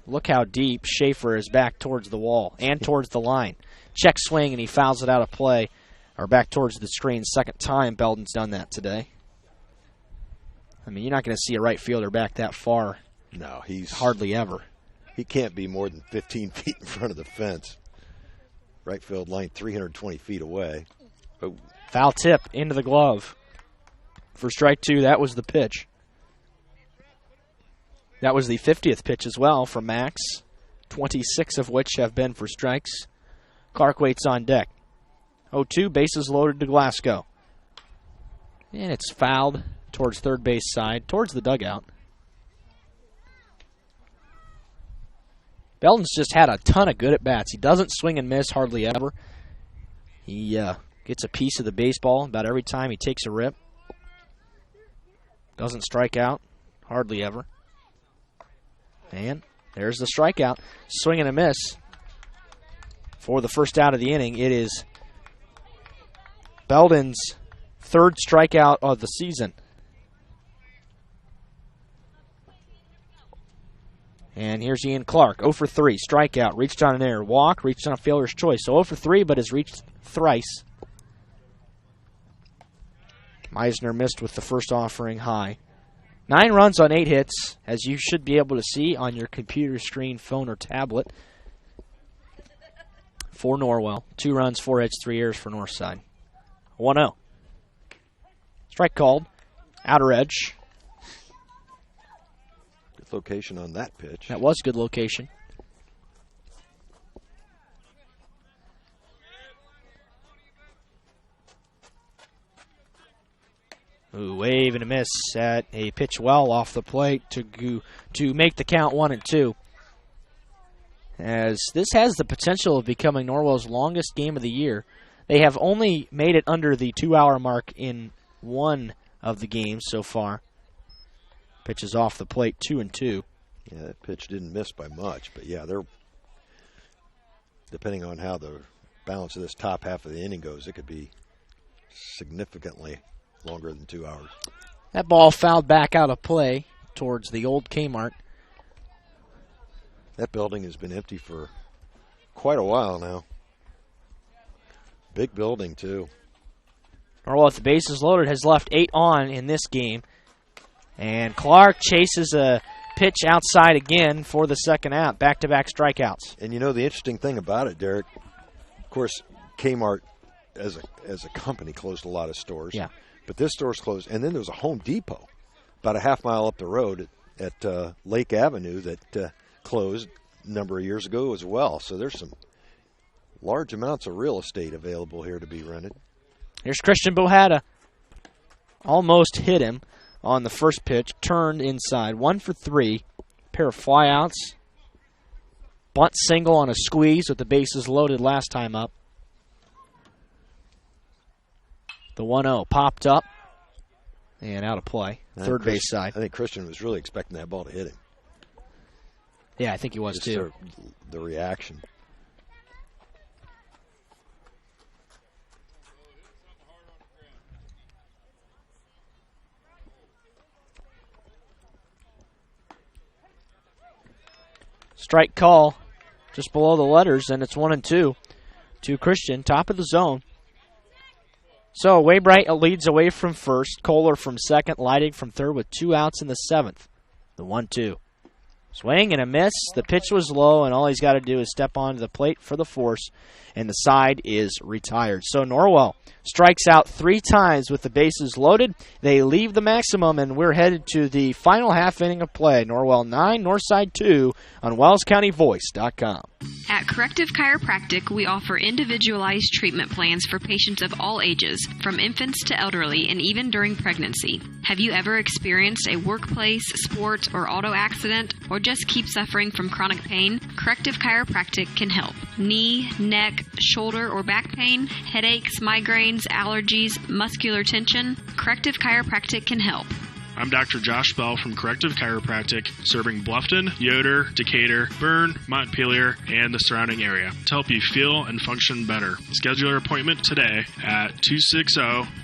Look how deep Schaefer is back towards the wall and towards the line. Check swing, and he fouls it out of play, or back towards the screen. Second time Belden's done that today. I mean, you're not going to see a right fielder back that far. No, he's hardly ever. He can't be more than 15 feet in front of the fence. Right field line 320 feet away. Oh. Foul tip into the glove. For strike 2, that was the pitch. That was the 50th pitch as well from Max, 26 of which have been for strikes. Clark waits on deck. 0-2, bases loaded to Glasgow. And it's fouled towards third base side, towards the dugout. Belden's just had a ton of good at-bats. He doesn't swing and miss hardly ever. He gets a piece of the baseball about every time he takes a rip. Doesn't strike out hardly ever. And there's the strikeout. Swing and a miss for the first out of the inning. It is Belden's 3rd strikeout of the season. And here's Ian Clark, 0 for 3, strikeout, reached on an error, walk, reached on a fielder's choice. So 0 for 3, but has reached thrice. Meisner missed with the first offering high. 9 runs on 8 hits, as you should be able to see on your computer screen, phone, or tablet. For Norwell. 2 runs, 4 hits, 3 errors for Northside. 1-0. Strike called. Outer edge. Good location on that pitch. That was good location. Ooh, wave and a miss at a pitch well off the plate to make the count 1-2. As this has the potential of becoming Norwell's longest game of the year. They have only made it under the 2-hour mark in one of the games so far. Pitch is off the plate, 2-2. Yeah, that pitch didn't miss by much, but yeah, they're depending on how the balance of this top half of the inning goes, it could be significantly longer than 2 hours. That ball fouled back out of play towards the old Kmart. That building has been empty for quite a while now. Big building, too. Norwell, with the bases loaded, has left 8 on in this game. And Clark chases a pitch outside again for the second out. Back-to-back strikeouts. And you know the interesting thing about it, Derek, of course, Kmart as a company closed a lot of stores. Yeah. But this store's closed. And then there was a Home Depot about a half mile up the road at Lake Avenue that closed a number of years ago as well. So there's some large amounts of real estate available here to be rented. Here's Christian Bohada. Almost hit him on the first pitch. Turned inside. 1 for 3. Pair of flyouts. bunt single on a squeeze with the bases loaded last time up. The 1-0 popped up and out of play. Third base side. I think Christian was really expecting that ball to hit him. Yeah, I think he was too. The reaction. Strike call just below the letters, and it's 1-2 to Christian, top of the zone. So Waybright leads away from first, Kohler from second, Leidig from third with 2 outs in the 7th. The 1-2. Swing and a miss. The pitch was low, and all he's got to do is step onto the plate for the force, and the side is retired. So Norwell strikes out 3 times with the bases loaded. They leave the maximum, and we're headed to the final half inning of play. Norwell 9, Northside 2 on WellsCountyVoice.com. At Corrective Chiropractic, we offer individualized treatment plans for patients of all ages, from infants to elderly, and even during pregnancy. Have you ever experienced a workplace, sports, or auto accident, or just keep suffering from chronic pain? Corrective Chiropractic can help. Knee, neck, shoulder, or back pain, headaches, migraines, allergies, muscular tension? Corrective Chiropractic can help. I'm Dr. Josh Bell from Corrective Chiropractic, serving Bluffton, Yoder, Decatur, Bern, Montpelier, and the surrounding area to help you feel and function better. Schedule your appointment today at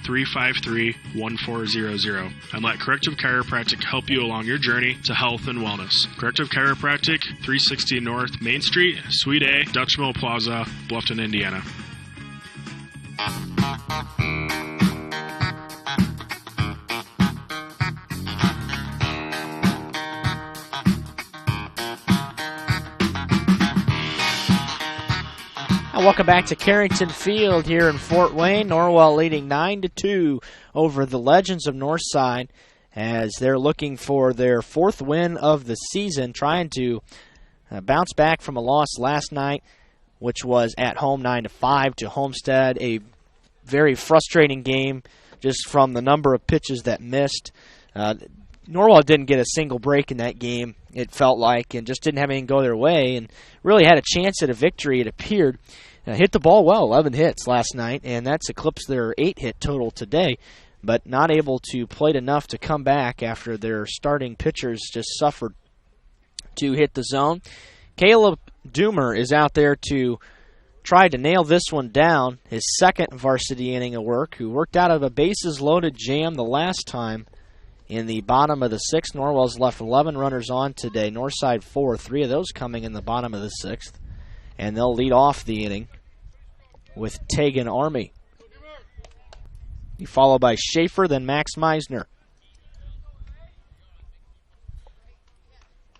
260-353-1400 and let Corrective Chiropractic help you along your journey to health and wellness. Corrective Chiropractic, 360 North Main Street, Suite A, Dutch Mill Plaza, Bluffton, Indiana. Welcome back to Carrington Field here in Fort Wayne. Norwell leading 9-2 over the Legends of Northside as they're looking for their 4th win of the season, trying to bounce back from a loss last night, which was at home 9-5 to Homestead. A very frustrating game just from the number of pitches that missed. Norwell didn't get a single break in that game, it felt like, and just didn't have anything go their way, and really had a chance at a victory, it appeared. Hit the ball well, 11 hits last night, and that's eclipsed their 8-hit total today, but not able to plate enough to come back after their starting pitchers just suffered to hit the zone. Caleb Doomer is out there to try to nail this one down, his 2nd varsity inning of work, who worked out of a bases-loaded jam the last time in the bottom of the 6th. Norwell's left 11 runners on today, Northside 4, 3 of those coming in the bottom of the 6th. And they'll lead off the inning with Tegan Army. Followed by Schaefer, then Max Meisner.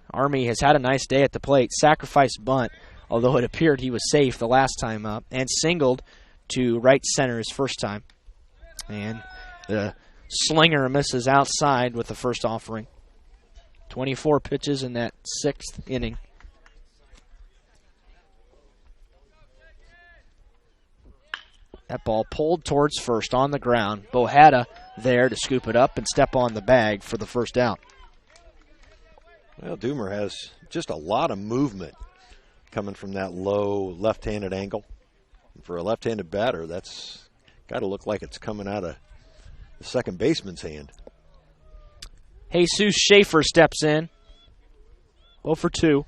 Army has had a nice day at the plate. Sacrifice bunt, although it appeared he was safe the last time up, and singled to right center his first time. And the slinger misses outside with the first offering. 24 pitches in that 6th inning. That ball pulled towards first on the ground. Bohada there to scoop it up and step on the bag for the first out. Well, Doomer has just a lot of movement coming from that low left-handed angle. And for a left-handed batter, that's got to look like it's coming out of the second baseman's hand. Jesus Schaefer steps in. 0 for 2.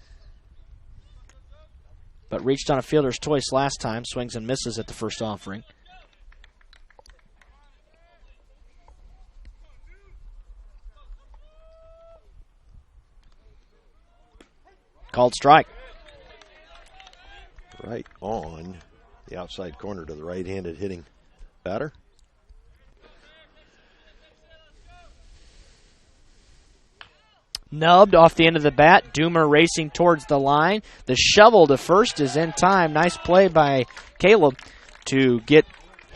But reached on a fielder's choice last time. Swings and misses at the first offering. Called strike. Right on the outside corner to the right-handed hitting batter. Nubbed off the end of the bat. Doomer racing towards the line. The shovel to first is in time. Nice play by Caleb to get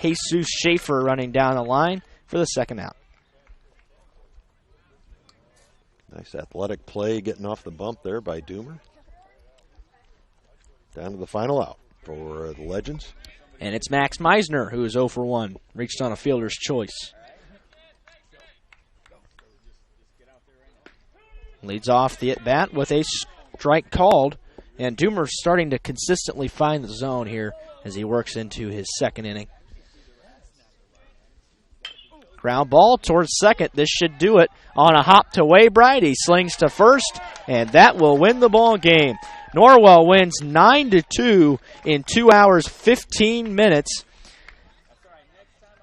Jesus Schaefer running down the line for the second out. Nice athletic play getting off the bump there by Doomer. Down to the final out for the Legends. And it's Max Meisner who is 0 for 1. Reached on a fielder's choice. Leads off the at-bat with a strike called And Doomer's starting to consistently find the zone here as he works into his second inning. Ground ball towards second. This should do it on a hop to Waybright. He slings to first, and that will win the ball game. Norwell wins 9-2 in 2 hours, 15 minutes.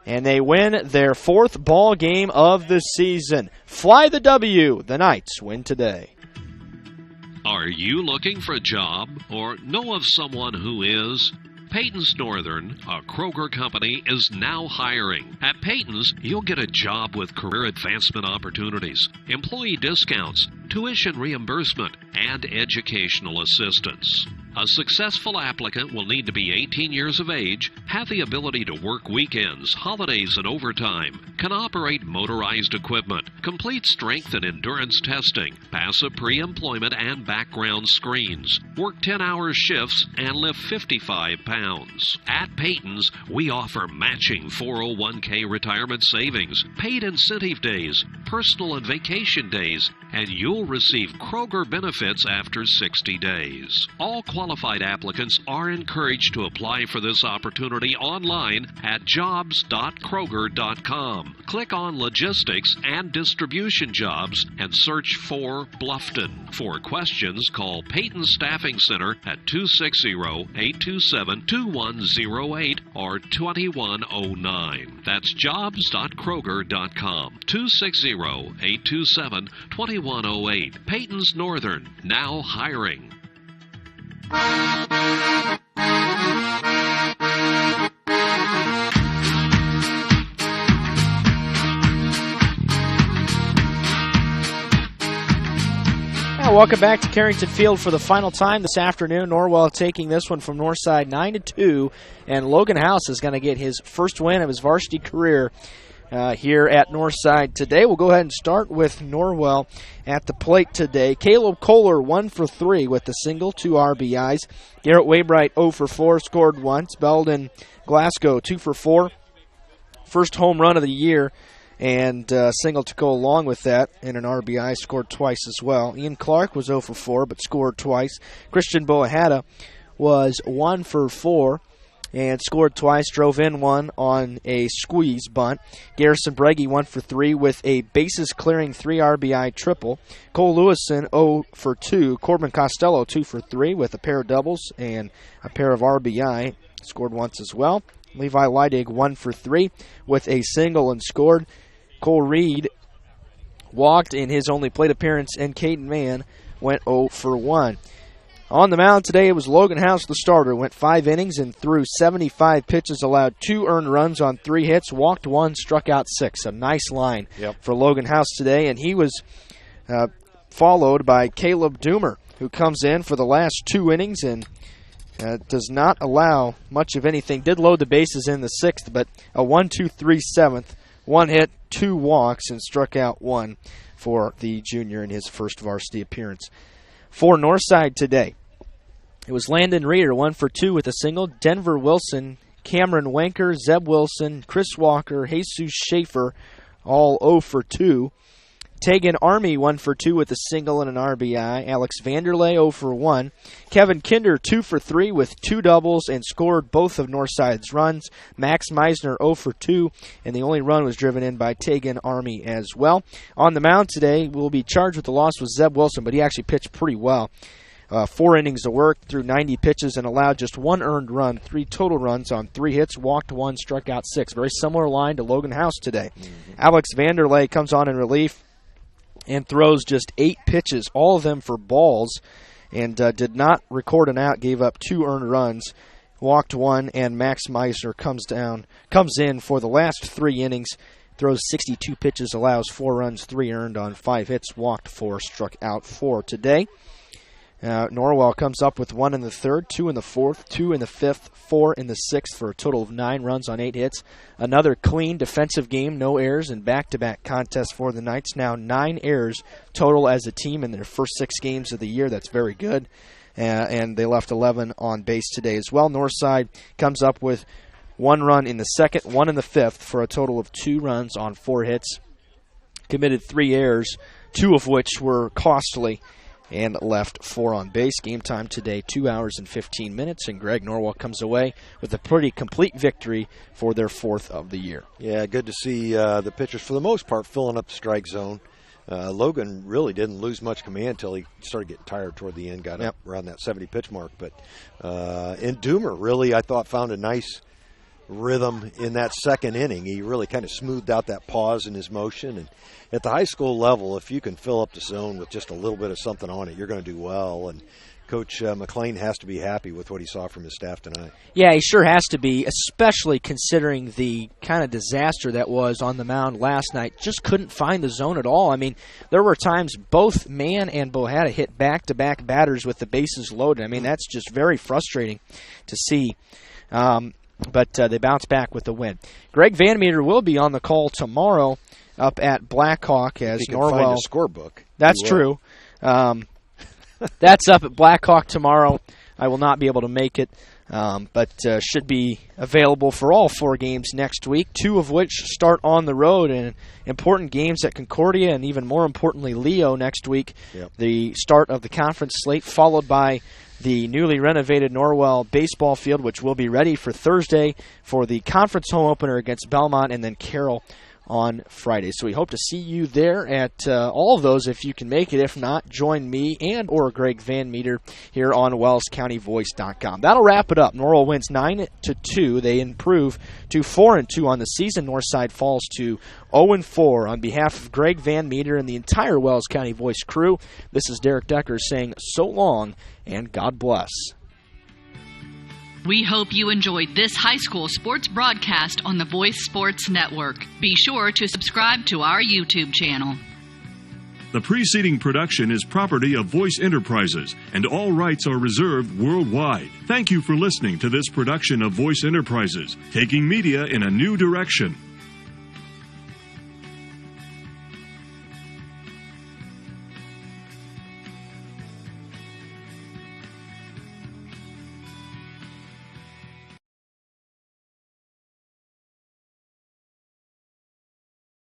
And they win their fourth ball game of the season. Fly the W. The Knights win today. Are you looking for a job or know of someone who is? Peyton's Northern, a Kroger company, is now hiring. At Peyton's, you'll get a job with career advancement opportunities, employee discounts, tuition reimbursement, and educational assistance. A successful applicant will need to be 18 years of age, have the ability to work weekends, holidays, and overtime, can operate motorized equipment, complete strength and endurance testing, pass a pre-employment and background screens, work 10-hour shifts, and lift 55 pounds. At Peyton's, we offer matching 401k retirement savings, paid incentive days, personal and vacation days, and you'll receive Kroger benefits after 60 days. All qualified applicants are encouraged to apply for this opportunity online at jobs.kroger.com. Click on Logistics and Distribution Jobs and search for Bluffton. For questions, call Peyton Staffing Center at 260-827-2108 or 2109. That's jobs.kroger.com. 260-827-2108. Peyton's Northern, now hiring. Welcome back to Carrington Field for the final time this afternoon. Norwell taking this one from Northside 9-2, and Logan House is going to get his first win of his varsity career here at Northside today. We'll go ahead and start with Norwell at the plate today. Caleb Kohler 1 for 3 with a single, 2 RBIs. Garrett Waybright 0 for 4, scored once. Belden Glasgow 2 for 4. First home run of the year, and single to go along with that, and an RBI, scored twice as well. Ian Clark was 0 for 4, but scored twice. Christian Boahada was 1 for 4 and scored twice, drove in one on a squeeze bunt. Garrison Breggy 1 for 3 with a bases-clearing 3 RBI triple. Cole Lewison 0 for 2. Corbin Costello 2 for 3 with a pair of doubles and a pair of RBI, scored once as well. Levi Leidig 1 for 3 with a single and scored. Cole Reed walked in his only plate appearance, and Caden Mann went 0 for 1. On the mound today, it was Logan House, the starter. Went 5 innings and threw 75 pitches, allowed 2 earned runs on 3 hits, walked 1, struck out 6. A nice line for Logan House today, and he was followed by Caleb Doomer, who comes in for the last 2 innings and does not allow much of anything. Did load the bases in the 6th, but a 1-2-3 7th. 1 hit, 2 walks, and struck out 1 for the junior in his first varsity appearance. For Northside today, it was Landon Reeder 1 for 2 with a single. Denver Wilson, Cameron Wanker, Zeb Wilson, Chris Walker, Jesus Schaefer, all 0 for 2. Tegan Army 1 for 2 with a single and an RBI. Alex Vanderlei 0 for 1. Kevin Kinder 2 for 3 with 2 doubles and scored both of Northside's runs. Max Meisner 0 for 2, and the only run was driven in by Tegan Army as well. On the mound today, we'll be charged with the loss with Zeb Wilson, but he actually pitched pretty well. 4 innings of work, threw 90 pitches, and allowed just 1 earned run, 3 total runs on 3 hits, walked 1, struck out 6. Very similar line to Logan House today. Alex Vanderlei comes on in relief and throws just 8 pitches, all of them for balls, and did not record an out, gave up 2 earned runs, walked 1, and Max Meisner comes in for the last 3 innings, throws 62 pitches, allows 4 runs, 3 earned on 5 hits, walked 4, struck out 4 today. Norwell comes up with 1 in the 3rd, 2 in the 4th, 2 in the 5th, 4 in the 6th for a total of 9 runs on 8 hits. Another clean defensive game, no errors, and back-to-back contests for the Knights. Now 9 errors total as a team in their first 6 games of the year. That's very good. And they left 11 on base today as well. Northside comes up with 1 run in the 2nd, 1 in the 5th for a total of 2 runs on 4 hits. Committed 3 errors, 2 of which were costly. and left 4 on base. Game time today, 2 hours and 15 minutes, and Greg Norwell comes away with a pretty complete victory for their 4th of the year. Yeah, good to see the pitchers, for the most part, filling up the strike zone. Logan really didn't lose much command until he started getting tired toward the end, got up around that 70-pitch mark. But and Doomer really, I thought, found a nice rhythm in that second inning. He really kind of smoothed out that pause in his motion. And at the high school level, if you can fill up the zone with just a little bit of something on it, you're going to do well. And Coach McLean has to be happy with what he saw from his staff tonight. Yeah, he sure has to be, especially considering the kind of disaster that was on the mound last night. Just couldn't find the zone at all. I mean, there were times both Mann and Bohada hit back-to-back batters with the bases loaded. I mean, that's just very frustrating to see. But they bounced back with the win. Greg Van Meter will be on the call tomorrow up at Blackhawk as Norwell. Find a scorebook. That's true. That's up at Blackhawk tomorrow. I will not be able to make it, but should be available for all 4 games next week, 2 of which start on the road, and important games at Concordia and even more importantly Leo next week. Yep. The start of the conference slate, followed by the newly renovated Norwell baseball field, which will be ready for Thursday for the conference home opener against Belmont, and then Carroll on Friday. So we hope to see you there at all of those if you can make it. If not, join me and or Greg Van Meter here on WellsCountyVoice.com. That'll wrap it up. Norwell wins 9-2. They improve to 4-2 on the season. Northside falls to 0-4. On behalf of Greg Van Meter and the entire Wells County Voice crew, this is Derek Decker saying so long and God bless. We hope you enjoyed this high school sports broadcast on the Voice Sports Network. Be sure to subscribe to our YouTube channel. The preceding production is property of Voice Enterprises, and all rights are reserved worldwide. Thank you for listening to this production of Voice Enterprises, taking media in a new direction.